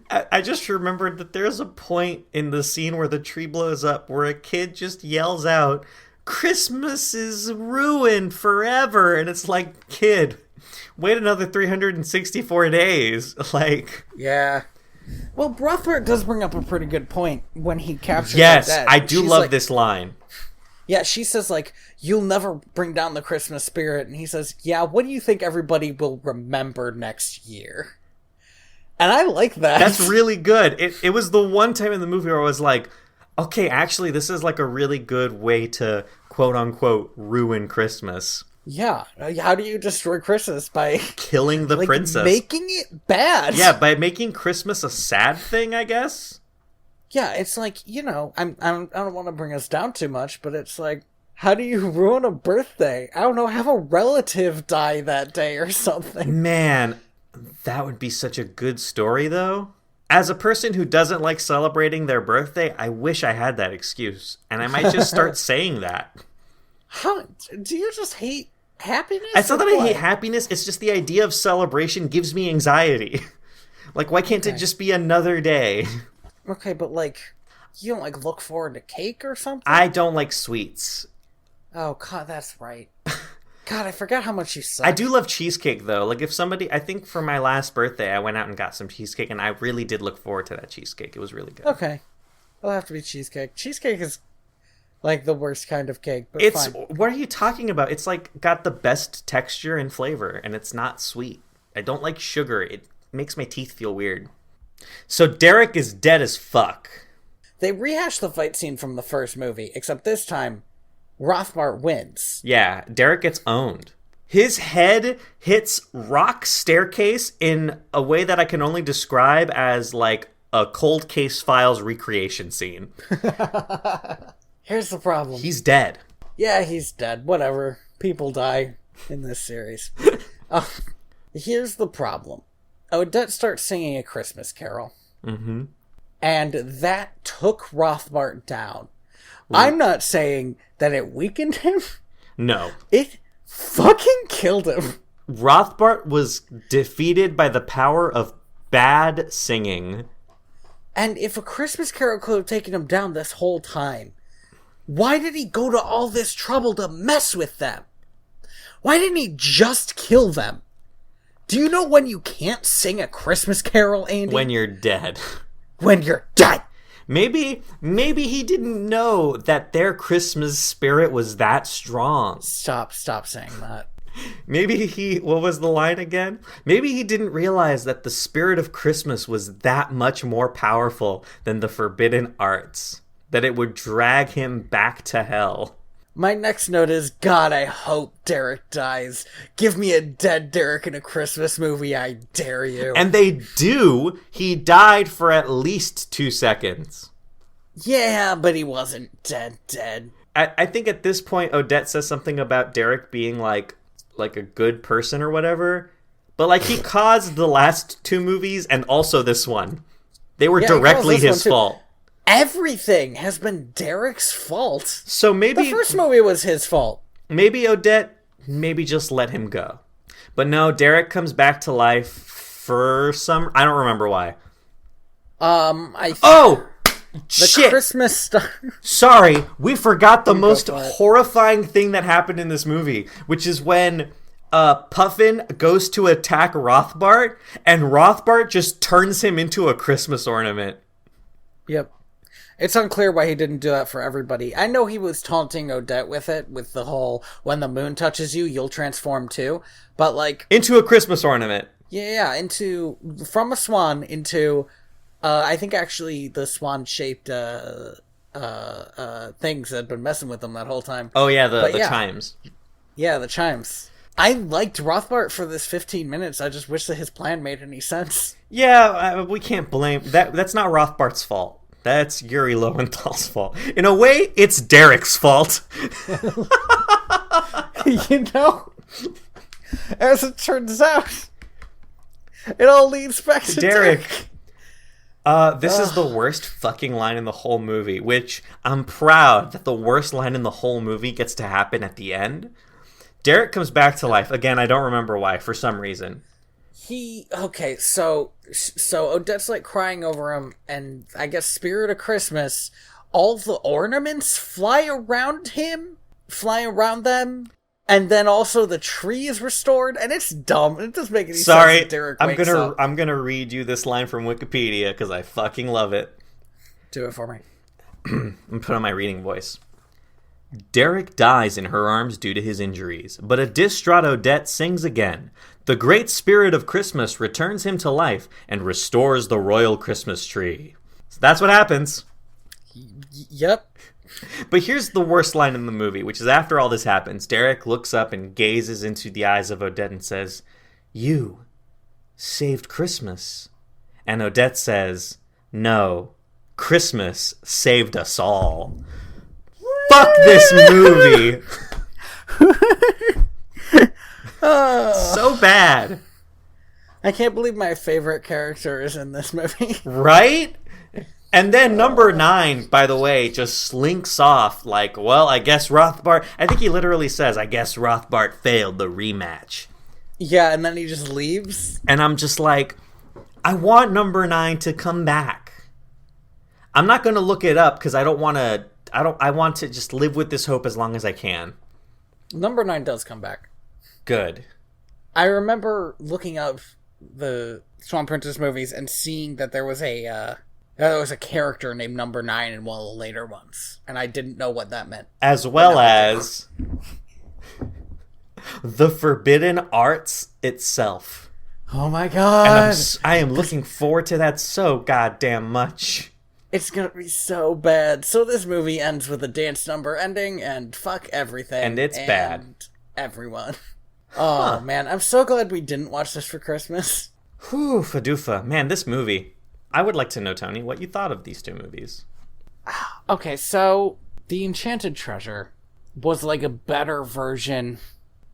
I just remembered that there's a point in the scene where the tree blows up where a kid just yells out, "Christmas is ruined forever," and it's like, kid, wait another 364 days. Yeah. Well, Rothbart does bring up a pretty good point when he captures Odette. I do love this line. Yeah, she says, you'll never bring down the Christmas spirit. And he says, yeah, what do you think everybody will remember next year? And I like that. That's really good. It was the one time in the movie where I was like, okay, actually, this is a really good way to, quote-unquote, ruin Christmas. Yeah, how do you destroy Christmas? By killing the princess. Making it bad. Yeah, by making Christmas a sad thing, I guess. Yeah, it's I don't want to bring us down too much, but it's how do you ruin a birthday? I don't know, have a relative die that day or something. Man, that would be such a good story, though. As a person who doesn't like celebrating their birthday, I wish I had that excuse. And I might just start saying that. How do you just hate happiness? It's not that I hate happiness, it's just the idea of celebration gives me anxiety. Why can't it just be another day? Okay, but you don't look forward to cake or something? I don't like sweets. Oh, God, that's right. God, I forgot how much you suck. I do love cheesecake, though. Like, if somebody... I think for my last birthday, I went out and got some cheesecake, and I really did look forward to that cheesecake. It was really good. Okay. It'll have to be cheesecake. Cheesecake is, like, the worst kind of cake, but It's... fine. What are you talking about? It's, like, got the best texture and flavor, and it's not sweet. I don't like sugar. It makes my teeth feel weird. So Derek is dead as fuck. They rehashed the fight scene from the first movie, except this time, Rothbart wins. Yeah, Derek gets owned. His head hits rock staircase in a way that I can only describe as, like, a Cold Case Files recreation scene. Here's the problem. He's dead. Yeah, he's dead. Whatever. People die in this series. Here's the problem. Odette starts singing A Christmas Carol. Mm-hmm. And that took Rothbart down. I'm not saying that it weakened him. No. It fucking killed him. Rothbart was defeated by the power of bad singing. And if A Christmas Carol could have taken him down this whole time, why did he go to all this trouble to mess with them? Why didn't he just kill them? Do you know when you can't sing A Christmas Carol, Andy? When you're dead. When you're dead. Maybe he didn't know that their Christmas spirit was that strong. Stop saying that. Maybe what was the line again? Maybe he didn't realize that the spirit of Christmas was that much more powerful than the forbidden arts. That it would drag him back to hell. My next note is, God, I hope Derek dies. Give me a dead Derek in a Christmas movie, I dare you. And they do. He died for at least 2 seconds. Yeah, but he wasn't dead. I think at this point, Odette says something about Derek being like a good person or whatever. But like he caused the last 2 movies and also this one. They were directly his fault. Everything has been Derek's fault. So maybe... The first movie was his fault. Maybe Odette, just let him go. But no, Derek comes back to life for some... I don't remember why. Shit! Christmas star... Sorry, we forgot the most horrifying thing that happened in this movie, which is when Puffin goes to attack Rothbart, and Rothbart just turns him into a Christmas ornament. Yep. It's unclear why he didn't do that for everybody. I know he was taunting Odette with it, with the whole, when the moon touches you, you'll transform too. But like... Into a Christmas ornament. Yeah, from a swan into, I think actually the swan-shaped things had been messing with them that whole time. Oh yeah, the chimes. Yeah, the chimes. I liked Rothbart for this 15 minutes. I just wish that his plan made any sense. Yeah, we can't blame... That's not Rothbart's fault. That's Yuri Lowenthal's fault. In a way, it's Derek's fault. You know, as it turns out, it all leads back to Derek. This is the worst fucking line in the whole movie, which I'm proud that the worst line in the whole movie gets to happen at the end. Derek comes back to life. Again, I don't remember why, for some reason. So Odette's like crying over him, and I guess Spirit of Christmas, all the ornaments fly around them, and then also the tree is restored, and it's dumb. It doesn't make any sense. Sorry, Derek I'm gonna read you this line from Wikipedia because I fucking love it. Do it for me. I'm put on my reading voice. Derek dies in her arms due to his injuries, but a distraught Odette sings again. The great spirit of Christmas returns him to life and restores the royal Christmas tree. So that's what happens. Yep. But here's the worst line in the movie, which is after all this happens, Derek looks up and gazes into the eyes of Odette and says, "You saved Christmas." And Odette says, "No, Christmas saved us all." Fuck this movie. So bad. I can't believe my favorite character is in this movie. Right? And then number 9, by the way, just slinks off like, well, I guess Rothbart... I think he literally says, I guess Rothbart failed the rematch. Yeah, and then he just leaves. And I'm just like, I want number 9 to come back. I'm not going to look it up because I don't want to I want to just live with this hope as long as I can. Number 9 does come back. Good. I remember looking up the Swan Princess movies and seeing that there was a character named Number 9 in one of the later ones, and I didn't know what that meant. As well as the Forbidden Arts itself. Oh my god! And I am looking forward to that so goddamn much. It's gonna be so bad. So this movie ends with a dance number ending, and fuck everything. And it's bad. Everyone. Oh man, I'm so glad we didn't watch this for Christmas. Whew, Fadufa. Man, this movie. I would like to know, Tony, what you thought of these two movies. Okay, so The Enchanted Treasure was like a better version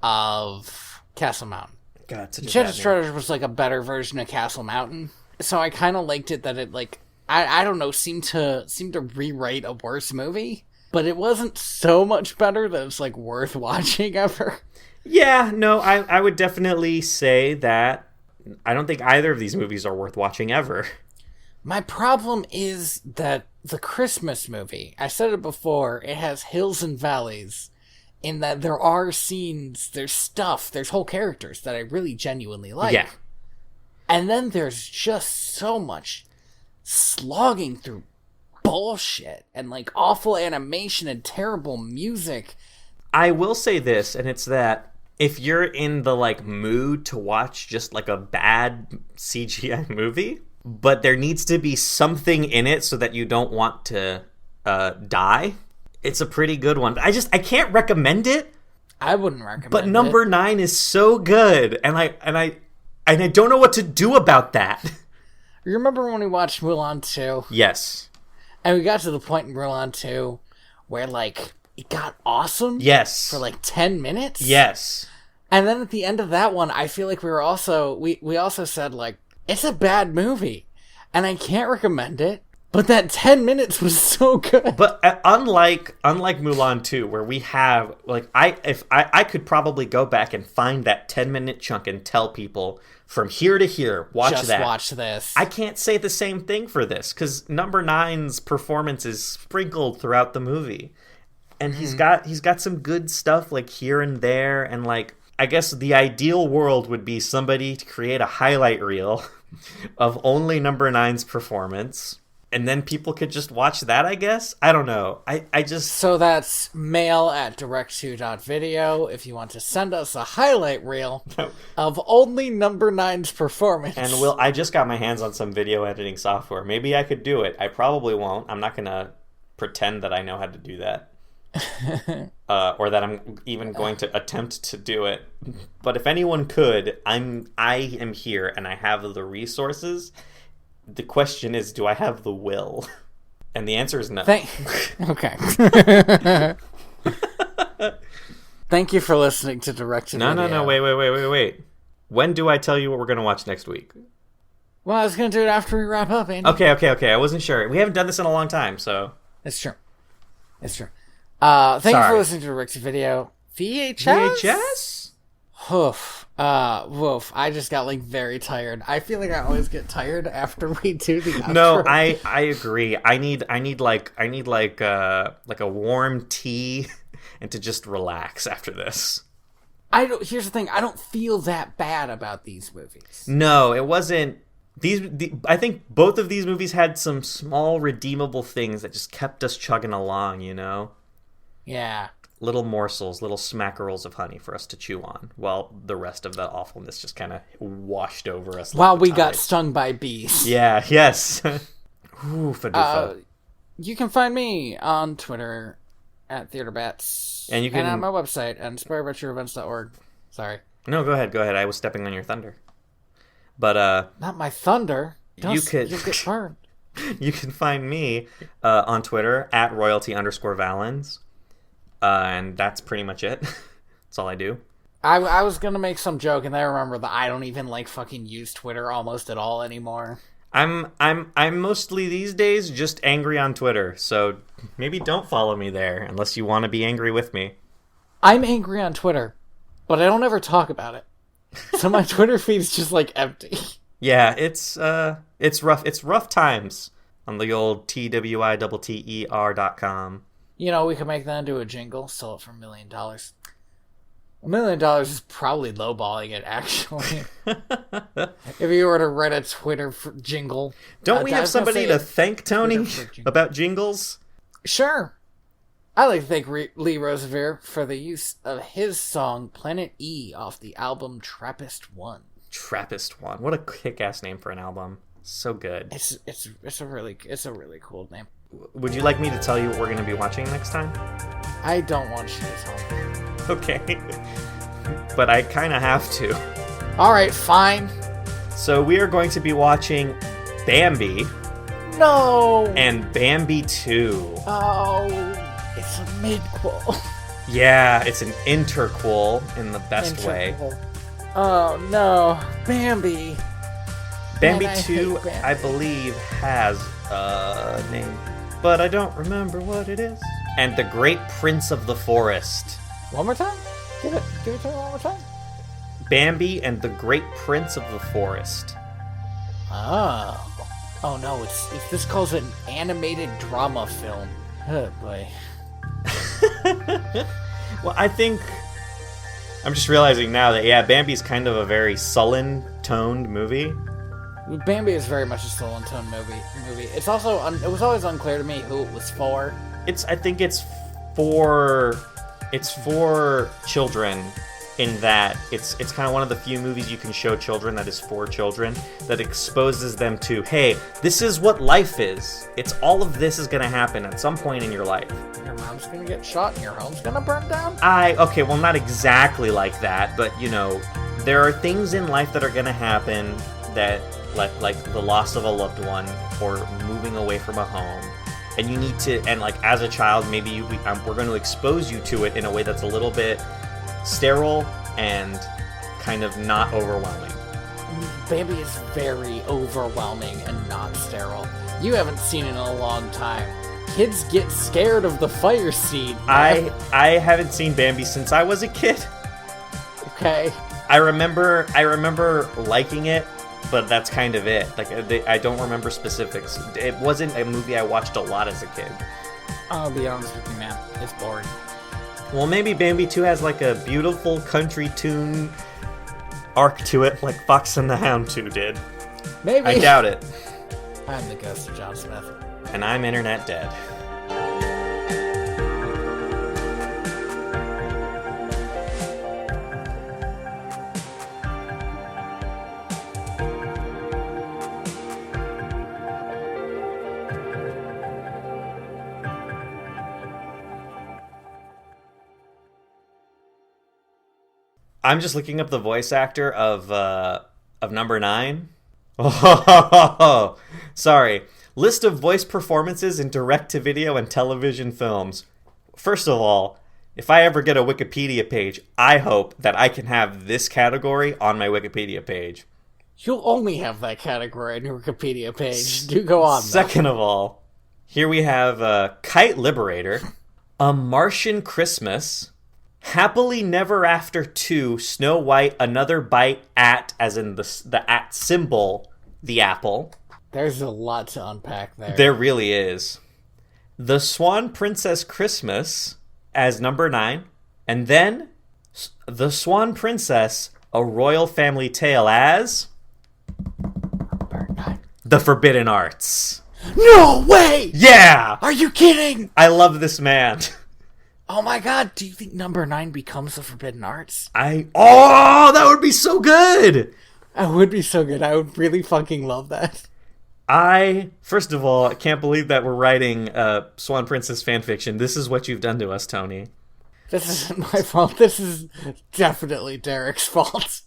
of Castle Mountain. God, such a Enchanted bad name. Treasure was like a better version of Castle Mountain. So I kind of liked it that it like I don't know seemed to rewrite a worse movie, but it wasn't so much better that it's like worth watching ever. Yeah, no, I would definitely say that I don't think either of these movies are worth watching ever. My problem is that the Christmas movie, I said it before, it has hills and valleys, in that there are scenes, there's stuff, there's whole characters that I really genuinely like. Yeah. And then there's just so much slogging through bullshit and like awful animation and terrible music. I will say this, and it's that if you're in the like mood to watch just like a bad CGI movie, but there needs to be something in it so that you don't want to die, it's a pretty good one. I can't recommend it. I wouldn't recommend it. But Number 9 is so good, and I don't know what to do about that. You remember when we watched Mulan 2? Yes. And we got to the point in Mulan 2 where like it got awesome. Yes. For like 10 minutes. Yes. And then at the end of that one, I feel like we were also we also said like it's a bad movie, and I can't recommend it. But that 10 minutes was so good. But unlike Mulan 2, where we have like I could probably go back and find that 10-minute chunk and tell people from here to here, watch this. I can't say the same thing for this because Number 9's performance is sprinkled throughout the movie, and he's got some good stuff like here and there, and like I guess the ideal world would be somebody to create a highlight reel of only Number 9's performance. And then people could just watch that, I guess? I don't know. I just... So that's mail@direct2.video if you want to send us a highlight reel of only Number 9's performance. And I just got my hands on some video editing software. Maybe I could do it. I probably won't. I'm not going to pretend that I know how to do that. Or that I'm even going to attempt to do it. But if anyone could, I am here and I have the resources. The question is, do I have the will? And the answer is no. Okay. Thank you for listening to Direct to Video. No, wait. When do I tell you what we're going to watch next week? Well, I was going to do it after we wrap up, Andy. Okay. I wasn't sure. We haven't done this in a long time, so... It's true. Thank you for listening to Direct to Video. VHS? Hoof. Woof. I just got like very tired. I feel like I always get tired after we do the outro. No, I agree. I need like a warm tea and to just relax after this. Here's the thing. I don't feel that bad about these movies. No, it wasn't. I think both of these movies had some small redeemable things that just kept us chugging along, you know? Yeah. Little morsels, little smackerels of honey for us to chew on, while the rest of the awfulness just kind of washed over us. While we got stung by bees. Yeah, yes. Ooh, Fadufa. You can find me on Twitter at TheaterBats. And on my website at inspiredbytrueevents.org. Sorry. No, go ahead. I was stepping on your thunder. But, not my thunder. You'll get burned. You can find me on Twitter at royalty_Valens. And that's pretty much it. That's all I do. I was gonna make some joke, and then I remember that I don't even like fucking use Twitter almost at all anymore. I'm mostly these days just angry on Twitter, so maybe don't follow me there unless you want to be angry with me. I'm angry on Twitter, but I don't ever talk about it. So my Twitter feed's just like empty. Yeah, it's rough. It's rough times on the old TWITTER.com. You know, we could make that into a jingle, sell it for $1 million. $1 million is probably lowballing it, actually. If you were to write a Twitter jingle. Don't we have somebody to thank Tony about jingles? Sure. I'd like to thank Lee Rosevere for the use of his song Planet E off the album Trappist 1. Trappist 1. What a kick-ass name for an album. So good. It's a really cool name. Would you like me to tell you what we're going to be watching next time? I don't want you to tell me. Okay. But I kind of have to. Alright, fine. So we are going to be watching Bambi. No! And Bambi 2. Oh, it's a midquel. Yeah, it's an interquel in the best way. Oh no, Bambi. Bambi Man, 2, Bambi. I believe, has a name, but I don't remember what it is. And The Great Prince of the Forest. One more time? Give it to me one more time. Bambi and the Great Prince of the Forest. Oh no, it's this calls it an animated drama film. Oh boy. Well, I think I'm just realizing now that Bambi's kind of a very sullen-toned movie. Bambi is very much a sullen tone movie. It's also it was always unclear to me who it was for. I think it's for children, in that it's kind of one of the few movies you can show children that is for children, that exposes them to, hey, this is what life is. It's all of this is going to happen at some point in your life. Your mom's gonna get shot and your home's gonna burn down? Okay, well, not exactly like that, but, you know, there are things in life that are going to happen that, like the loss of a loved one or moving away from a home. And you need to, and like as a child, maybe we're going to expose you to it in a way that's a little bit sterile and kind of not overwhelming. Bambi is very overwhelming and not sterile. You haven't seen it in a long time. Kids get scared of the fire scene. I haven't seen Bambi since I was a kid. Okay. I remember liking it, but that's kind of it. Like, I don't remember specifics. It wasn't a movie I watched a lot as a kid. I'll be honest with you, man. It's boring. Well, maybe Bambi 2 has like a beautiful country tune arc to it, like Fox and the Hound 2 did. Maybe. I doubt it. I'm the ghost of John Smith. And I'm internet dead. I'm just looking up the voice actor of number 9. Oh, sorry. List of voice performances in direct-to-video and television films. First of all, if I ever get a Wikipedia page, I hope that I can have this category on my Wikipedia page. You'll only have that category on your Wikipedia page. Do go on, though. Second of all, here we have Kite Liberator, A Martian Christmas, Happily Never After 2, Snow White, Another Bite at, as in the at symbol, the apple. There's a lot to unpack there. There really is. The Swan Princess Christmas as number 9. And then The Swan Princess, A Royal Family Tale as Number 9. The Forbidden Arts. No way! Yeah! Are you kidding? I love this man. Oh my god, do you think number 9 becomes the Forbidden Arts? Oh, that would be so good! That would be so good. I would really fucking love that. First of all, I can't believe that we're writing Swan Princess fanfiction. This is what you've done to us, Tony. This isn't my fault. This is definitely Derek's fault.